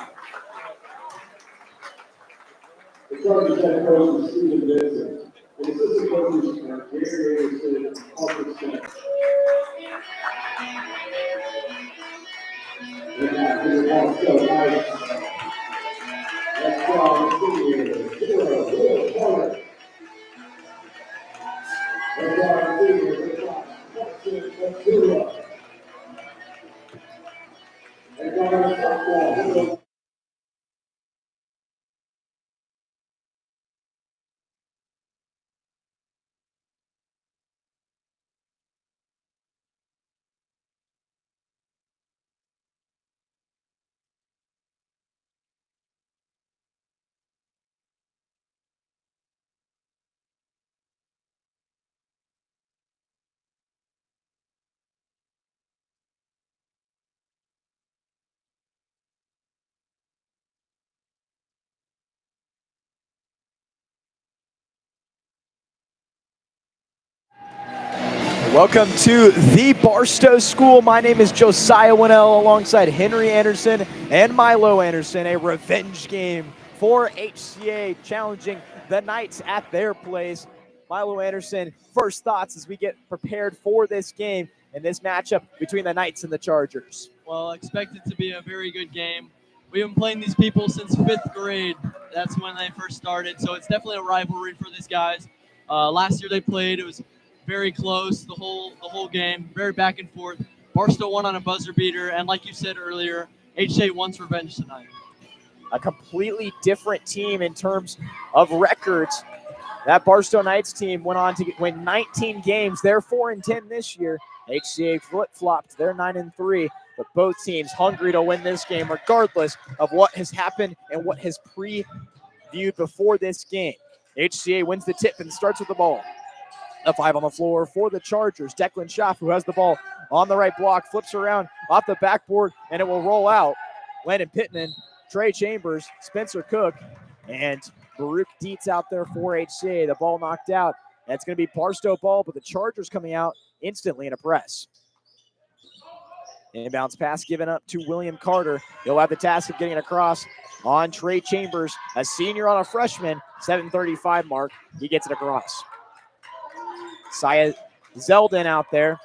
The Chargers head coach is Stephen Vincent. And assistant coaches are Gary Anderson and Arthur Smith. And now to the Barstow Knights. That's guard, senior, Will Carter. And guard, senior, and guard, sophomore, Welcome to the Barstow School. My name is Josiah Wonnell alongside Henry Anderson and Milo Anderson. A revenge game for HCA challenging the Knights at their place. Milo Anderson, first thoughts as we get prepared for this game and this matchup between the Knights and the Chargers. Well, expect it to be a very good game. We've been playing these people since 5th grade. That's when they first started, so it's definitely a rivalry for these guys. Last year they played, it was very close the whole game, very back and forth. Barstow won on a buzzer beater, and like you said earlier, HCA wants revenge tonight. A completely different team in terms of records. That Barstow Knights team went on to win 19 games. They're 4-10 this year. HCA flip-flopped. They're 9-3. But both teams hungry to win this game regardless of what has happened and what has previewed before this game. HCA wins the tip and starts with the ball. A 5 on the floor for the Chargers. Declan Schaff, who has the ball on the right block, flips around off the backboard, and it will roll out. Landon Pittman, Trey Chambers, Spencer Cook, and Baruch Dietz out there for HCA. The ball knocked out. That's going to be Barstow ball, but the Chargers coming out instantly in a press. Inbounds pass given up to William Carter. He'll have the task of getting it across on Trey Chambers, a senior on a freshman, 7:35 mark. He gets it across. Saya Zeldin out there.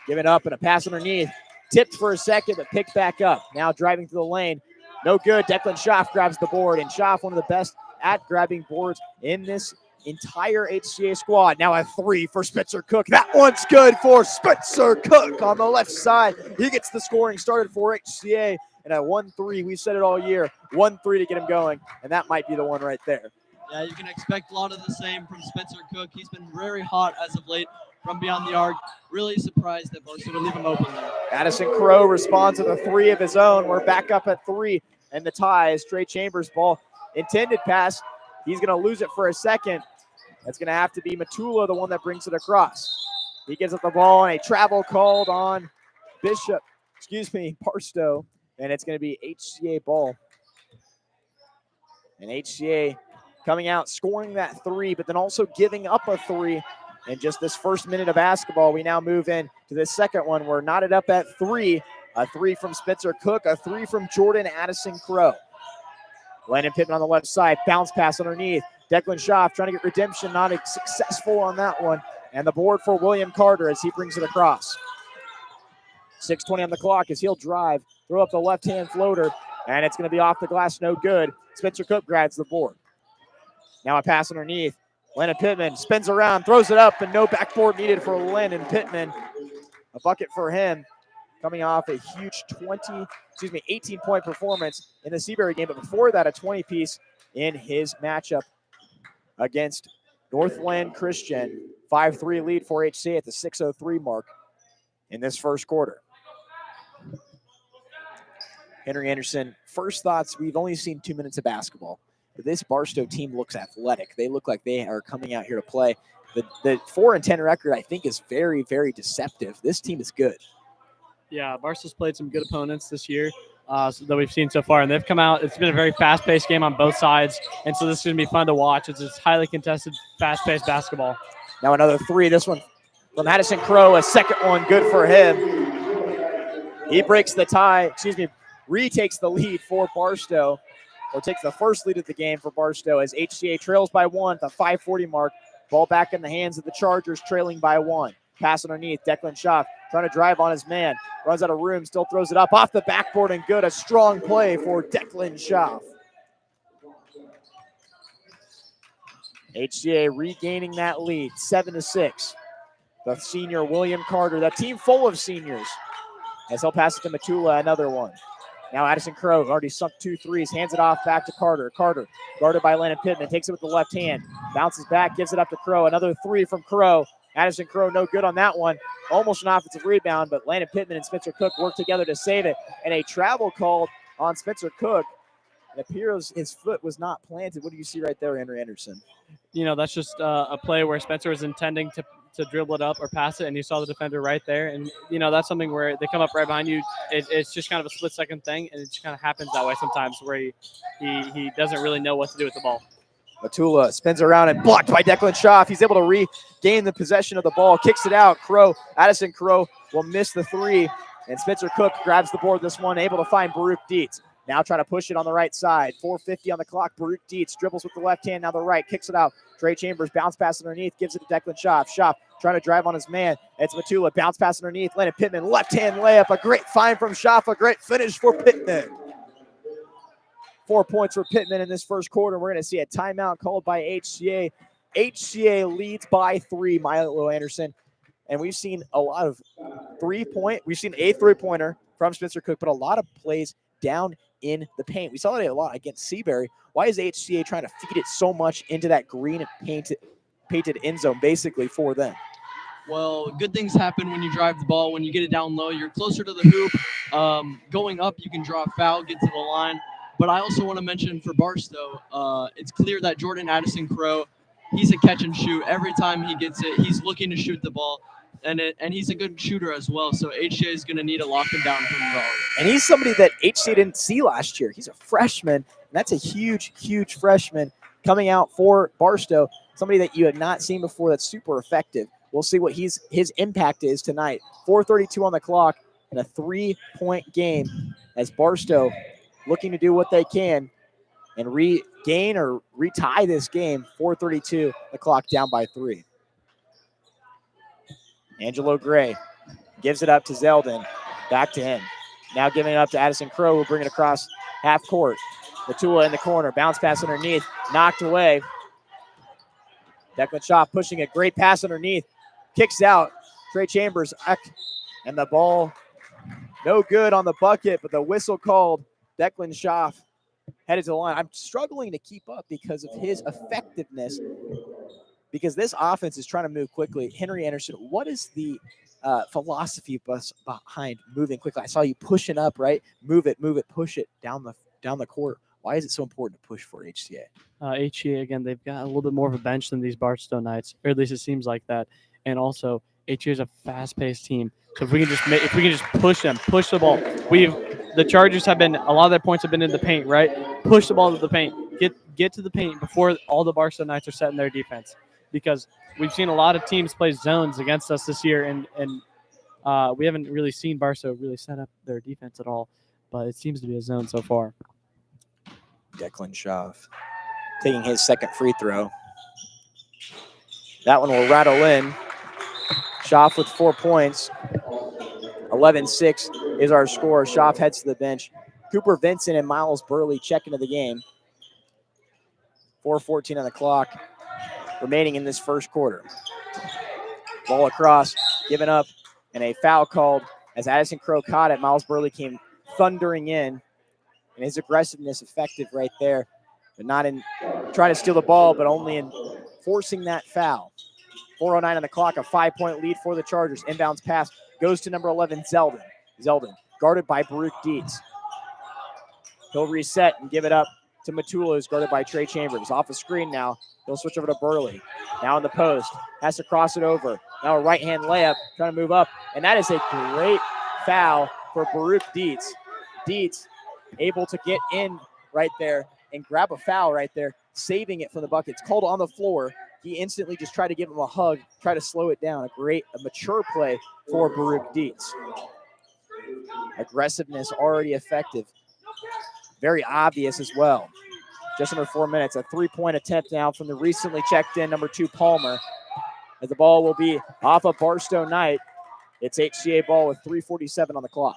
Giving up and a pass underneath. Tipped for a second, but picked back up. Now driving through the lane. No good. Declan Schaff grabs the board, and Schaff, one of the best at grabbing boards in this entire HCA squad. Now a 3 for Spencer Cook. That one's good for Spencer Cook on the left side. He gets the scoring started for HCA. And a 1-3, we've said it all year, 1-3 to get him going, and that might be the one right there. Yeah, you can expect a lot of the same from Spencer Cook. He's been very hot as of late. from beyond the arc. Really surprised that Barstow would leave him open there. Addison Crow responds with a 3 of his own. We're back up at 3, and the tie is Trey Chambers' ball. Intended pass. He's going to lose it for a second. That's going to have to be Matula, the one that brings it across. He gives up the ball, and a travel called on Barstow, and it's going to be HCA ball. And HCA coming out, scoring that 3, but then also giving up a 3 in just this first minute of basketball. We now move in to the second one. We're knotted up at 3. A 3 from Spencer Cook, a 3 from Jordan Addison Crow. Landon Pittman on the left side, bounce pass underneath. Declan Schaaf trying to get redemption, not successful on that one. And the board for William Carter as he brings it across. 6:20 on the clock as he'll drive, throw up the left-hand floater, and it's going to be off the glass, no good. Spencer Cook grabs the board. Now a pass underneath. Landon Pittman spins around, throws it up, and no backboard needed for Landon Pittman. A bucket for him, coming off a huge 18-point performance in the Seabury game, but before that, a 20-piece in his matchup against Northland Christian. 5-3 lead for HCA at the 6:03 mark in this first quarter. Henry Anderson, first thoughts, we've only seen 2 minutes of basketball, but this Barstow team looks athletic. They look like they are coming out here to play. The 4-10 record, I think, is very, very deceptive. This team is good. Yeah, Barstow's played some good opponents this year that we've seen so far, and they've come out. It's been a very fast-paced game on both sides, and so this is going to be fun to watch. It's just highly contested, fast-paced basketball. Now another 3. This one from Addison Crow, a second one, good for him. He breaks the tie, retakes the lead for Barstow, or takes the first lead of the game for Barstow as HCA trails by 1 at the 5:40 mark. Ball back in the hands of the Chargers, trailing by 1. Pass underneath, Declan Schaaf trying to drive on his man. Runs out of room, still throws it up off the backboard and good. A strong play for Declan Schaaf. HCA regaining that lead, 7-6. The senior William Carter, that team full of seniors, as he'll pass it to Matula, another one. Now Addison Crow already sunk 2 threes, hands it off back to Carter. Carter guarded by Landon Pittman, takes it with the left hand, bounces back, gives it up to Crow. Another 3 from Crow. Addison Crow no good on that one. Almost an offensive rebound, but Landon Pittman and Spencer Cook work together to save it. And a travel called on Spencer Cook. It appears his foot was not planted. What do you see right there, Henry Anderson? That's just a play where Spencer was intending to dribble it up or pass it, and you saw the defender right there. And, that's something where they come up right behind you. It's just kind of a split-second thing, and it just kind of happens that way sometimes where he doesn't really know what to do with the ball. Matula spins around and blocked by Declan Schaaf. He's able to regain the possession of the ball, kicks it out. Addison Crow will miss the 3, and Spencer Cook grabs the board this one, able to find Baruch Dietz. Now trying to push it on the right side. 4:50 on the clock. Baruch Dietz dribbles with the left hand, now the right, kicks it out. Trey Chambers bounce pass underneath, gives it to Declan Schaaf. Schaaf trying to drive on his man. It's Matula, bounce pass underneath. Landon Pittman, left hand layup. A great find from Schaaf, a great finish for Pittman. 4 points for Pittman in this first quarter. We're going to see a timeout called by HCA. HCA leads by 3, Milo Anderson. And we've seen a lot of we've seen a 3-pointer from Spencer Cook, but a lot of plays down in the paint. We saw that a lot against Seabury. Why is HCA trying to feed it so much into that green painted end zone basically for them? Well, good things happen when you drive the ball. When you get it down low, you're closer to the hoop. Going up, you can draw a foul, get to the line. But I also want to mention for Barstow, it's clear that Jordan Addison Crow, he's a catch and shoot. Every time he gets it, he's looking to shoot the ball. And he's a good shooter as well. So HCA is going to need to lock him down from the ball. And he's somebody that HCA didn't see last year. He's a freshman, and that's a huge, huge freshman coming out for Barstow. Somebody that you had not seen before that's super effective. We'll see what his impact is tonight. 4:32 on the clock and a 3-point game as Barstow looking to do what they can and regain or retie this game. 4:32, the clock down by 3. Angelo Gray gives it up to Zeldin. Back to him. Now giving it up to Addison Crow, who'll bring it across half court. Matula in the corner. Bounce pass underneath. Knocked away. Declan Schaaf pushing a great pass underneath. Kicks out. Trey Chambers. And the ball no good on the bucket, but the whistle called. Declan Schaaf headed to the line. I'm struggling to keep up because of his effectiveness because this offense is trying to move quickly. Henry Anderson, what is the philosophy behind moving quickly? I saw you pushing up, right? Move it, push it down the court. Why is it so important to push for HCA? HCA, again, they've got a little bit more of a bench than these Barstow Knights, or at least it seems like that. And also, HCA is a fast-paced team. So if we can just push them, push the ball. The Chargers have been, a lot of their points have been in the paint, right? Push the ball to the paint. Get to the paint before all the Barstow Knights are setting their defense. Because we've seen a lot of teams play zones against us this year, and we haven't really seen Barstow really set up their defense at all. But it seems to be a zone so far. Declan Schaff taking his second free throw. That one will rattle in. Schaff with 4 points. 11-6 is our score. Schaff heads to the bench. Cooper Vincent and Miles Burley check into the game. 4:14 on the clock remaining in this first quarter. Ball across, given up, and a foul called as Addison Crow caught it. Miles Burley came thundering in, and his aggressiveness effective right there, but not in trying to steal the ball, but only in forcing that foul. 4:09 on the clock, a 5-point lead for the Chargers. Inbounds pass goes to number 11, Zeldin. Zeldin, guarded by Baruch Dietz. He'll reset and give it up to Matula, who's guarded by Trey Chambers. Off a screen now. He'll switch over to Burley. Now in the post. Has to cross it over. Now a right-hand layup, trying to move up. And that is a great foul for Baruch Dietz. Dietz able to get in right there and grab a foul right there, saving it from the bucket. It's called on the floor. He instantly just tried to give him a hug, try to slow it down. A mature play for Baruch Dietz. Aggressiveness already effective. Very obvious as well. Just under 4 minutes. A 3-point attempt now from the recently checked in number 2, Palmer. As the ball will be off of Barstow Knight. It's HCA ball with 3:47 on the clock.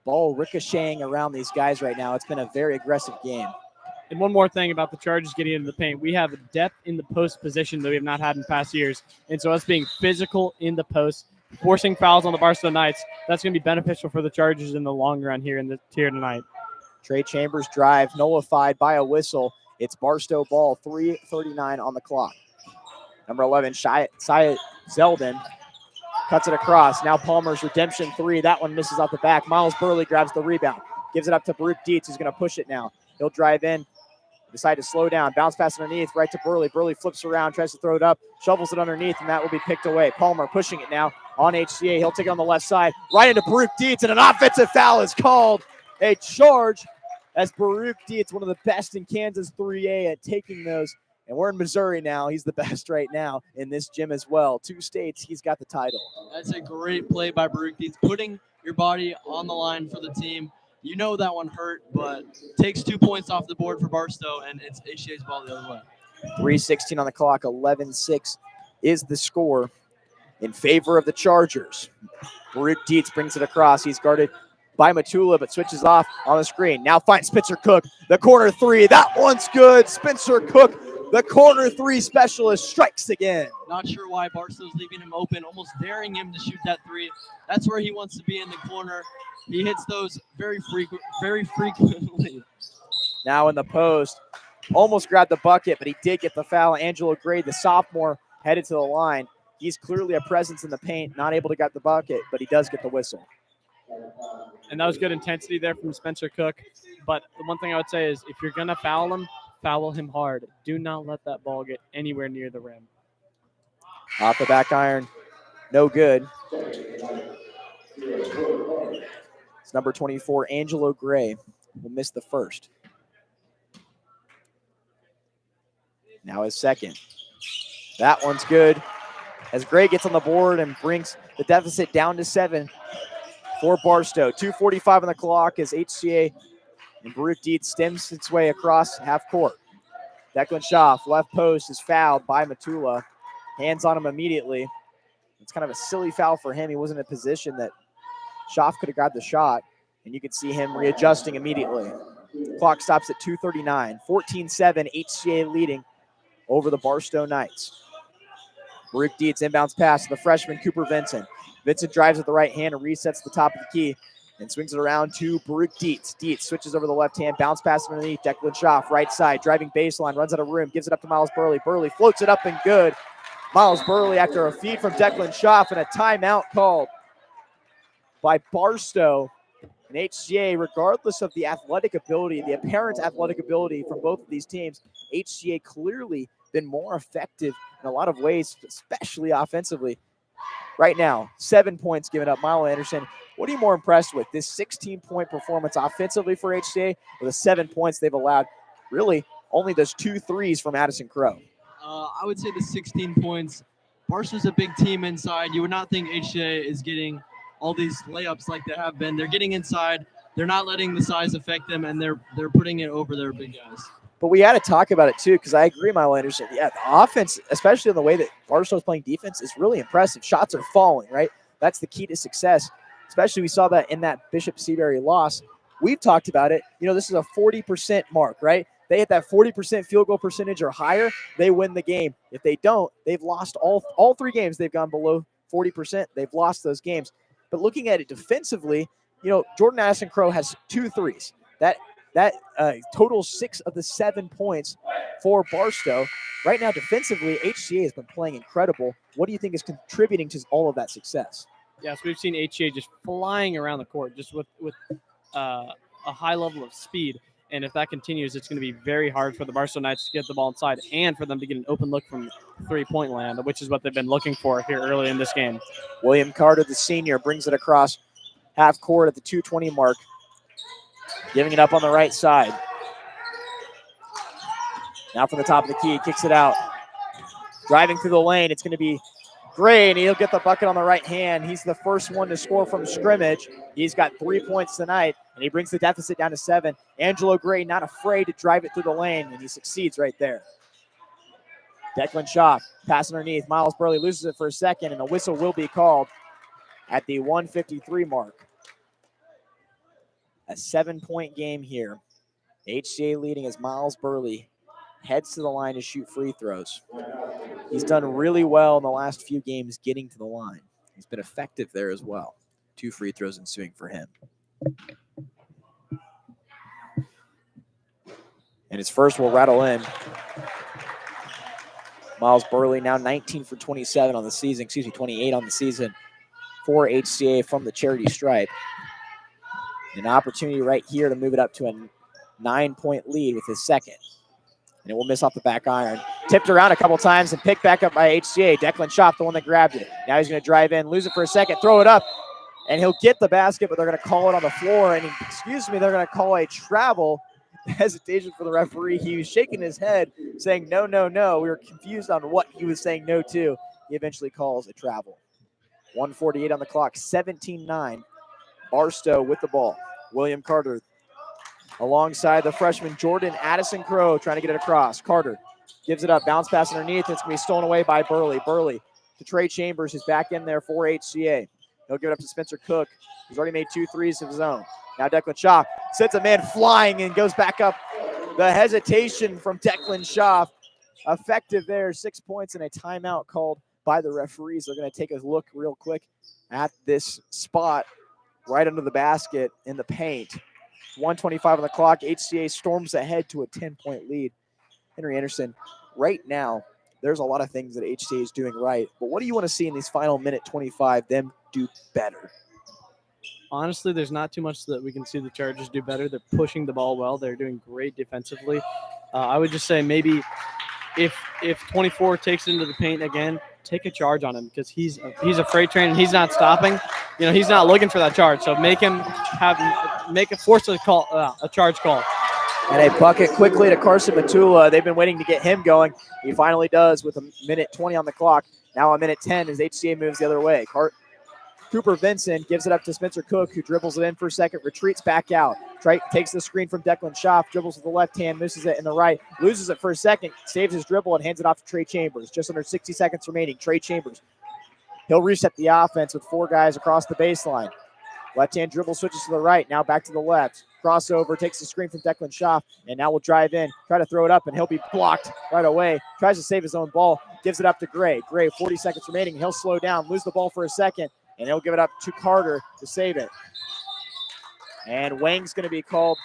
Ball ricocheting around these guys right now. It's been a very aggressive game. And one more thing about the Chargers getting into the paint. We have depth in the post position that we have not had in past years. And so us being physical in the post, forcing fouls on the Barstow Knights, that's going to be beneficial for the Chargers in the long run here tonight. Trey Chambers drive nullified by a whistle. It's Barstow ball, 3:39 on the clock. Number 11, Shia Zeldin cuts it across. Now Palmer's redemption 3. That one misses off the back. Miles Burley grabs the rebound. Gives it up to Baruch Dietz, who's going to push it now. He'll drive in. Decide to slow down. Bounce pass underneath, right to Burley. Burley flips around, tries to throw it up, shovels it underneath, and that will be picked away. Palmer pushing it now on HCA. He'll take it on the left side, right into Baruch Dietz, and an offensive foul is called. A charge as Baruch Dietz, one of the best in Kansas 3A at taking those. And we're in Missouri now. He's the best right now in this gym as well. 2 states, he's got the title. That's a great play by Baruch Dietz, putting your body on the line for the team. You know that one hurt, but takes 2 points off the board for Barstow, and it's HCA's ball the other way. 3:16 on the clock, 11-6 is the score in favor of the Chargers. Baruch Dietz brings it across. He's guarded by Matula, but switches off on the screen. Now finds Spencer Cook, the corner 3. That one's good. Spencer Cook, the corner 3 specialist, strikes again. Not sure why Barstow's leaving him open, almost daring him to shoot that 3. That's where he wants to be, in the corner. He hits those very frequently. Now in the post, almost grabbed the bucket, but he did get the foul. Angelo Gray, the sophomore, headed to the line. He's clearly a presence in the paint, not able to get the bucket, but he does get the whistle. And that was good intensity there from Spencer Cook. But the one thing I would say is if you're going to foul him hard. Do not let that ball get anywhere near the rim. Off the back iron, no good. It's number 24, Angelo Gray, will miss the first. Now his second. That one's good. As Gray gets on the board and brings the deficit down to 7 for Barstow. 2:45 on the clock as HCA and Baruch Dietz stems its way across half court. Declan Schaff, left post, is fouled by Matula. Hands on him immediately. It's kind of a silly foul for him. He wasn't in a position that Schaff could have got the shot, and you could see him readjusting immediately. Clock stops at 2:39. 14-7, HCA leading over the Barstow Knights. Baruch Dietz inbounds pass to the freshman Cooper Vincent. Vincent drives with the right hand and resets the top of the key. and swings it around to Baruch Dietz. Dietz switches over the left hand, bounce pass underneath. Declan Schaff, right side, driving baseline, runs out of room, gives it up to Miles Burley. Burley floats it up and good. Miles Burley after a feed from Declan Schaff and a timeout called by Barstow. And HCA, regardless of the athletic ability, the apparent athletic ability from both of these teams, HCA clearly been more effective in a lot of ways, especially offensively. Right now, 7 points given up. Milo Anderson, what are you more impressed with? This 16-point performance offensively for HCA or the 7 points they've allowed? Really, only those 2 threes from Addison Crow. I would say the 16 points. Barstow's a big team inside. You would not think HCA is getting all these layups like they have been. They're getting inside. They're not letting the size affect them, and they're putting it over their big guys. But we had to talk about it, too, because I agree, Milo Anderson. Yeah, the offense, especially in the way that Barstow's playing defense, is really impressive. Shots are falling, right? That's the key to success. Especially we saw that in that Bishop Seabury loss. We've talked about it. You know, this is a 40% mark, right? They hit that 40% field goal percentage or higher, they win the game. If they don't, they've lost all 3 games. They've gone below 40%. They've lost those games. But looking at it defensively, you know, Jordan Addison Crow has 2 threes. That totals 6 of the 7 points for Barstow. Right now, defensively, HCA has been playing incredible. What do you think is contributing to all of that success? Yes, we've seen HCA just flying around the court, just with a high level of speed. And if that continues, it's going to be very hard for the Barstow Knights to get the ball inside and for them to get an open look from three-point land, which is what they've been looking for here early in this game. William Carter, the senior, brings it across half court at the 2:20 mark, giving it up on the right side. Now from the top of the key, kicks it out. Driving through the lane, it's going to be Gray, and he'll get the bucket on the right hand. He's the first one to score from scrimmage. He's got 3 points tonight, and he brings the deficit down to 7. Angelo Gray not afraid to drive it through the lane, and he succeeds right there. Declan Schaff, pass underneath. Miles Burley loses it for a second, and a whistle will be called at the 1:53 mark. A 7-point game here. HCA leading as Miles Burley heads to the line to shoot free throws. He's done really well in the last few games getting to the line. He's been effective there as well. 2 free throws ensuing for him. And his first will rattle in. Miles Burley now 19 for 27 on the season, 28 on the season for HCA from the charity stripe. An opportunity right here to move it up to a 9-point lead with his second. And it will miss off the back iron. Tipped around a couple times and picked back up by HCA. Declan Schaff, the one that grabbed it. Now he's going to drive in, lose it for a second, throw it up, and he'll get the basket, but they're going to call it on the floor. And they're going to call a travel. Hesitation for the referee. He was shaking his head, saying, no, no, no. We were confused on what he was saying no to. He eventually calls a travel. 1:48 on the clock, 17-9. Barstow with the ball. William Carter alongside the freshman Jordan Addison Crow trying to get it across. Carter gives it up, bounce pass underneath. It's going to be stolen away by Burley. Burley to Trey Chambers, who's back in there for HCA. He'll give it up to Spencer Cook, who's already made 2 threes of his own. Now Declan Schaff sends a man flying and goes back up. The hesitation from Declan Schaff. Effective there, 6 points and a timeout called by the referees. They're going to take a look real quick at this spot right under the basket in the paint. 1:25 on the clock. HCA storms ahead to a 10-point lead. Henry Anderson, right now, there's a lot of things that HCA is doing right. But what do you want to see in these final minute 25, them do better? Honestly, there's not too much that we can see the Chargers do better. They're pushing the ball well. They're doing great defensively. I would just say maybe if 24 takes it into the paint again, take a charge on him because he's a freight train and he's not stopping. You know, he's not looking for that charge. So force a charge call. And a bucket quickly to Carson Matula. They've been waiting to get him going. He finally does with a minute 20 on the clock. Now a minute 10 as HCA moves the other way. Cooper Vincent gives it up to Spencer Cook, who dribbles it in for a second, retreats back out. Takes the screen from Declan Schaff, dribbles with the left hand, misses it in the right, loses it for a second, saves his dribble, and hands it off to Trey Chambers. Just under 60 seconds remaining. Trey Chambers. He'll reset the offense with 4 guys across the baseline. Left-hand dribble switches to the right, now back to the left. Crossover, takes the screen from Declan Schaff, and now will drive in, try to throw it up, and he'll be blocked right away. Tries to save his own ball, gives it up to Gray. Gray, 40 seconds remaining. He'll slow down, lose the ball for a second, and he'll give it up to Carter to save it. And Wang's going to be called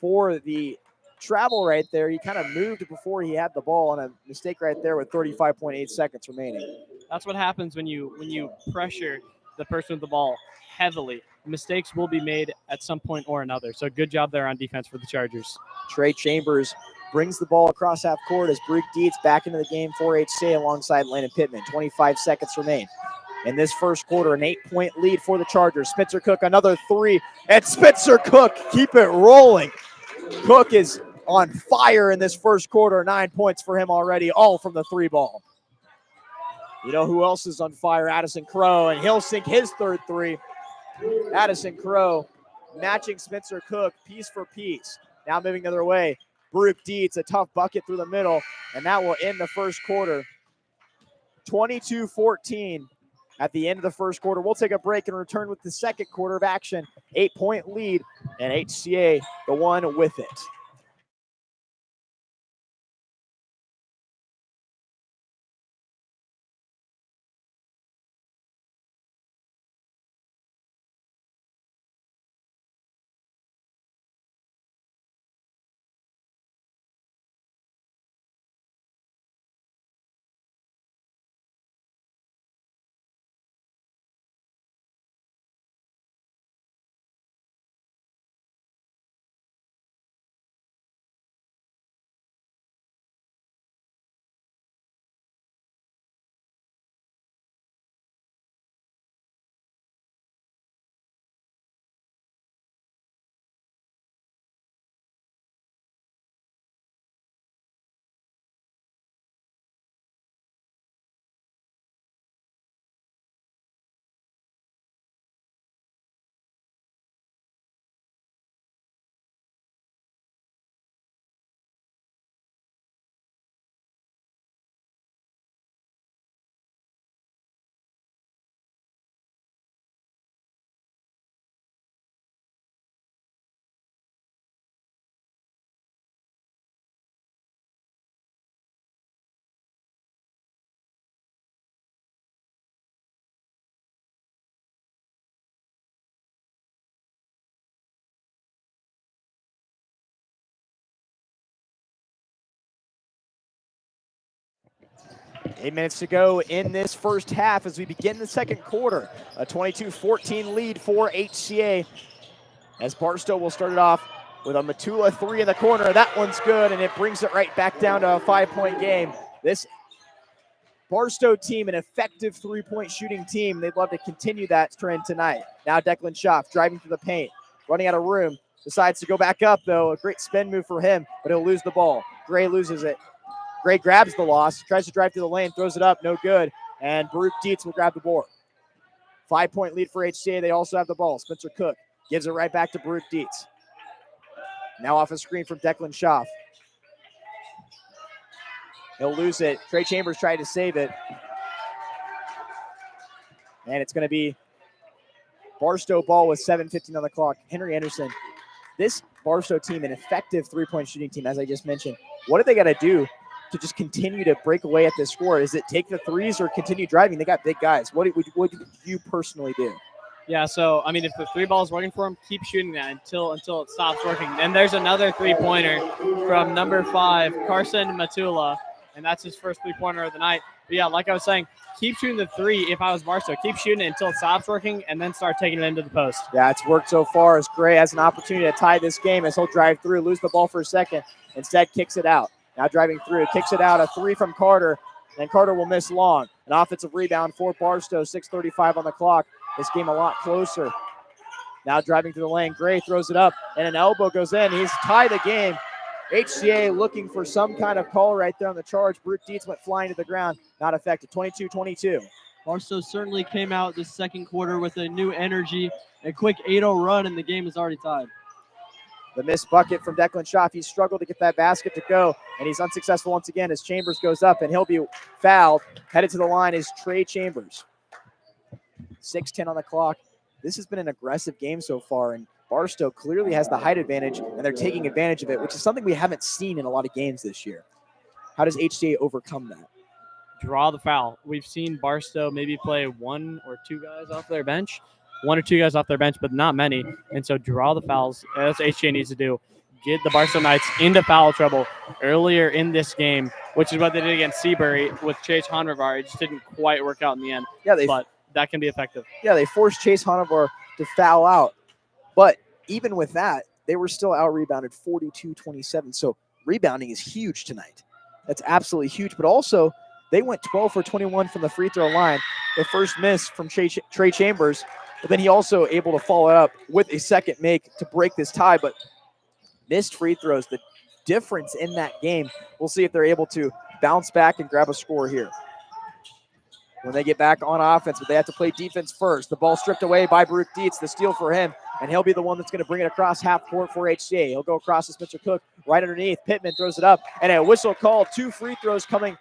for the travel right there. He kind of moved before he had the ball, and a mistake right there with 35.8 seconds remaining. That's what happens when you pressure the person with the ball heavily. Mistakes will be made at some point or another. So good job there on defense for the Chargers. Trey Chambers brings the ball across half court as Brooke Dietz back into the game for HCA alongside Landon Pittman. 25 seconds remain. In this first quarter, an 8-point lead for the Chargers. Spencer Cook, another three, and Spencer Cook, keep it rolling. Cook is on fire in this first quarter. 9 points for him already, all from the three ball. You know who else is on fire? Addison Crow, and he'll sink his third three. Addison Crow matching Spencer Cook piece for piece. Now moving the other way, Brooke Dietz, a tough bucket through the middle, and that will end the first quarter. 22-14 at the end of the first quarter. We'll take a break and return with the second quarter of action. 8-point lead, and HCA the one with it. Eight minutes to go in this first half as we begin the second quarter. A 22-14 lead for HCA as Barstow will start it off with a Matula three in the corner. That one's good, and it brings it right back down to a 5-point game. This Barstow team, an effective three-point shooting team. They'd love to continue that trend tonight. Now Declan Schaff driving through the paint, running out of room. Decides to go back up, though. A great spin move for him, but he'll lose the ball. Gray loses it. Gray grabs the loss, tries to drive through the lane, throws it up, no good. And Baruch Dietz will grab the board. 5-point lead for HCA. They also have the ball. Spencer Cook gives it right back to Baruch Dietz. Now off a screen from Declan Schaff. He'll lose it. Trey Chambers tried to save it. And it's going to be Barstow ball with 7:15 on the clock. Henry Anderson, this Barstow team, an effective three-point shooting team, as I just mentioned. What do they got to do to just continue to break away at this score? Is it take the threes or continue driving? They got big guys. What do you personally do? Yeah, so, I mean, if the three ball is working for him, keep shooting that until it stops working. And there's another three-pointer from number 5, Carson Matula, and that's his first three-pointer of the night. But, yeah, like I was saying, keep shooting the three if I was Barstow. Keep shooting it until it stops working and then start taking it into the post. Yeah, it's worked so far as Gray has an opportunity to tie this game as he'll drive through, lose the ball for a second, instead kicks it out. Now driving through, kicks it out, a three from Carter, and Carter will miss long. An offensive rebound for Barstow, 6:35 on the clock. This game a lot closer. Now driving through the lane, Gray throws it up, and an elbow goes in. He's tied the game. HCA looking for some kind of call right there on the charge. Brooke Dietz went flying to the ground, not effective. 22-22. Barstow certainly came out this second quarter with a new energy, a quick 8-0 run, and the game is already tied. The missed bucket from Declan Schaff. He struggled to get that basket to go, and he's unsuccessful once again as Chambers goes up, and he'll be fouled. Headed to the line is Trey Chambers. 6:10 on the clock. This has been an aggressive game so far, and Barstow clearly has the height advantage, and they're taking advantage of it, which is something we haven't seen in a lot of games this year. How does HCA overcome that? Draw the foul. We've seen Barstow maybe play one or two guys off their bench, one or two guys off their bench, but not many. And so draw the fouls. That's what HCA needs to do. Get the Barstow Knights into foul trouble earlier in this game, which is what they did against Seabury with Chase Honovar. It just didn't quite work out in the end. Yeah, but that can be effective. Yeah, they forced Chase Honovar to foul out. But even with that, they were still out-rebounded 42-27. So rebounding is huge tonight. That's absolutely huge. But also, they went 12 for 21 from the free throw line. The first miss from Trey Chambers. But then he also able to follow it up with a second make to break this tie. But missed free throws, the difference in that game. We'll see if they're able to bounce back and grab a score here. When they get back on offense, but they have to play defense first. The ball stripped away by Baruch Dietz, the steal for him, and he'll be the one that's going to bring it across half court for HCA. He'll go across to Spencer Cook, right underneath. Pittman throws it up, and a whistle called. 2 free throws coming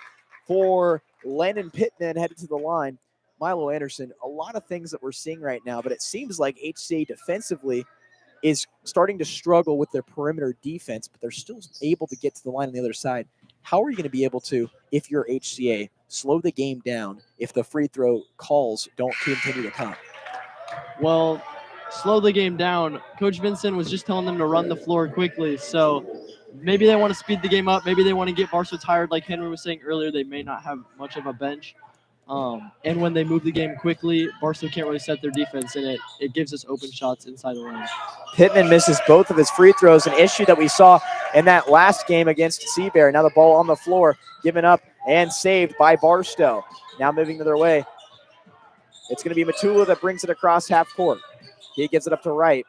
for Landon Pittman headed to the line. Milo Anderson, a lot of things that we're seeing right now, but it seems like HCA defensively is starting to struggle with their perimeter defense, but they're still able to get to the line on the other side. How are you going to be able to, if you're HCA, slow the game down if the free throw calls don't continue to come? Well, slow the game down. Coach Vincent was just telling them to run the floor quickly. So maybe they want to speed the game up. Maybe they want to get Barstow tired. Like Henry was saying earlier, they may not have much of a bench. And when they move the game quickly, Barstow can't really set their defense, and it gives us open shots inside the lane. Pittman misses both of his free throws, an issue that we saw in that last game against Seabury. Now the ball on the floor, given up and saved by Barstow. Now moving to their way. It's going to be Matula that brings it across half court. He gives it up to Wright.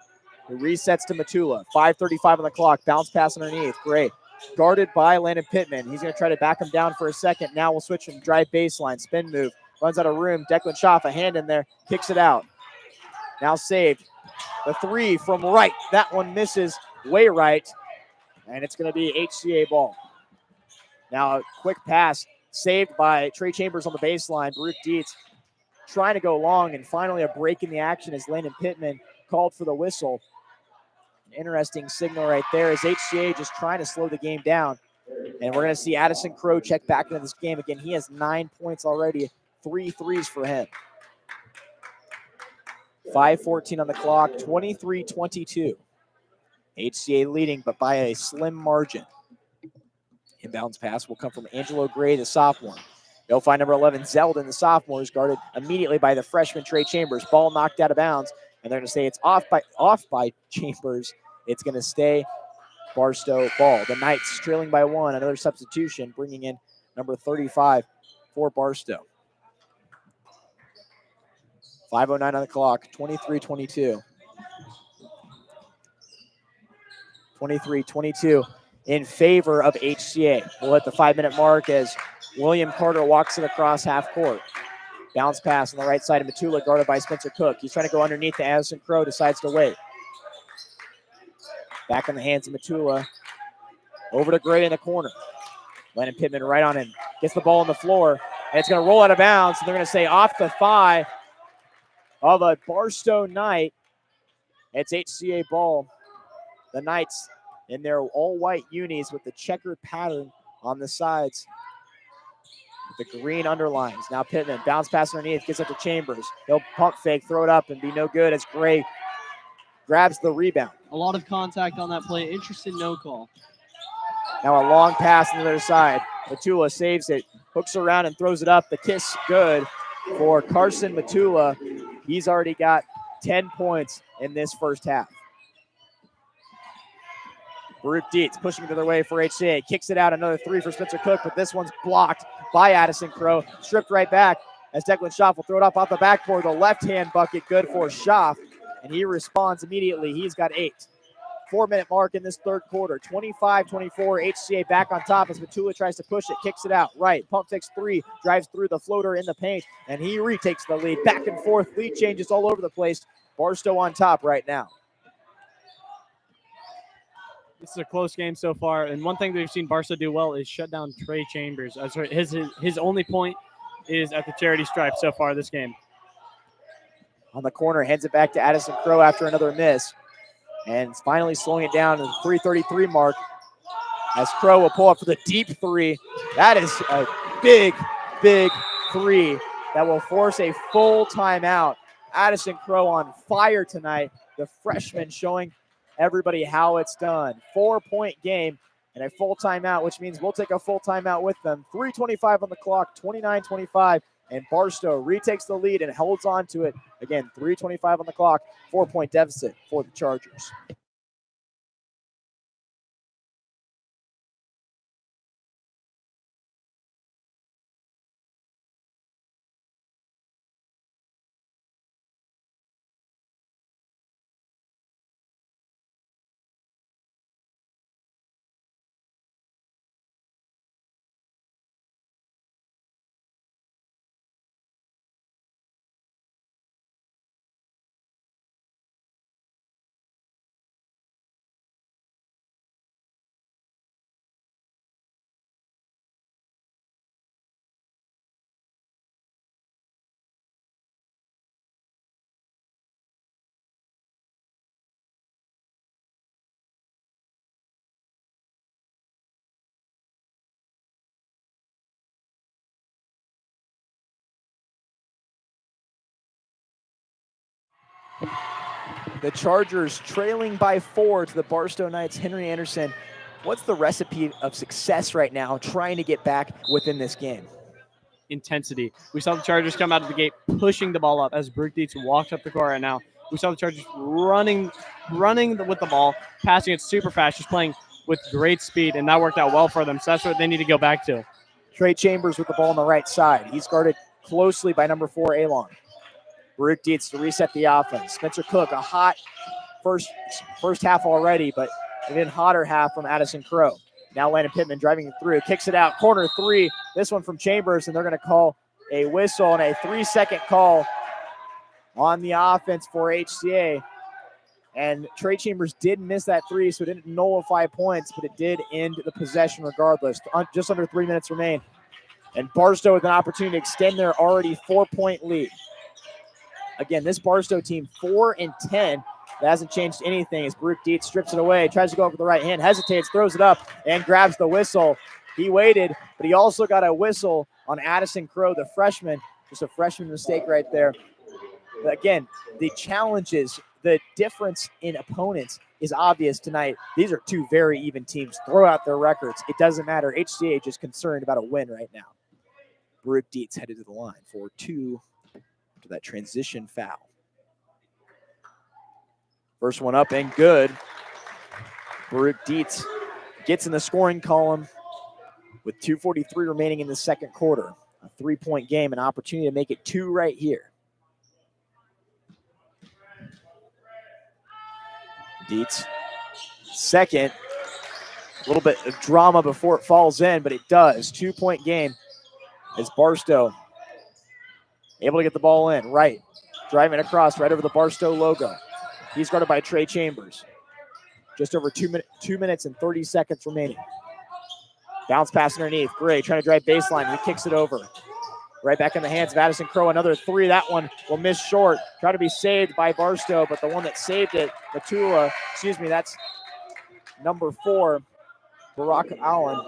He resets to Matula. 5:35 on the clock. Bounce pass underneath. Great. Guarded by Landon Pittman. He's going to try to back him down for a second. Now we'll switch him. Drive baseline. Spin move. Runs out of room. Declan Schaff, a hand in there. Kicks it out. Now saved. The 3 from Wright. That one misses way right. And it's going to be HCA ball. Now a quick pass. Saved by Trey Chambers on the baseline. Baruch Dietz trying to go long. And finally a break in the action as Landon Pittman called for the whistle. Interesting signal right there as HCA just trying to slow the game down. And we're going to see Addison Crow check back into this game again. He has 9 points already, 3 threes for him. 5:14 on the clock, 23-22. HCA leading, but by a slim margin. Inbounds pass will come from Angelo Gray, the sophomore. They'll find number 11, Zeldin, the sophomore, is guarded immediately by the freshman Trey Chambers. Ball knocked out of bounds. And they're going to say it's off by Chambers. It's going to stay Barstow ball. The Knights trailing by 1. Another substitution, bringing in number 35 for Barstow. 5:09 on the clock, 23-22. 23-22 in favor of HCA. We'll hit the 5-minute mark as William Carter walks it across half court. Bounce pass on the right side of Matula, guarded by Spencer Cook. He's trying to go underneath to Addison Crow, decides to wait. Back in the hands of Matula. Over to Gray in the corner. Landon Pittman right on him. Gets the ball on the floor, and it's going to roll out of bounds. And they're going to say off the thigh of a Barstow Knight. It's HCA ball. The Knights in their all-white unis with the checkered pattern on the sides. The green underlines. Now Pittman, bounce pass underneath, gets up to Chambers. He'll pump fake, throw it up, and be no good as Gray grabs the rebound. A lot of contact on that play. Interesting no call. Now a long pass on the other side. Matula saves it, hooks around and throws it up. The kiss good for Carson Matula. He's already got 10 points in this first half. Baruch Dietz pushing it their way for HCA. Kicks it out, another 3 for Spencer Cook, but this one's blocked by Addison Crow. Stripped right back as Declan Schaff will throw it up off the backboard. The left-hand bucket good for Schaff, and he responds immediately. He's got 8. 4-minute mark in this third quarter. 25-24, HCA back on top as Matula tries to push it, kicks it out. Right, pump fakes 3, drives through the floater in the paint, and he retakes the lead. Back and forth, lead changes all over the place. Barstow on top right now. This is a close game so far, and one thing that we've seen Barstow do well is shut down Trey Chambers. His only point is at the charity stripe so far this game. On the corner, heads it back to Addison Crow after another miss. And finally slowing it down to the 3:33 mark as Crow will pull up for the deep 3. That is a big, big 3 that will force a full timeout Addison Crow on fire tonight. The freshman showing everybody how it's done. 4-point game and a full timeout, which means we'll take a full timeout with them. 3:25 on the clock, 29-25, and Barstow retakes the lead and holds on to it. Again, 3:25 on the clock, 4-point deficit for the Chargers. The Chargers trailing by 4 to the Barstow Knights. Henry Anderson, what's the recipe of success right now trying to get back within this game? Intensity. We saw the Chargers come out of the gate pushing the ball up as Brooke Dietz walked up the court right now. We saw the Chargers running with the ball, passing it super fast, just playing with great speed, and that worked out well for them. So that's what they need to go back to. Trey Chambers with the ball on the right side. He's guarded closely by number 4, Alon. Baruch Dietz to reset the offense. Spencer Cook, a hot first half already, but an even hotter half from Addison Crow. Now Landon Pittman driving it through, kicks it out, corner 3. This one from Chambers, and they're going to call a whistle and a 3-second call on the offense for HCA. And Trey Chambers did miss that 3, so it didn't nullify points, but it did end the possession regardless. Just under 3 minutes remain. And Barstow with an opportunity to extend their already 4-point lead. Again, this Barstow team 4-10. That hasn't changed anything as Baruch Dietz strips it away, tries to go over the right hand, hesitates, throws it up, and grabs the whistle. He waited, but he also got a whistle on Addison Crow, the freshman. Just a freshman mistake right there. But again, the challenges, the difference in opponents is obvious tonight. These are two very even teams. Throw out their records. It doesn't matter. HCA just concerned about a win right now. Baruch Dietz headed to the line for 2 after that transition foul. First one up and good. Baruch Dietz gets in the scoring column with 2:43 remaining in the second quarter. A 3-point game, an opportunity to make it 2 right here. Dietz, second. A little bit of drama before it falls in, but it does. 2-point game as Barstow able to get the ball in. Right, driving across right over the Barstow logo. He's guarded by Trey Chambers. Just over 2 minutes and 30 seconds remaining. Bounce pass underneath. Gray trying to drive baseline. He kicks it over. Right back in the hands of Addison Crow. Another 3. That one will miss short. Try to be saved by Barstow, but the one that saved it, that's number 4, Barack Allen.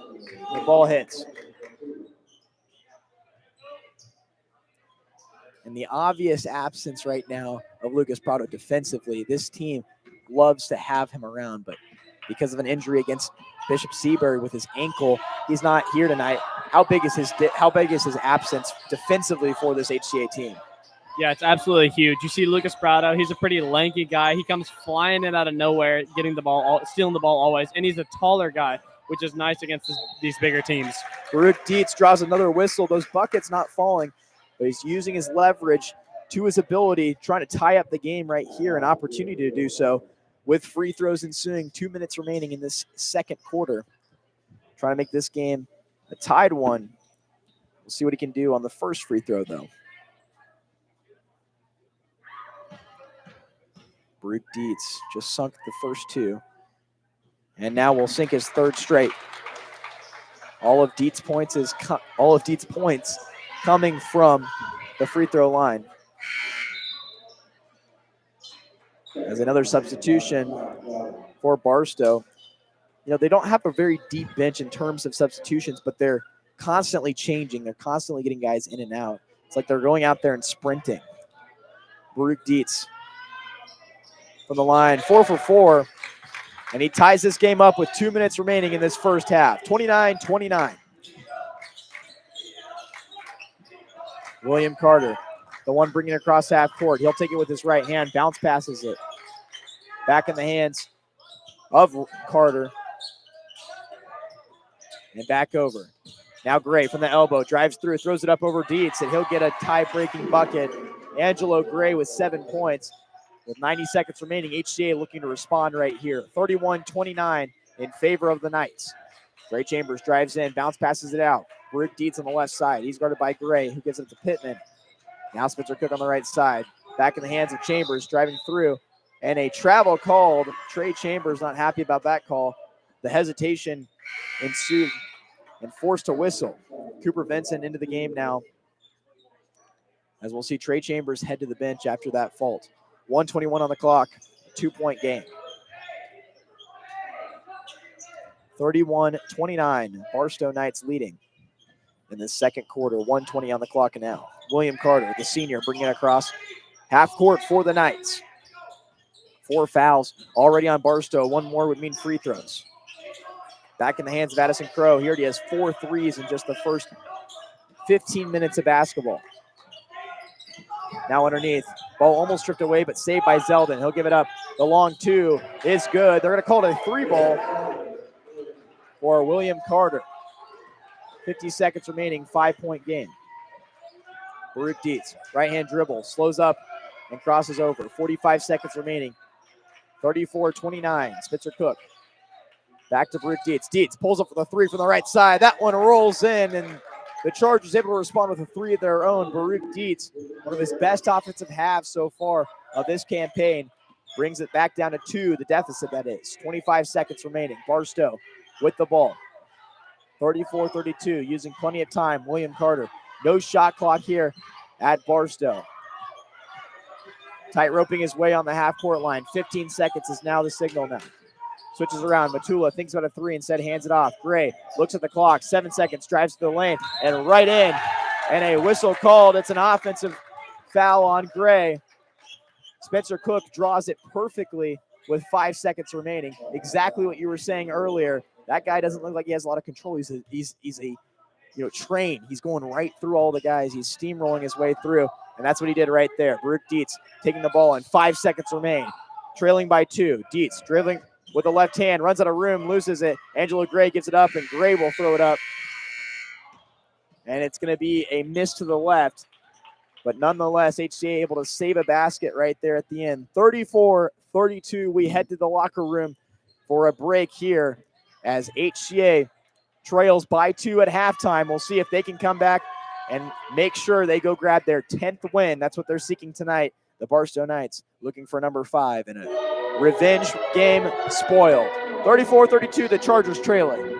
The ball hits. And the obvious absence right now of Lucas Prado defensively, this team loves to have him around, but because of an injury against Bishop Seabury with his ankle, he's not here tonight. How big is his absence defensively for this HCA team? Yeah, it's absolutely huge. You see Lucas Prado, he's a pretty lanky guy. He comes flying in out of nowhere, getting the ball, stealing the ball always, and he's a taller guy, which is nice against these bigger teams. Baruch Dietz draws another whistle. Those buckets not falling, but he's using his leverage to his ability, trying to tie up the game right here, an opportunity to do so with free throws ensuing. 2 minutes remaining in this second quarter. Trying to make this game a tied one. We'll see what he can do on the first free throw, though. Baruch Dietz just sunk the first 2. And now will sink his 3rd straight. All of Dietz' points coming from the free throw line. As another substitution for Barstow. You know, they don't have a very deep bench in terms of substitutions, but they're constantly changing. They're constantly getting guys in and out. It's like they're going out there and sprinting. Baruch Dietz from the line, 4 for 4. And he ties this game up with 2 minutes remaining in this first half, 29-29. William Carter, the one bringing it across half court. He'll take it with his right hand, bounce passes it. Back in the hands of Carter. And back over. Now Gray from the elbow, drives through, throws it up over Dietz, and he'll get a tie-breaking bucket. Angelo Gray with 7 points. With 90 seconds remaining, HCA looking to respond right here. 31-29 in favor of the Knights. Gray Chambers drives in, bounce passes it out. Baruch Dietz on the left side. He's guarded by Gray, who gives it to Pittman. Now Spencer Cook on the right side. Back in the hands of Chambers, driving through. And a travel called. Trey Chambers not happy about that call. The hesitation ensued and forced to whistle. Cooper Vincent into the game now, as we'll see Trey Chambers head to the bench after that fault. 1:21 on the clock, 2-point game. 31-29, Barstow Knights leading in the second quarter. 1:20 on the clock now. William Carter, the senior, bringing it across half court for the Knights. 4 fouls already on Barstow. 1 more would mean free throws. Back in the hands of Addison Crow. Here he has 4 threes in just the first 15 minutes of basketball. Now underneath. Ball almost stripped away, but saved by Zeldin. He'll give it up. The long 2 is good. They're going to call it a 3 ball for William Carter. 50 seconds remaining, 5-point game. Baruch Dietz, right-hand dribble, slows up and crosses over. 45 seconds remaining. 34-29, Spencer Cook. Back to Baruch Dietz. Dietz pulls up for the 3 from the right side. That one rolls in, and the Chargers able to respond with a 3 of their own. Baruch Dietz, one of his best offensive halves so far of this campaign, brings it back down to 2, the deficit that is. 25 seconds remaining. Barstow with the ball. 34-32, using plenty of time. William Carter, no shot clock here at Barstow. Tight roping his way on the half-court line. 15 seconds is now the signal now. Switches around. Matula thinks about a 3, instead hands it off. Gray looks at the clock. 7 seconds, drives to the lane, and right in. And a whistle called. It's an offensive foul on Gray. Spencer Cook draws it perfectly with 5 seconds remaining. Exactly what you were saying earlier. That guy doesn't look like he has a lot of control. He's a train. He's going right through all the guys. He's steamrolling his way through, and that's what he did right there. Baruch Dietz taking the ball, and 5 seconds remain. Trailing by 2. Dietz dribbling with the left hand, runs out of room, loses it. Angelo Gray gives it up, and Gray will throw it up. And it's going to be a miss to the left. But nonetheless, HCA able to save a basket right there at the end. 34-32, we head to the locker room for a break here as HCA trails by 2 at halftime. We'll see if they can come back and make sure they go grab their 10th win. That's what they're seeking tonight. The Barstow Knights looking for number 5 in a revenge game spoiled. 34-32, the Chargers trailing.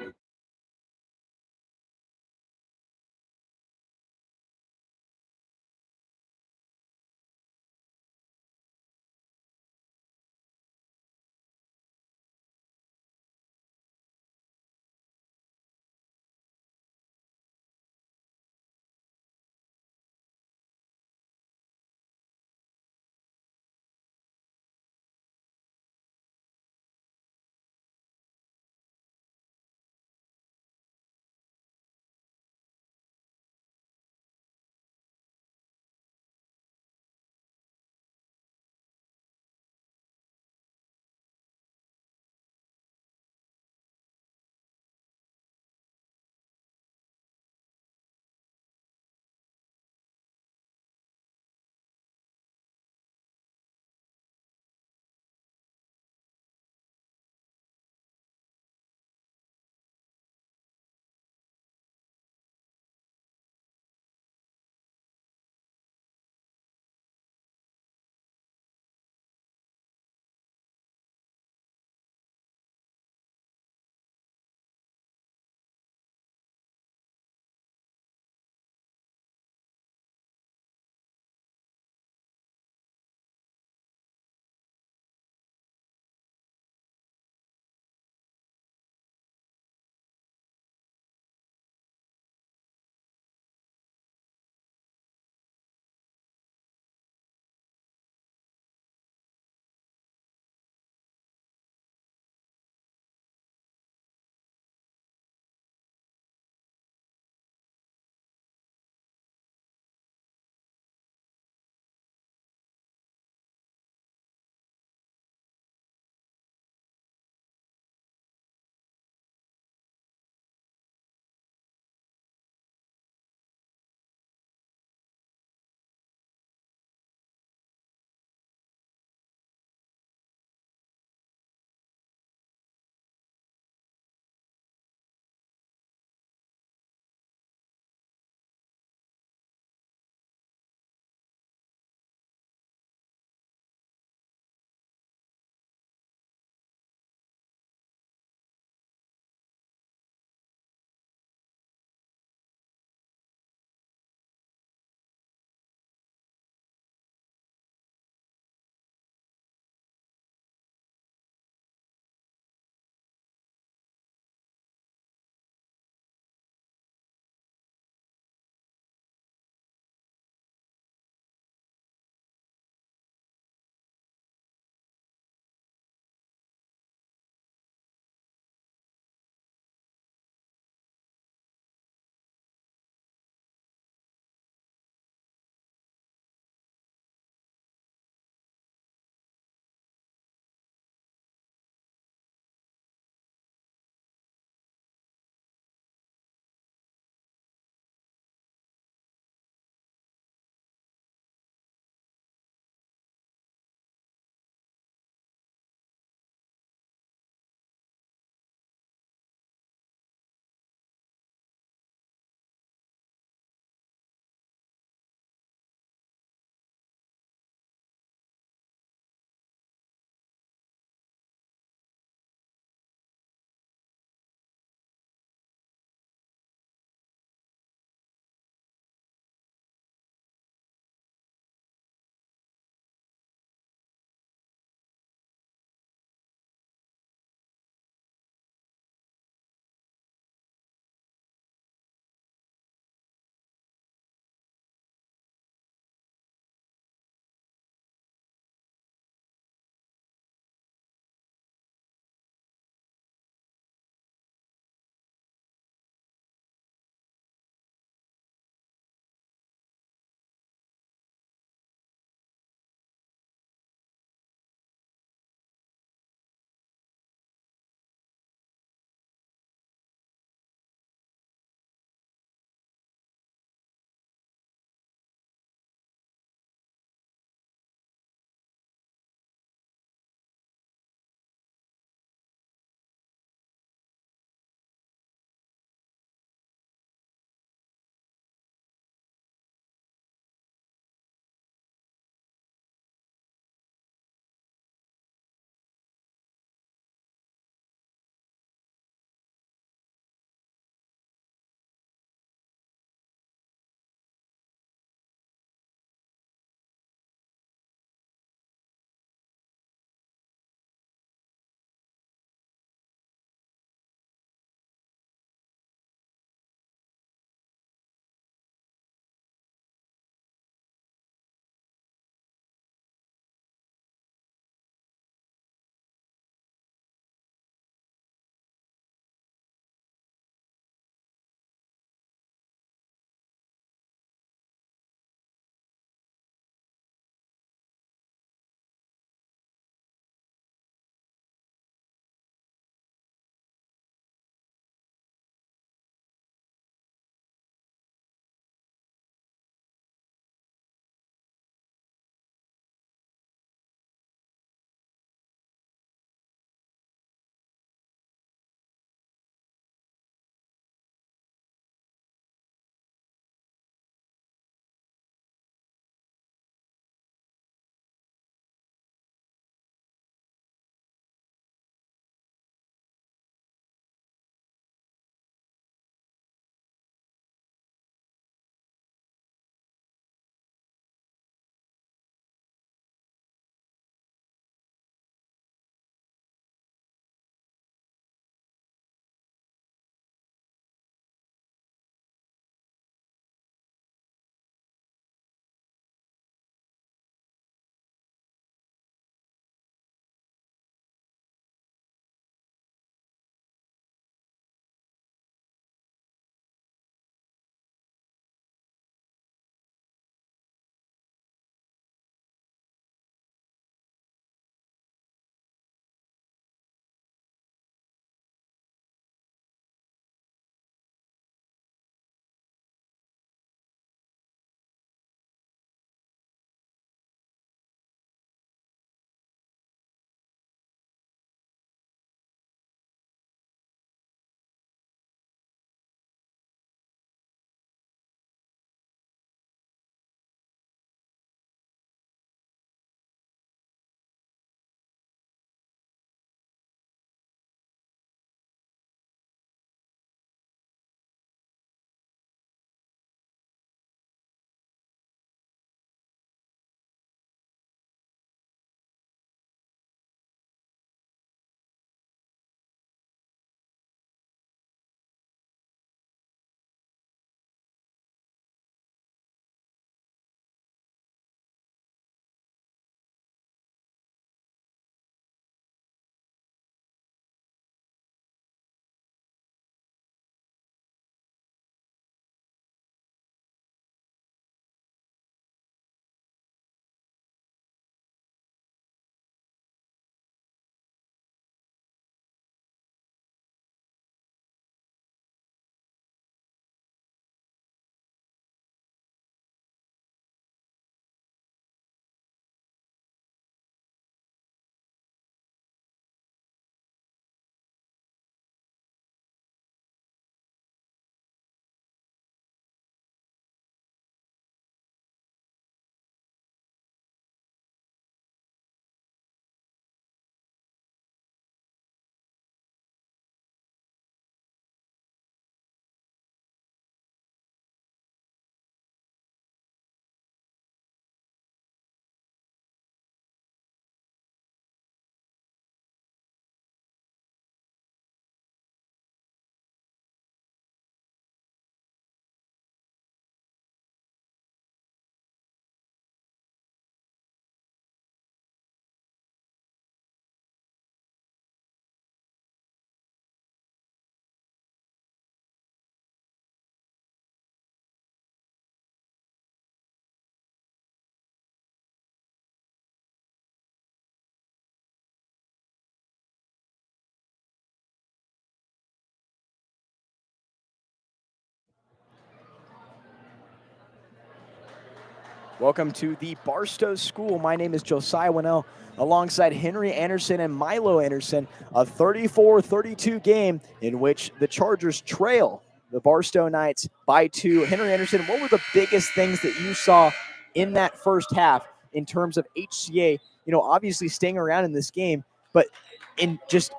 Welcome to the Barstow School. My name is Josiah Wonnell, alongside Henry Anderson and Milo Anderson, a 34-32 game in which the Chargers trail the Barstow Knights by 2. Henry Anderson, what were the biggest things that you saw in that first half in terms of HCA, obviously staying around in this game, but in just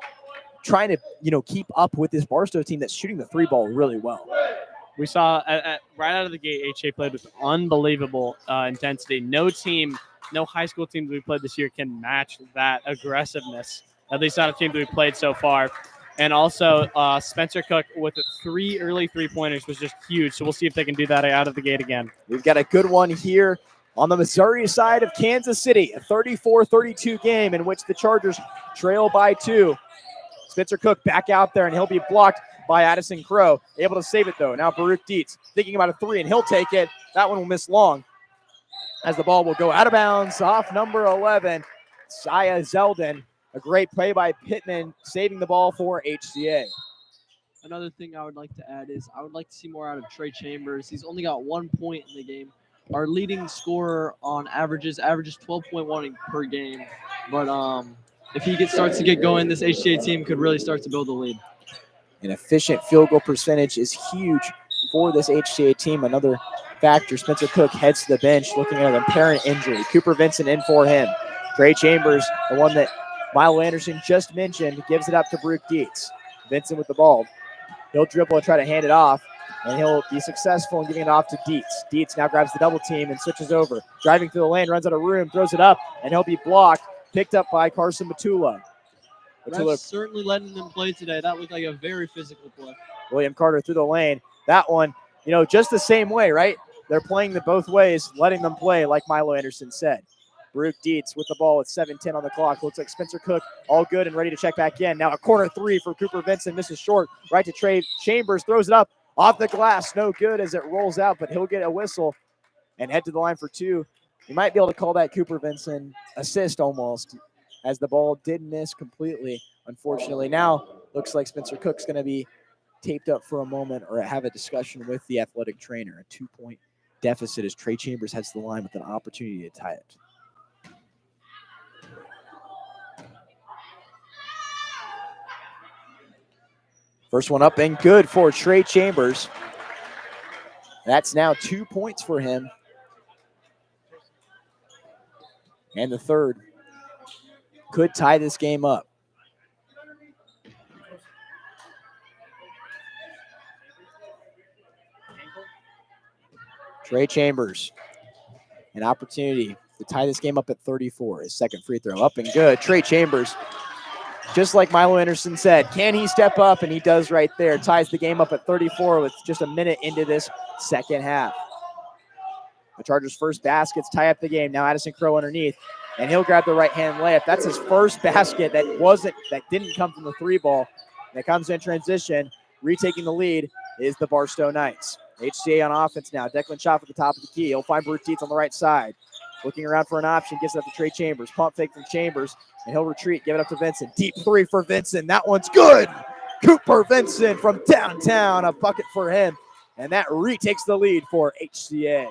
trying to, keep up with this Barstow team that's shooting the three ball really well? We saw right out of the gate, HCA played with unbelievable intensity. No high school team that we played this year can match that aggressiveness, at least not a team that we played so far. And also, Spencer Cook with 3 early three-pointers was just huge. So we'll see if they can do that out of the gate again. We've got a good one here on the Missouri side of Kansas City, a 34-32 game in which the Chargers trail by 2. Spencer Cook back out there, and he'll be blocked by Addison Crow. Able to save it, though. Now Baruch Dietz thinking about a 3, and he'll take it. That one will miss long as the ball will go out of bounds off number 11, Shia Zeldin. A great play by Pittman, saving the ball for HCA. Another thing I would like to add is I would like to see more out of Trey Chambers. He's only got 1 point in the game. Our leading scorer on averages 12.1 per game. But if he starts to get going, this HCA team could really start to build a lead. An efficient field goal percentage is huge for this HCA team. Another factor, Spencer Cook heads to the bench looking at an apparent injury. Cooper Vincent in for him. Trey Chambers, the one that Milo Anderson just mentioned, gives it up to Baruch Dietz. Vincent with the ball. He'll dribble and try to hand it off, and he'll be successful in giving it off to Dietz. Dietz now grabs the double team and switches over. Driving through the lane, runs out of room, throws it up, and he'll be blocked. Picked up by Carson Matula. Refs certainly letting them play today. That looked like a very physical play. William Carter through the lane. That one, just the same way, right? They're playing the both ways, letting them play like Milo Anderson said. Baruch Dietz with the ball with 7:10 on the clock. Looks like Spencer Cook all good and ready to check back in. Now a corner 3 for Cooper Vincent. Misses short. Right to Trey Chambers. Throws it up off the glass. No good as it rolls out, but he'll get a whistle and head to the line for 2. You might be able to call that Cooper Vincent assist almost, as the ball did miss completely, unfortunately. Now looks like Spencer Cook's going to be taped up for a moment or have a discussion with the athletic trainer. A 2-point deficit as Trey Chambers heads to the line with an opportunity to tie it. First one up and good for Trey Chambers. That's now 2 points for him. And the third could tie this game up. Trey Chambers, an opportunity to tie this game up at 34. His second free throw up and good. Trey Chambers, just like Milo Anderson said, can he step up? And he does right there. Ties the game up at 34 with just a minute into this second half. The Chargers' first baskets tie up the game. Now Addison Crow underneath, and he'll grab the right-hand layup. That's his first basket that didn't come from the 3-ball. That comes in transition. Retaking the lead is the Barstow Knights. HCA on offense now. Declan Schaff at the top of the key. He'll find Baruch Dietz on the right side. Looking around for an option, gets it up to Trey Chambers. Pump fake from Chambers, and he'll retreat, give it up to Vincent. Deep 3 for Vincent. That one's good. Cooper Vincent from downtown, a bucket for him, and that retakes the lead for HCA.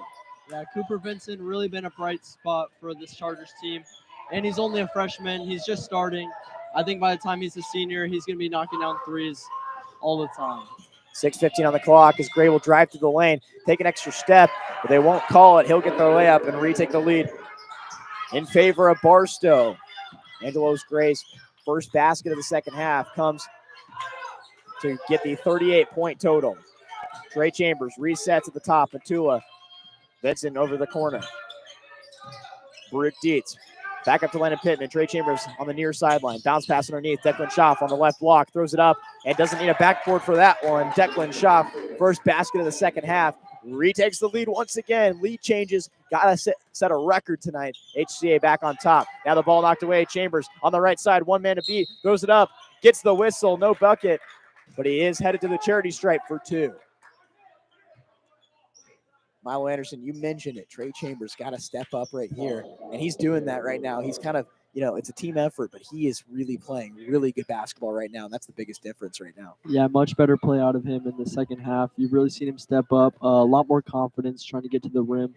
Yeah, Cooper Vincent really been a bright spot for this Chargers team, and he's only a freshman. He's just starting. I think by the time he's a senior, he's going to be knocking down threes all the time. 6:15 on the clock as Gray will drive through the lane, take an extra step, but they won't call it. He'll get the layup and retake the lead in favor of Barstow. Angelos Gray's first basket of the second half comes to get the 38-point total. Trey Chambers resets at the top. Matula. Vincent over the corner. Baruch Dietz. Back up to Landon Pittman. Trey Chambers on the near sideline. Bounce pass underneath. Declan Schaff on the left block. Throws it up and doesn't need a backboard for that one. Declan Schaff, first basket of the second half. Retakes the lead once again. Lead changes. Got to set a record tonight. HCA back on top. Now the ball knocked away. Chambers on the right side. One man to beat. Throws it up. Gets the whistle. No bucket. But he is headed to the charity stripe for 2. Milo Anderson, you mentioned it. Trey Chambers got to step up right here, and he's doing that right now. He's kind of, it's a team effort, but he is really playing really good basketball right now, and that's the biggest difference right now. Yeah, much better play out of him in the second half. You've really seen him step up, a lot more confidence trying to get to the rim.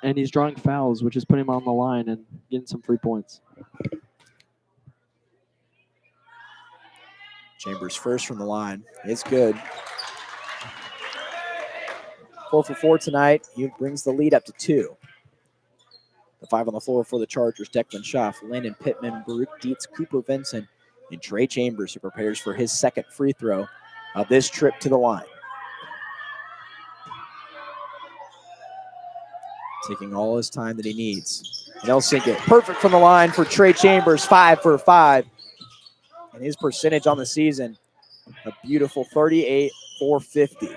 and he's drawing fouls, which is putting him on the line and getting some free points. Chambers first from the line. It's good. 4 for 4 tonight. He brings the lead up to 2. The 5 on the floor for the Chargers: Declan Schaff, Landon Pittman, Baruch Dietz, Cooper Vincent, and Trey Chambers, who prepares for his second free throw of this trip to the line. Taking all his time that he needs. And he'll sink it. Perfect from the line for Trey Chambers, 5 for 5. And his percentage on the season, a beautiful 38 for 50.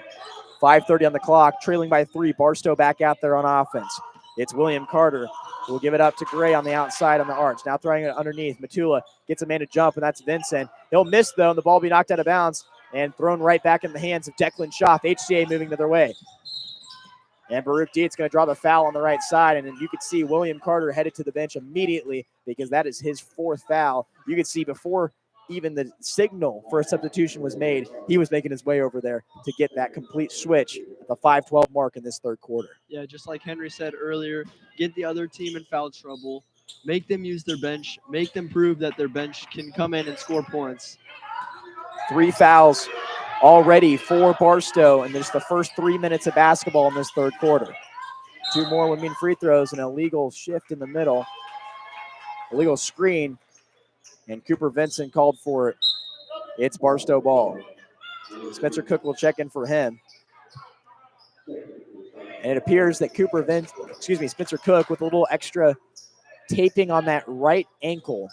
5:30 on the clock, trailing by 3. Barstow back out there on offense. It's William Carter who will give it up to Gray on the outside on the arch. Now throwing it underneath. Matula gets a man to jump, and that's Vincent. He'll miss, though, and the ball will be knocked out of bounds and thrown right back in the hands of Declan Schaff. HCA moving the other way. And Baruch Dietz going to draw the foul on the right side, and then you could see William Carter headed to the bench immediately because that is his 4th foul. You could see before even the signal for a substitution was made, he was making his way over there to get that complete switch at the 5:12 mark in this third quarter. Yeah, just like Henry said earlier, get the other team in foul trouble, make them use their bench, make them prove that their bench can come in and score points. 3 fouls already for Barstow, and there's the first 3 minutes of basketball in this third quarter. 2 more would mean free throws, an illegal shift in the middle, illegal screen, and Cooper Vincent called for it. It's Barstow ball. Spencer Cook will check in for him. And it appears that Spencer Cook with a little extra taping on that right ankle.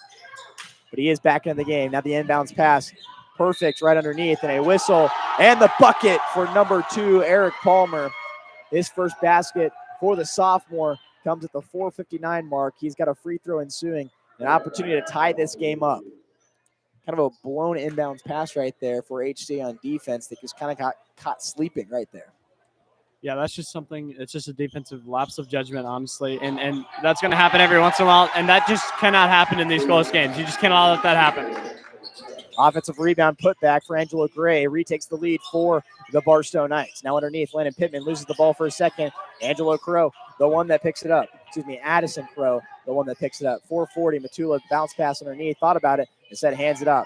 But he is back in the game. Now the inbounds pass. Perfect right underneath, and a whistle. And the bucket for number 2, Eric Palmer. His first basket for the sophomore comes at the 4:59 mark. He's got a free throw ensuing. An opportunity to tie this game up. Kind of a blown inbounds pass right there for HCA on defense that just kind of got caught sleeping right there. Yeah, that's just something. It's just a defensive lapse of judgment, honestly, and that's going to happen every once in a while, and that just cannot happen in these close games. You just cannot let that happen. Offensive rebound putback for Angelo Gray. Retakes the lead for the Barstow Knights. Now underneath, Landon Pittman loses the ball for a second. Angelo Crow, the one that picks it up. Addison Crow, the one that picks it up. 4:40, Matula bounce pass underneath. Thought about it, instead hands it up.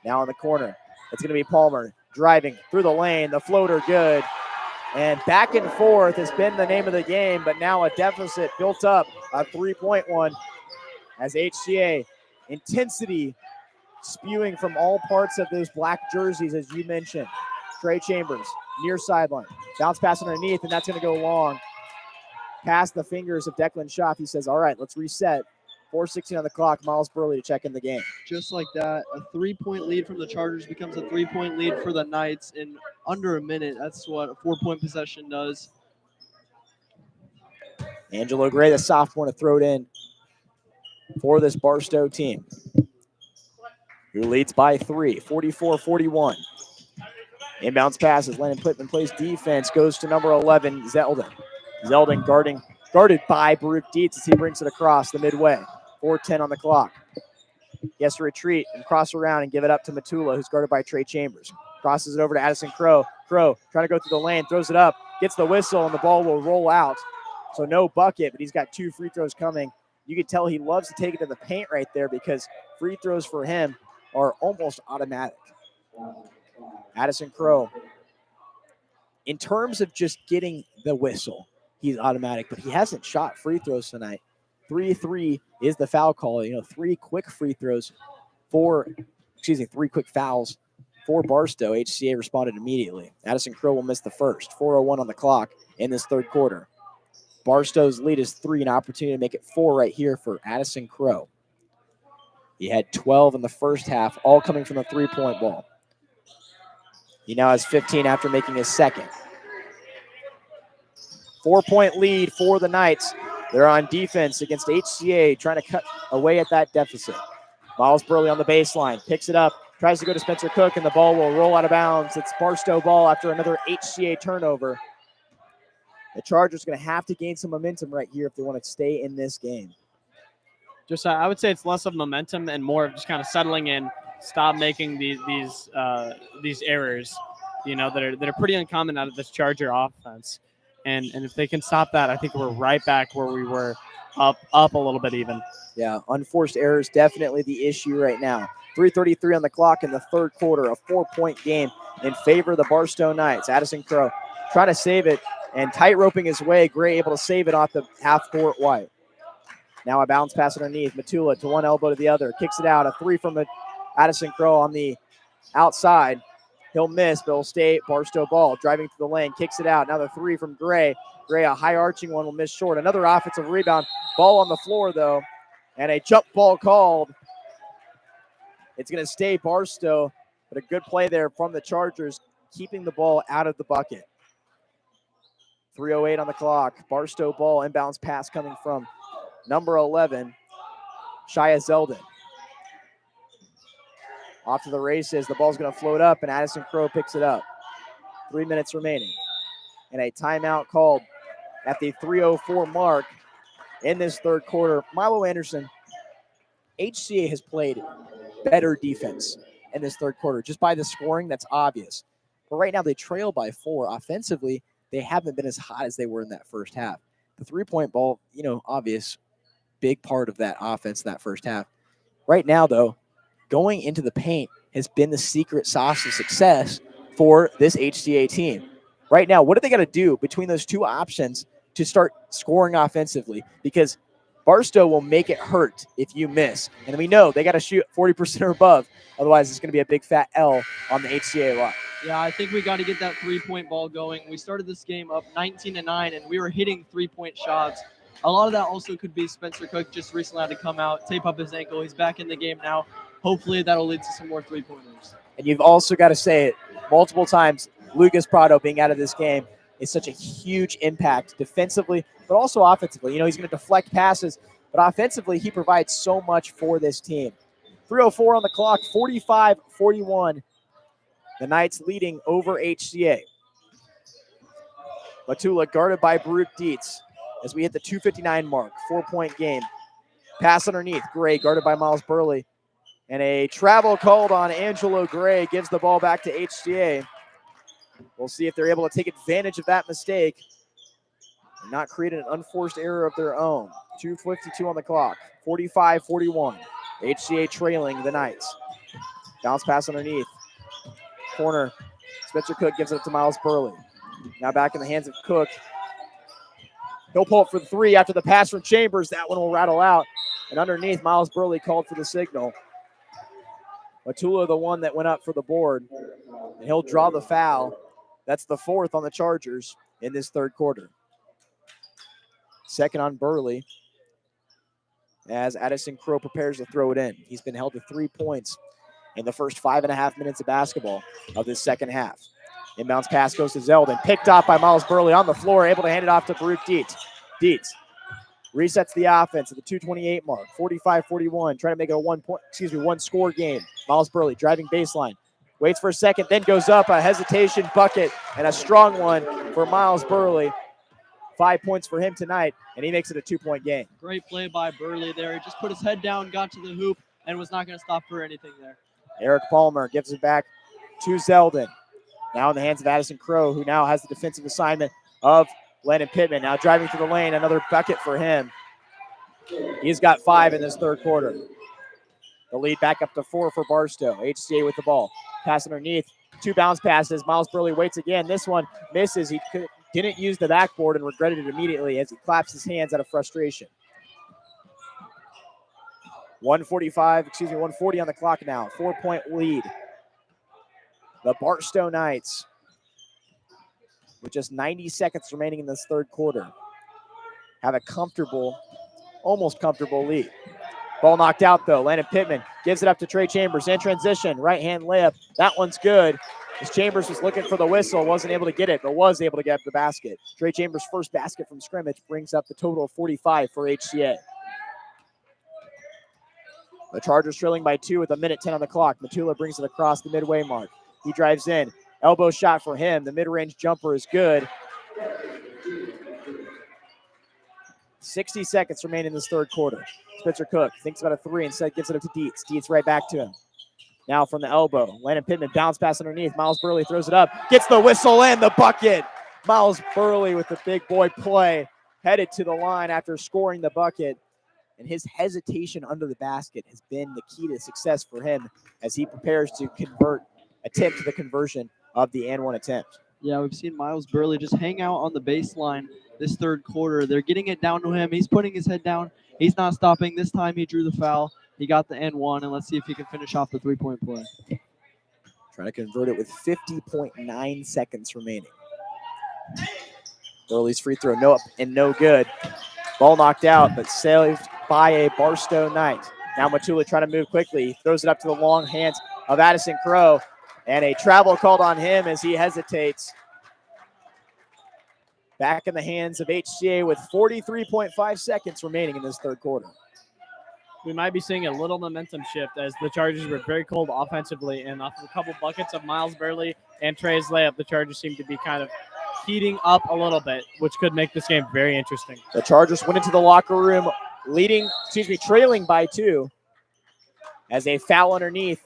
Now in the corner, it's going to be Palmer driving through the lane. The floater good. And back and forth has been the name of the game, but now a deficit built up, a 3-point one, as HCA intensity spewing from all parts of those black jerseys, as you mentioned. Trey Chambers, near sideline. Bounce pass underneath, and that's going to go long. Past the fingers of Declan Schaff. He says, all right, let's reset. 4:16 on the clock. Miles Burley to check in the game. Just like that, a 3-point lead from the Chargers becomes a 3-point lead for the Knights in under a minute. That's what a 4-point possession does. Angelo Gray, the sophomore, to throw it in for this Barstow team, who leads by 3, 44-41. Inbounds passes. Landon Pittman plays defense, goes to number 11, Zeldin. Zeldin guarded by Baruch Dietz as he brings it across the midway. 4:10 on the clock. He has to retreat and cross around and give it up to Matula, who's guarded by Trey Chambers. Crosses it over to Addison Crow. Crow trying to go through the lane, throws it up, gets the whistle, and the ball will roll out. So no bucket, but he's got 2 free throws coming. You can tell he loves to take it to the paint right there because free throws for him are almost automatic. Addison Crow, in terms of just getting the whistle, he's automatic, but he hasn't shot free throws tonight. 3-3 is the foul call. 3 quick free throws three quick fouls for Barstow. HCA responded immediately. Addison Crow will miss the first. 4:01 on the clock in this third quarter. Barstow's lead is 3, an opportunity to make it 4 right here for Addison Crow. He had 12 in the first half, all coming from the 3-point ball. He now has 15 after making his second. 4-point lead for the Knights. They're on defense against HCA, trying to cut away at that deficit. Miles Burley on the baseline, picks it up, tries to go to Spencer Cook, and the ball will roll out of bounds. It's Barstow ball after another HCA turnover. The Chargers are going to have to gain some momentum right here if they want to stay in this game. I would say it's less of momentum and more of just kind of settling in, stop making these errors, that are pretty uncommon out of this Charger offense. And if they can stop that, I think we're right back where we were, up a little bit even. Yeah, unforced errors definitely the issue right now. 3:33 on the clock in the third quarter, a 4-point game in favor of the Barstow Knights. Addison Crow trying to save it and tight roping his way. Gray able to save it off the half-court white. Now a bounce pass underneath. Matula to one elbow to the other. Kicks it out. A three from Addison Crow on the outside. He'll miss, but he'll stay Barstow ball. Driving to the lane. Kicks it out. Another three from Gray. Gray, a high arching one, will miss short. Another offensive rebound. Ball on the floor, though. And a jump ball called. It's going to stay Barstow, but a good play there from the Chargers, keeping the ball out of the bucket. 3:08 on the clock. Barstow ball, inbounds pass coming from number 11, Shia Zeldin. Off to the races. The ball's going to float up, and Addison Crow picks it up. 3 minutes remaining. And a timeout called at the 3:04 mark in this third quarter. Milo Anderson, HCA has played better defense in this third quarter. Just by the scoring, that's obvious. But right now they trail by 4. Offensively, they haven't been as hot as they were in that first half. The three-point ball, obvious, big part of that offense that first half. Right now, though, going into the paint has been the secret sauce of success for this HCA team. Right now, what are they going to do between those two options to start scoring offensively? Because Barstow will make it hurt if you miss. And we know they got to shoot 40% or above. Otherwise, it's going to be a big fat L on the HCA line. Yeah, I think we got to get that three-point ball going. We started this game up 19-9, and we were hitting three-point shots. A lot of that also could be Spencer Cook just recently had to come out, tape up his ankle. He's back in the game now. Hopefully that'll lead to some more three-pointers. And you've also got to say it multiple times, Lucas Prado being out of this game is such a huge impact defensively, but also offensively. He's going to deflect passes, but offensively he provides so much for this team. 3:04 on the clock, 45-41. The Knights leading over HCA. Matula guarded by Baruch Dietz as we hit the 2:59 mark. 4-point game. Pass underneath. Gray guarded by Miles Burley. And a travel called on Angelo Gray gives the ball back to HCA. We'll see if they're able to take advantage of that mistake and not create an unforced error of their own. 2:52 on the clock. 45-41. HCA trailing the Knights. Bounce pass underneath. Corner. Spencer Cook gives it up to Miles Burley. Now back in the hands of Cook. He'll pull it for the three after the pass from Chambers. That one will rattle out. And underneath, Miles Burley called for the signal. Matula, the one that went up for the board. And he'll draw the foul. That's the 4th on the Chargers in this third quarter. Second on Burley as Addison Crow prepares to throw it in. He's been held to 3 points in the first 5.5 minutes of basketball of this second half. Inbounds pass goes to Zeldin. Picked off by Miles Burley on the floor, able to hand it off to Baruch Dietz. Dietz resets the offense at the 2:28 mark. 45-41, trying to make it a one-score game. Miles Burley driving baseline. Waits for a second, then goes up. A hesitation bucket and a strong one for Miles Burley. 5 points for him tonight, and he makes it a 2-point game. Great play by Burley there. He just put his head down, got to the hoop, and was not going to stop for anything there. Eric Palmer gives it back to Zeldin. Now in the hands of Addison Crow, who now has the defensive assignment of Landon Pittman. Now driving through the lane, another bucket for him. He's got 5 in this third quarter. The lead back up to 4 for Barstow. HCA with the ball. Pass underneath. 2 bounce passes. Miles Burley waits again. This one misses. He didn't use the backboard and regretted it immediately as he claps his hands out of frustration. 140 on the clock now. 4-point lead. The Barstow Knights, with just 90 seconds remaining in this third quarter, have a almost comfortable lead. Ball knocked out, though. Landon Pittman gives it up to Trey Chambers in transition. Right-hand layup. That one's good. As Chambers was looking for the whistle, wasn't able to get it, but was able to get the basket. Trey Chambers' first basket from scrimmage brings up the total of 45 for HCA. The Chargers trailing by 2 with 1:10 on the clock. Matula brings it across the midway mark. He drives in. Elbow shot for him. The mid-range jumper is good. 60 seconds remain in this third quarter. Spencer Cook thinks about a 3, instead gives it up to Dietz. Dietz right back to him. Now from the elbow. Landon Pittman bounce pass underneath. Miles Burley throws it up. Gets the whistle and the bucket. Miles Burley with the big boy play, headed to the line after scoring the bucket. And his hesitation under the basket has been the key to success for him as he prepares to attempt the conversion of the and one attempt. Yeah, we've seen Miles Burley just hang out on the baseline this third quarter. They're getting it down to him. He's putting his head down. He's not stopping. This time he drew the foul. He got the and one, and let's see if he can finish off the three-point play. Trying to convert it with 50.9 seconds remaining. Burley's free throw, no up and no good. Ball knocked out, but saved by a Barstow Knight. Now Matula trying to move quickly. He throws it up to the long hands of Addison Crow, and a travel called on him as he hesitates. Back in the hands of HCA with 43.5 seconds remaining in this third quarter. We might be seeing a little momentum shift as the Chargers were very cold offensively, and off of a couple buckets of Miles Burley and Trey's layup, the Chargers seem to be kind of heating up a little bit, which could make this game very interesting. The Chargers went into the locker room trailing by 2 as a foul underneath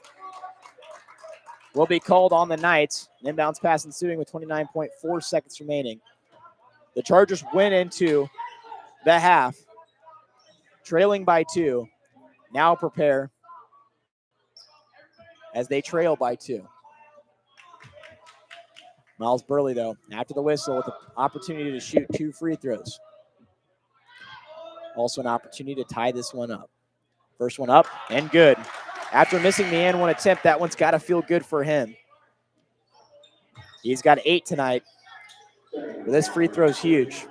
will be called on the Knights. An inbounds pass ensuing with 29.4 seconds remaining. The Chargers went into the half trailing by 2. Now prepare as they trail by 2. Miles Burley, though, after the whistle with the opportunity to shoot 2 free throws. Also an opportunity to tie this one up. First one up and good. After missing the and one attempt, that one's got to feel good for him. He's got 8 tonight. But this free throw is huge.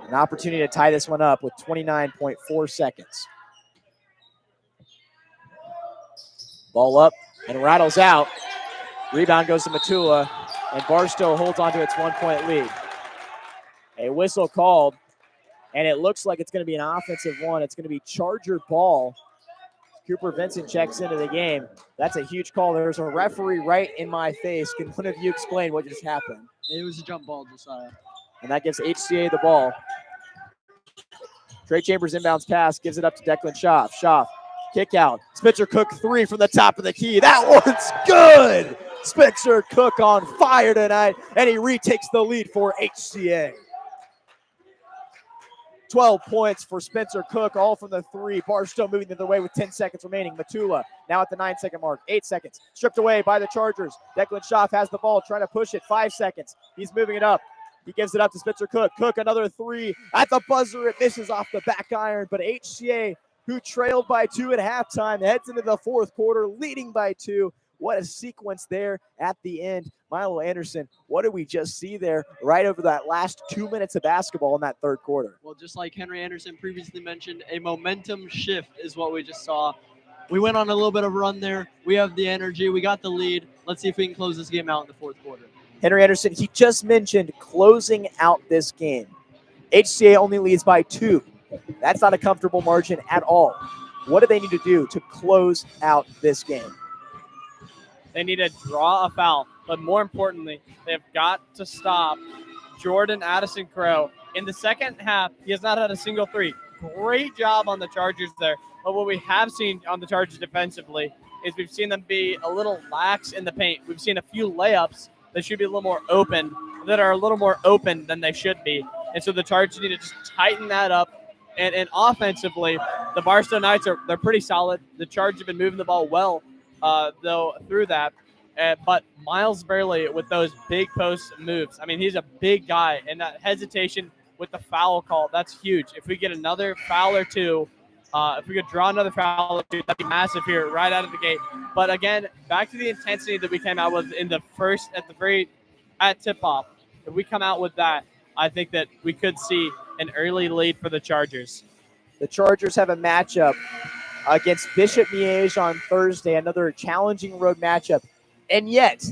An opportunity to tie this one up with 29.4 seconds. Ball up and rattles out. Rebound goes to Matula, and Barstow holds on to its 1-point lead. A whistle called, and it looks like it's going to be an offensive one. It's going to be Charger ball. Cooper Vincent checks into the game. That's a huge call. There's a referee right in my face. Can one of you explain what just happened? It was a jump ball, Josiah. And that gives HCA the ball. Trey Chambers inbounds pass, gives it up to Declan Schaaf. Schaaf, kick out. Spencer Cook 3 from the top of the key. That one's good. Spencer Cook on fire tonight, and he retakes the lead for HCA. 12 points for Spencer Cook, all from the 3. Barstow moving the other way with 10 seconds remaining. Matula now at the 9-second mark. 8 seconds. Stripped away by the Chargers. Declan Schaaf has the ball, trying to push it. 5 seconds. He's moving it up. He gives it up to Spencer Cook. Cook, another 3 at the buzzer. It misses off the back iron, but HCA, who trailed by 2 at halftime, heads into the fourth quarter, leading by 2. What a sequence there at the end. Milo Anderson, what did we just see there right over that last 2 minutes of basketball in that third quarter? Well, just like Henry Anderson previously mentioned, a momentum shift is what we just saw. We went on a little bit of a run there. We have the energy. We got the lead. Let's see if we can close this game out in the fourth quarter. Henry Anderson, he just mentioned closing out this game. HCA only leads by 2. That's not a comfortable margin at all. What do they need to do to close out this game? They need to draw a foul, but more importantly, they've got to stop Jordan Addison Crow. In the second half, he has not had a single 3. Great job on the Chargers there. But what we have seen on the Chargers defensively is we've seen them be a little lax in the paint. We've seen a few layups that should be a little more open, that are a little more open than they should be. And so the Chargers need to just tighten that up. And offensively, the Barstow Knights they're pretty solid. The Chargers have been moving the ball well, though, through that. But Miles Burley with those big post moves. I mean, he's a big guy, and that hesitation with the foul call, that's huge. If we get another foul or 2, if we could draw another foul or 2, that'd be massive here right out of the gate. But again, back to the intensity that we came out with in the first, at tip-off. If we come out with that, I think that we could see an early lead for the Chargers. The Chargers have a matchup against Bishop Miege on Thursday, another challenging road matchup. And yet,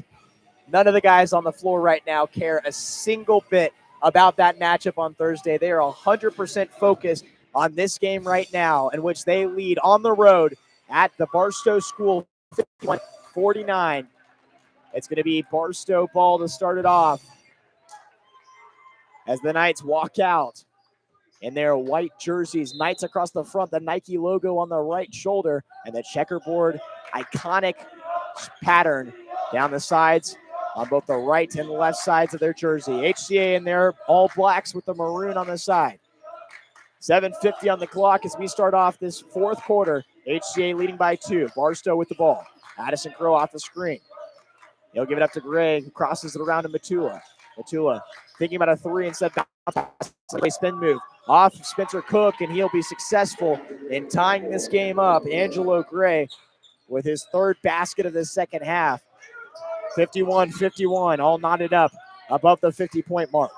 none of the guys on the floor right now care a single bit about that matchup on Thursday. They are 100% focused on this game right now, in which they lead on the road at the Barstow School 51-49. It's going to be Barstow ball to start it off as the Knights walk out in their white jerseys. Knights across the front, the Nike logo on the right shoulder, and the checkerboard iconic pattern down the sides on both the right and left sides of their jersey. HCA in there, all blacks with the maroon on the side. 7:50 on the clock as we start off this fourth quarter. HCA leading by 2. Barstow with the ball. Addison Crow off the screen. He'll give it up to Gray, who crosses it around to Matula. Matula thinking about a 3 instead of spin move. Off Spencer Cook, and he'll be successful in tying this game up. Angelo Gray with his third basket of the second half. 51-51, all knotted up above the 50-point mark.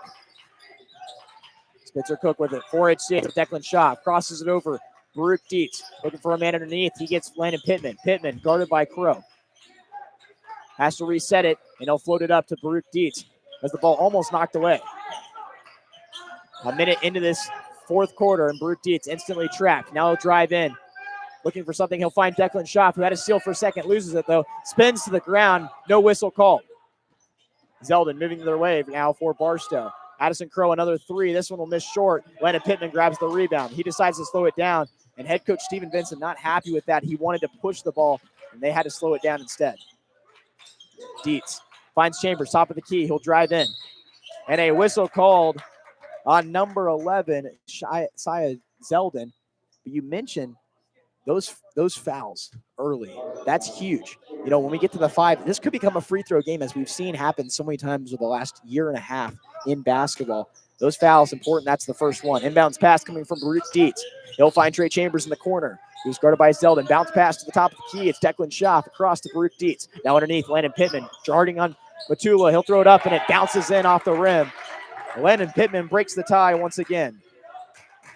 Spencer Cook with it. 4 HCA. Declan Schaaf crosses it over. Baruch Dietz looking for a man underneath. He gets Landon Pittman. Pittman guarded by Crow. Has to reset it, and he'll float it up to Baruch Dietz as the ball almost knocked away. A minute into this fourth quarter, and Baruch Dietz instantly trapped. Now he'll drive in. Looking for something, he'll find Declan Schaaf, who had a steal for a second, loses it though. Spins to the ground, no whistle called. Zeldin moving their way now for Barstow. Addison Crow, another 3. This one will miss short. Landon Pittman grabs the rebound. He decides to slow it down, and head coach Stephen Vincent not happy with that. He wanted to push the ball, and they had to slow it down instead. Dietz finds Chambers, top of the key. He'll drive in. And a whistle called on number 11, Josiah Zeldin. But you mentioned those fouls early. That's huge. You know, when we get to the 5, this could become a free throw game, as we've seen happen so many times over the last year and a half in basketball. Those fouls important. That's the first one. Inbounds pass coming from Baruch Dietz. He'll find Trey Chambers in the corner. He's guarded by Zeldin. Bounce pass to the top of the key. It's Declan Schaaf across to Baruch Dietz. Now underneath, Landon Pittman charging on Matula. He'll throw it up, and it bounces in off the rim. Landon Pittman breaks the tie once again.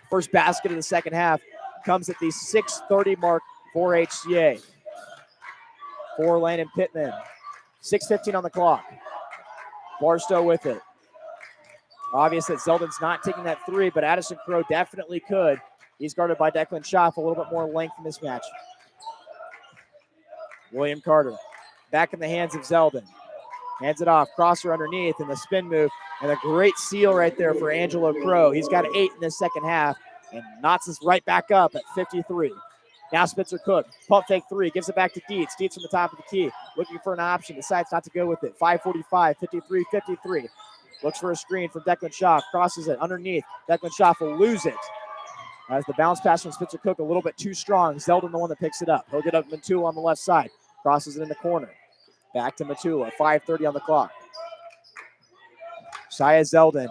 First basket of the second half comes at the 6:30 mark for HCA. For Landon Pittman. 6:15 on the clock. Barstow with it. Obvious that Zeldin's not taking that 3, but Addison Crow definitely could. He's guarded by Declan Schaaf, a little bit more length in this match. William Carter back in the hands of Zeldin. Hands it off, crosser underneath, and the spin move, and a great seal right there for Angelo Crow. He's got 8 in the second half, and knots us right back up at 53. Now Spencer Cook, pump fake 3, gives it back to Dietz. Dietz from the top of the key, looking for an option, decides not to go with it. 5:45, 53-53. Looks for a screen from Declan Schaaf, crosses it underneath. Declan Schaaf will lose it. As the bounce pass from Spencer Cook a little bit too strong. Zeldin the one that picks it up. He'll get up Matula on the left side. Crosses it in the corner. Back to Matula. 5:30 on the clock. Josiah Zeldin.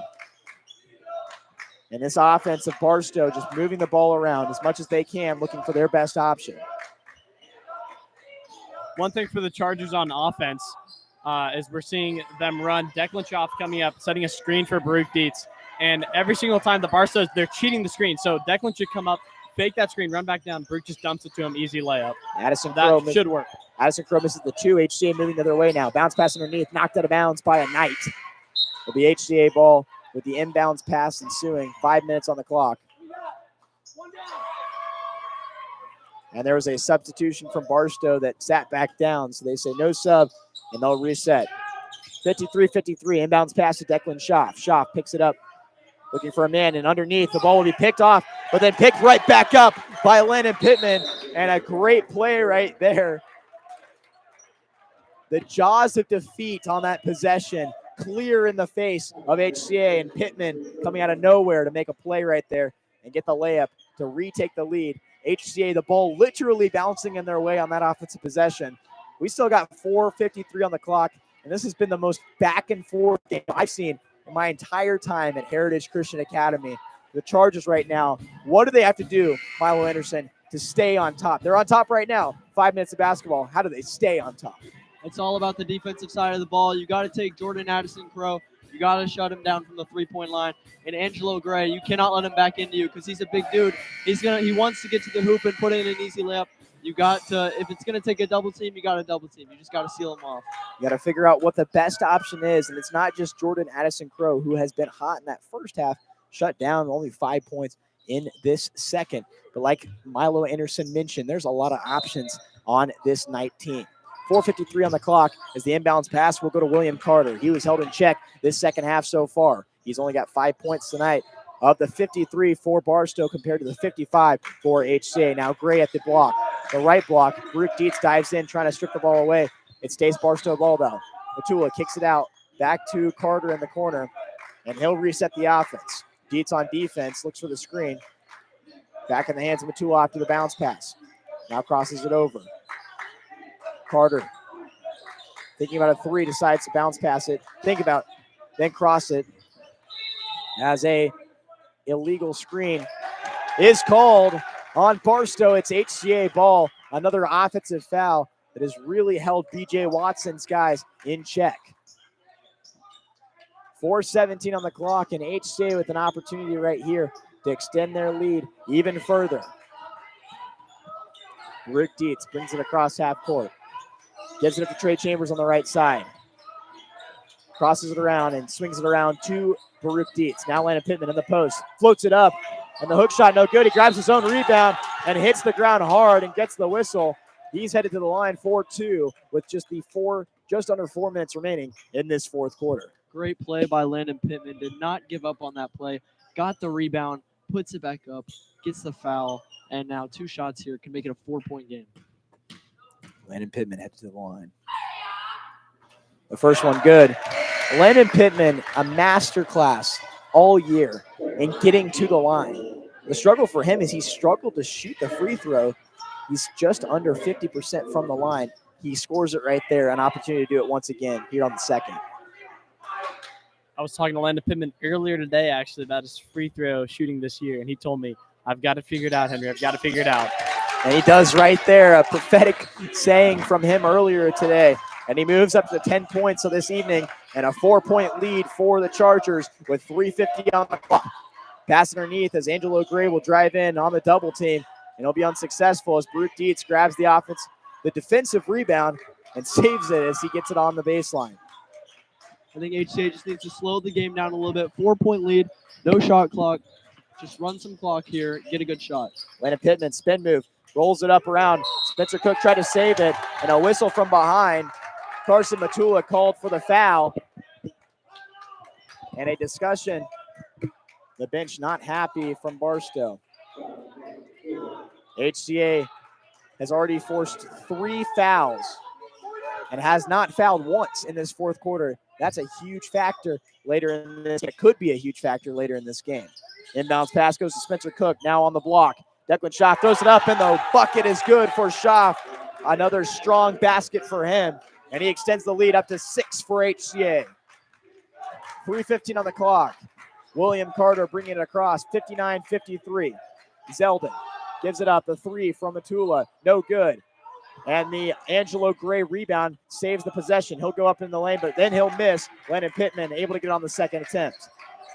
And this offense of Barstow just moving the ball around as much as they can, looking for their best option. One thing for the Chargers on offense is we're seeing them run Declan Schaaf coming up, setting a screen for Baruch Dietz. And every single time the Barstows, they're cheating the screen. So Declan should come up, fake that screen, run back down. Baruch just dumps it to him, easy layup. Addison Crow should work. Addison Crow misses the 2. HCA moving the other way now. Bounce pass underneath, knocked out of bounds by a Knight. It'll be HCA ball with the inbounds pass ensuing. 5 minutes on the clock. And there was a substitution from Barstow that sat back down. So they say no sub, and they'll reset. 53-53, inbounds pass to Declan Schaaf. Schaaf picks it up, looking for a man, and underneath, the ball will be picked off, but then picked right back up by Landon Pittman, and a great play right there. The jaws of defeat on that possession, clear in the face of HCA, and Pittman coming out of nowhere to make a play right there and get the layup to retake the lead. HCA, the ball literally bouncing in their way on that offensive possession. We still got 4:53 on the clock, and this has been the most back and forth game I've seen in my entire time at Heritage Christian Academy. The Chargers right now, what do they have to do, Milo Anderson, to stay on top? They're on top right now. 5 minutes of basketball. How do they stay on top? It's all about the defensive side of the ball. You got to take Jordan Addison Crow. You got to shut him down from the three-point line. And Angelo Gray, you cannot let him back into you because he's a big dude. He wants to get to the hoop and put in an easy layup. You got to, if it's going to take a double team, you got to double team. You just got to seal him off. You got to figure out what the best option is, and it's not just Jordan Addison Crow, who has been hot in that first half, shut down only 5 points in this second. But like Milo Anderson mentioned, there's a lot of options on this Knight team. 4:53 on the clock as the inbounds pass will go to William Carter. He was held in check this second half so far. He's only got 5 points tonight. Of the 53 for Barstow compared to the 55 for HCA. Now Gray at the block. The right block. Baruch Dietz dives in, trying to strip the ball away. It stays Barstow ball, though. Matula kicks it out back to Carter in the corner, and he'll reset the offense. Dietz on defense, looks for the screen. Back in the hands of Matula after the bounce pass. Now crosses it over. Carter, thinking about a three, decides to bounce pass it. Then cross it. As a illegal screen is called on Barstow. It's HCA ball. Another offensive foul that has really held BJ Watson's guys in check. 4:17 on the clock, and HCA with an opportunity right here to extend their lead even further. Rick Dietz brings it across half court. Gives it up to Trey Chambers on the right side. Crosses it around and swings it around to Baruch Dietz. Now Landon Pittman in the post. Floats it up, and the hook shot no good. He grabs his own rebound and hits the ground hard and gets the whistle. He's headed to the line 4-2 with just under 4 minutes remaining in this fourth quarter. Great play by Landon Pittman. Did not give up on that play. Got the rebound, puts it back up, gets the foul, and now 2 shots here can make it a 4-point game. Landon Pittman heads to the line. The first one good. Landon Pittman, a masterclass all year in getting to the line. The struggle for him is he struggled to shoot the free throw. He's just under 50% from the line. He scores it right there, an opportunity to do it once again here on the second. I was talking to Landon Pittman earlier today, actually, about his free throw shooting this year, and he told me, I've got to figure it out, Henry. I've got to figure it out. And he does right there, a prophetic saying from him earlier today. And he moves up to 10 points of this evening and a 4-point lead for the Chargers with 3:50 on the clock. Pass underneath as Angelo Gray will drive in on the double team, and he'll be unsuccessful as Baruch Dietz grabs the defensive rebound and saves it as he gets it on the baseline. I think HCA just needs to slow the game down a little bit. 4-point lead, no shot clock. Just run some clock here, get a good shot. Landon Pittman, spin move, rolls it up around. Spencer Cook tried to save it, and a whistle from behind. Carson Matula called for the foul. And a discussion. The bench not happy from Barstow. HCA has already forced 3 fouls and has not fouled once in this fourth quarter. That's a huge factor later in this. It could be a huge factor later in this game. Inbounds pass goes to Spencer Cook, now on the block. Declan Schaff throws it up, and the bucket is good for Schaff. Another strong basket for him, and he extends the lead up to 6 for HCA. 3:15 on the clock. William Carter bringing it across, 59-53. Zeldin gives it up, the 3 from Matula, no good. And the Angelo Gray rebound saves the possession. He'll go up in the lane, but then he'll miss. Landon Pittman able to get on the second attempt.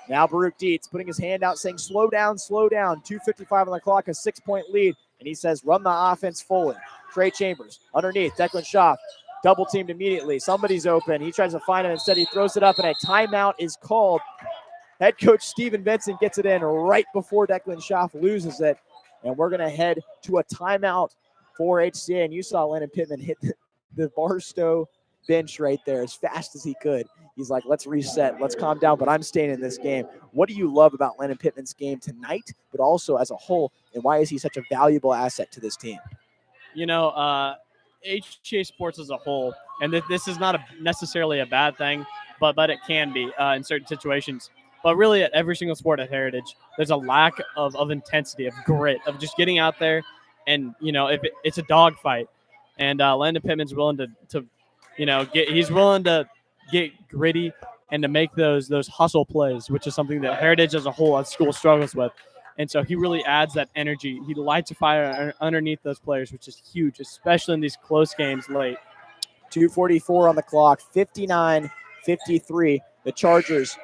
Now Baruch Dietz putting his hand out saying, slow down, slow down. 2:55 on the clock, a 6-point lead. And he says, run the offense forward. Trey Chambers underneath, Declan Schaff. Double teamed immediately. Somebody's open. He tries to find him. Instead, he throws it up, and a timeout is called. Head coach Steven Benson gets it in right before Declan Schaff loses it. And we're going to head to a timeout for HCA. And you saw Landon Pittman hit the Barstow bench right there as fast as he could. He's like, let's reset. Let's calm down, but I'm staying in this game. What do you love about Landon Pittman's game tonight, but also as a whole, and why is he such a valuable asset to this team? You know, HCA sports as a whole, and this is not necessarily a bad thing, but it can be in certain situations. But really at every single sport at Heritage, there's a lack of intensity, of grit, of just getting out there. And, you know, if it's a dogfight. And Landon Pittman's willing to he's willing to get gritty and to make those hustle plays, which is something that Heritage as a whole at school struggles with. And so he really adds that energy. He lights a fire underneath those players, which is huge, especially in these close games late. 2:44 on the clock, 59-53. The Chargers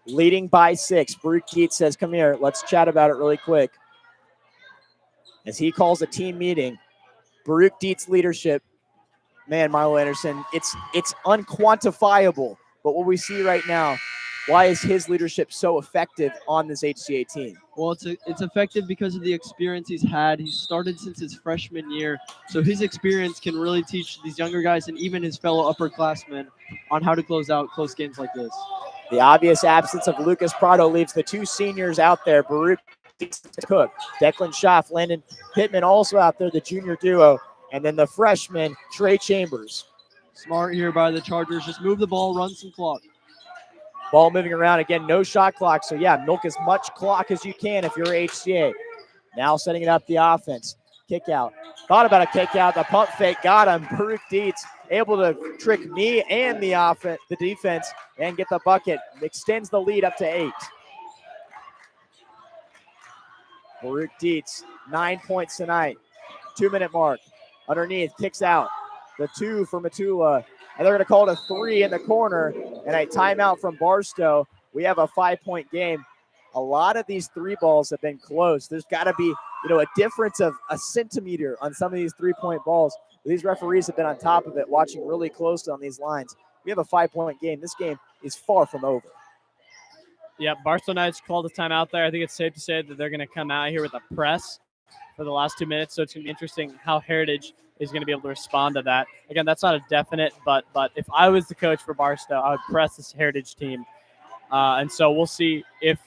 leading by 6. Baruch Dietz says, come here, let's chat about it really quick. As he calls a team meeting, Baruch Dietz leadership, man, Milo Anderson, it's unquantifiable. But what we see right now, why is his leadership so effective on this HCA team? Well, it's effective because of the experience he's had. He started since his freshman year, so his experience can really teach these younger guys and even his fellow upperclassmen on how to close out close games like this. The obvious absence of Lucas Prado leaves the 2 seniors out there, Baruch Cook, Declan Schaff, Landon Pittman also out there, the junior duo, and then the freshman, Trey Chambers. Smart here by the Chargers. Just move the ball, run some clock. Ball moving around again, no shot clock. So yeah, milk as much clock as you can if you're HCA. Now setting it up the offense. Kick out. Thought about a kick out. The pump fake got him. Baruch Dietz able to trick me and the defense, and get the bucket. Extends the lead up to 8. Baruch Dietz, 9 points tonight. 2-minute mark. Underneath, kicks out. The 2 for Matula. And they're going to call it a 3 in the corner. And a timeout from Barstow. We have a 5-point game. A lot of these 3 balls have been close. There's got to be, a difference of a centimeter on some of these 3-point balls. These referees have been on top of it, watching really closely on these lines. We have a 5-point game. This game is far from over. Yeah, Barstow Knights called a timeout there. I think it's safe to say that they're going to come out here with a press for the last 2 minutes. So it's going to be interesting how Heritage is going to be able to respond to that. Again, that's not a definite, but if I was the coach for Barstow, I would press this Heritage team. And so we'll see if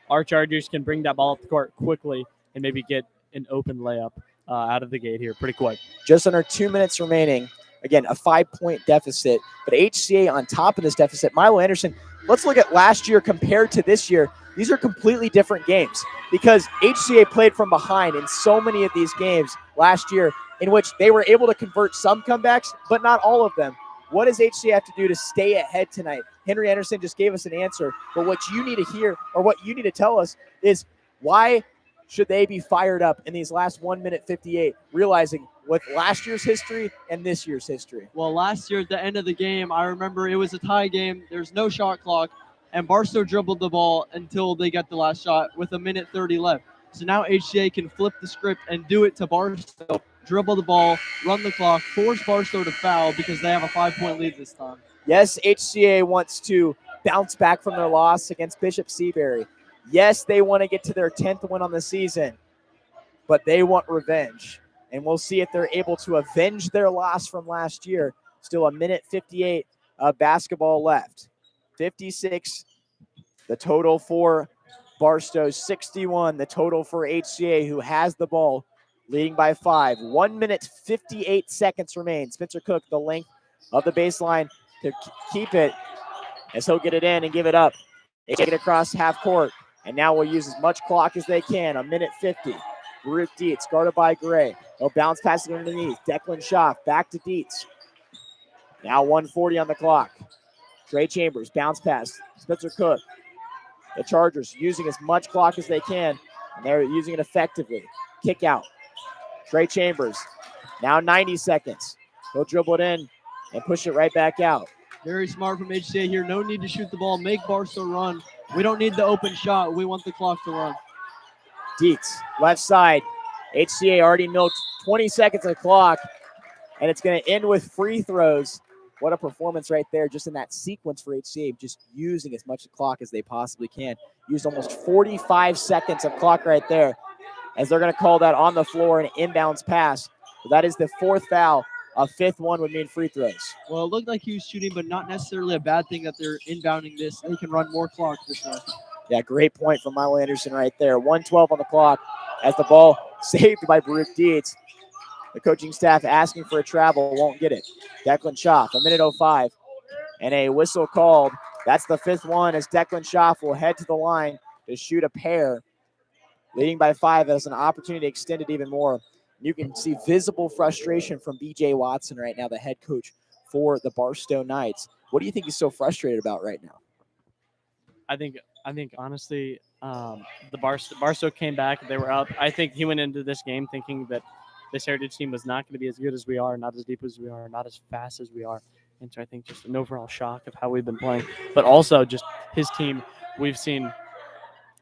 our Chargers can bring that ball up the court quickly and maybe get an open layup out of the gate here pretty quick. Just under 2 minutes remaining. Again, a 5-point deficit. But HCA on top of this deficit, Milo Anderson, let's look at last year compared to this year. These are completely different games because HCA played from behind in so many of these games last year in which they were able to convert some comebacks, but not all of them. What does HCA have to do to stay ahead tonight? Henry Anderson just gave us an answer, but what you need to hear or what you need to tell us is why should they be fired up in these last 1 minute 58, realizing with last year's history and this year's history? Well, last year at the end of the game, I remember it was a tie game. There's no shot clock, and Barstow dribbled the ball until they got the last shot with 1:30 left. So now HCA can flip the script and do it to Barstow, dribble the ball, run the clock, force Barstow to foul because they have a 5-point lead this time. Yes, HCA wants to bounce back from their loss against Bishop Seabury. Yes, they want to get to their 10th win on the season, but they want revenge. And we'll see if they're able to avenge their loss from last year. Still 1:58 of basketball left. 56, the total for Barstow. 61, the total for HCA, who has the ball, leading by 5. 1 minute, 58 seconds remain. Spencer Cook, the length of the baseline to keep it, as he'll get it in and give it up. They take it across half court, and now we'll use as much clock as they can. 1:50. Baruch Dietz, guarded by Gray. They'll bounce past it underneath. Declan Schaff back to Dietz. Now 1:40 on the clock. Trey Chambers, bounce pass. Spencer Cook. The Chargers using as much clock as they can, and they're using it effectively. Kick out. Trey Chambers. Now 90 seconds. He'll dribble it in and push it right back out. Very smart from HCA here. No need to shoot the ball. Make Barstow run. We don't need the open shot. We want the clock to run. Dietz, left side. HCA already milked 20 seconds of clock, and it's going to end with free throws. What a performance right there, just in that sequence for HCA, just using as much clock as they possibly can. Used almost 45 seconds of clock right there, as they're going to call that on the floor an inbounds pass. So that is the 4th foul. A 5th one would mean free throws. Well, it looked like he was shooting, but not necessarily a bad thing that they're inbounding this. They can run more clock this way. Yeah, great point from Milo Anderson right there. 1:12 on the clock as the ball saved by Baruch Dietz. The coaching staff asking for a travel, won't get it. Declan Schaff, 1:05, and a whistle called. That's the 5th one as Declan Schaff will head to the line to shoot a pair. Leading by 5 as an opportunity to extend it even more. You can see visible frustration from B.J. Watson right now, the head coach for the Barstow Knights. What do you think he's so frustrated about right now? I think honestly, the Barstow came back. They were up. I think he went into this game thinking that this Heritage team was not going to be as good as we are, not as deep as we are, not as fast as we are. And so I think just an overall shock of how we've been playing, but also just his team. We've seen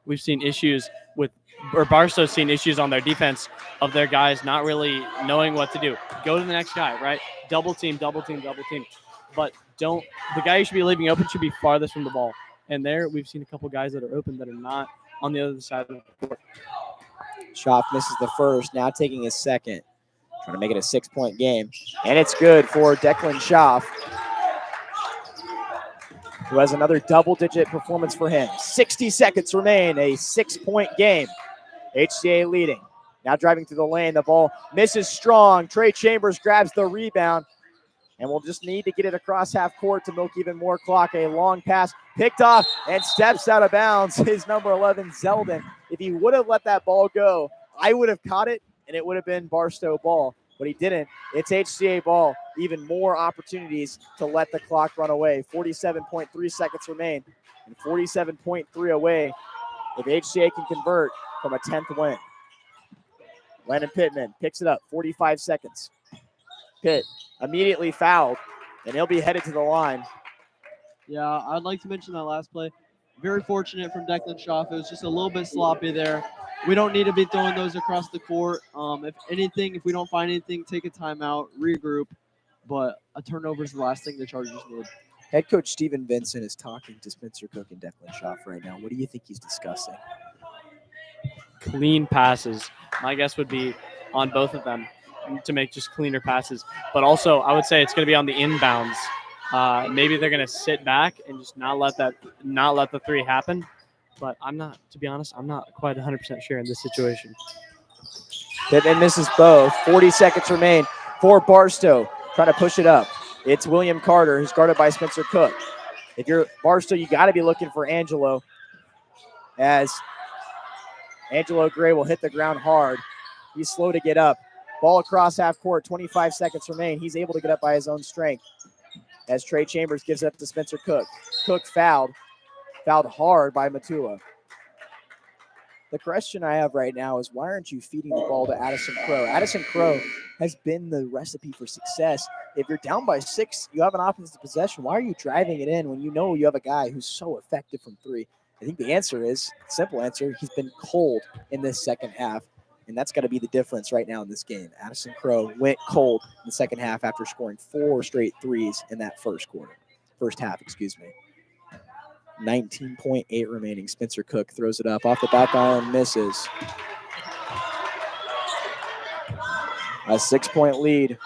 issues with, or Barstow's seen issues on their defense of their guys not really knowing what to do. Go to the next guy, right? Double team. But the guy you should be leaving open should be farthest from the ball. And there we've seen a couple guys that are open that are not on the other side of the court. Schaff misses the first, now taking his second. Trying to make it a 6-point game. And it's good for Declan Schaff, who has another double-digit performance for him. 60 seconds remain, a 6-point game. HCA leading. Now driving through the lane, the ball misses strong. Trey Chambers grabs the rebound. And we'll just need to get it across half court to milk even more clock. A long pass picked off and steps out of bounds is number 11, Zeldin. If he would have let that ball go, I would have caught it, and it would have been Barstow ball. But he didn't. It's HCA ball. Even more opportunities to let the clock run away. 47.3 seconds remain, and 47.3 away if HCA can convert from a 10th win. Landon Pittman picks it up, 45 seconds. Pitt immediately fouled, and he'll be headed to the line. Yeah, I'd like to mention that last play. Very fortunate from Declan Schaff. It was just a little bit sloppy there. We don't need to be throwing those across the court. If anything, if we don't find anything, take a timeout, regroup. But a turnover is the last thing the Chargers need. Head coach Steven Vincent is talking to Spencer Cook and Declan Schaff right now. What do you think he's discussing? Clean passes. My guess would be on both of them to make just cleaner passes. But also, I would say it's going to be on the inbounds. Maybe they're going to sit back and just not let the three happen. But to be honest, I'm not quite 100% sure in this situation. Pittman misses both. 40 seconds remain for Barstow. Trying to push it up. It's William Carter, who's guarded by Spencer Cook. If you're Barstow, you got to be looking for Angelo, as Angelo Gray will hit the ground hard. He's slow to get up. Ball across half court, 25 seconds remain. He's able to get up by his own strength as Trey Chambers gives it up to Spencer Cook. Cook fouled hard by Matula. The question I have right now is, why aren't you feeding the ball to Addison Crow? Addison Crow has been the recipe for success. If you're down by 6, you have an offensive possession. Why are you driving it in when you know you have a guy who's so effective from 3? I think the answer is, simple answer, he's been cold in this second half, and that's got to be the difference right now in this game. Addison Crow went cold in the second half after scoring 4 straight threes in that first half. 19.8 remaining. Spencer Cook throws it up off the back iron, misses. A 6-point lead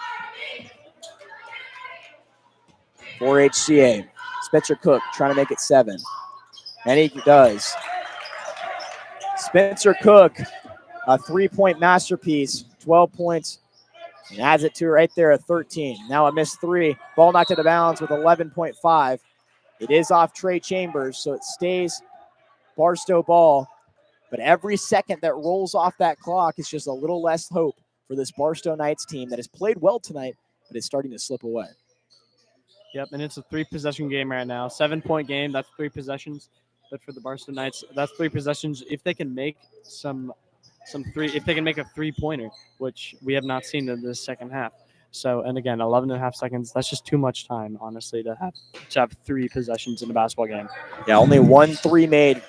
for HCA. Spencer Cook trying to make it 7. And he does. Spencer Cook, a 3-point masterpiece, 12 points, and adds it to right there at 13. Now a missed 3. Ball knocked out of bounds with 11.5. It is off Trey Chambers, so it stays Barstow ball. But every second that rolls off that clock is just a little less hope for this Barstow Knights team that has played well tonight, but is starting to slip away. Yep, and it's a 3-possession game right now. 7-point game, that's 3 possessions. But for the Barstow Knights, that's 3 possessions. If they can make if they can make a 3-pointer, which we have not seen in this second half. So, and again, 11.5 seconds, that's just too much time, honestly, to have 3 possessions in a basketball game. Yeah, only 1 3 made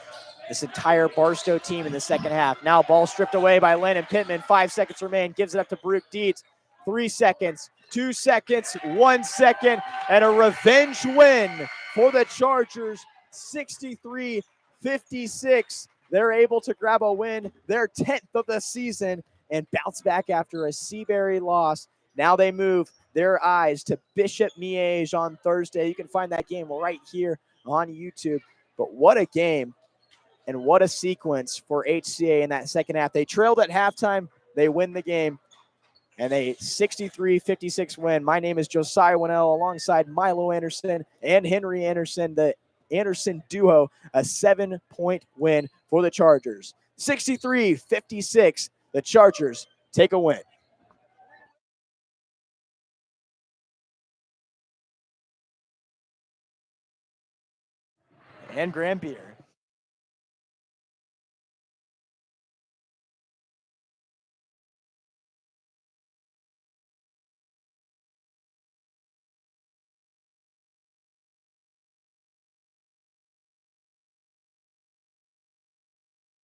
this entire Barstow team in the second half. Now ball stripped away by Landon Pittman. 5 seconds remain, gives it up to Brooke Dietz. 3 seconds, 2 seconds, 1 second, and a revenge win for the Chargers, 63-56. They're able to grab a win, their 10th of the season, and bounce back after a Seabury loss. Now they move their eyes to Bishop Miege on Thursday. You can find that game right here on YouTube. But what a game and what a sequence for HCA in that second half. They trailed at halftime. They win the game, and a 63-56 win. My name is Josiah Wonnell alongside Milo Anderson and Henry Anderson, the Anderson duo, a 7-point win for the Chargers. 63-56, the Chargers take a win. And Graham Beer.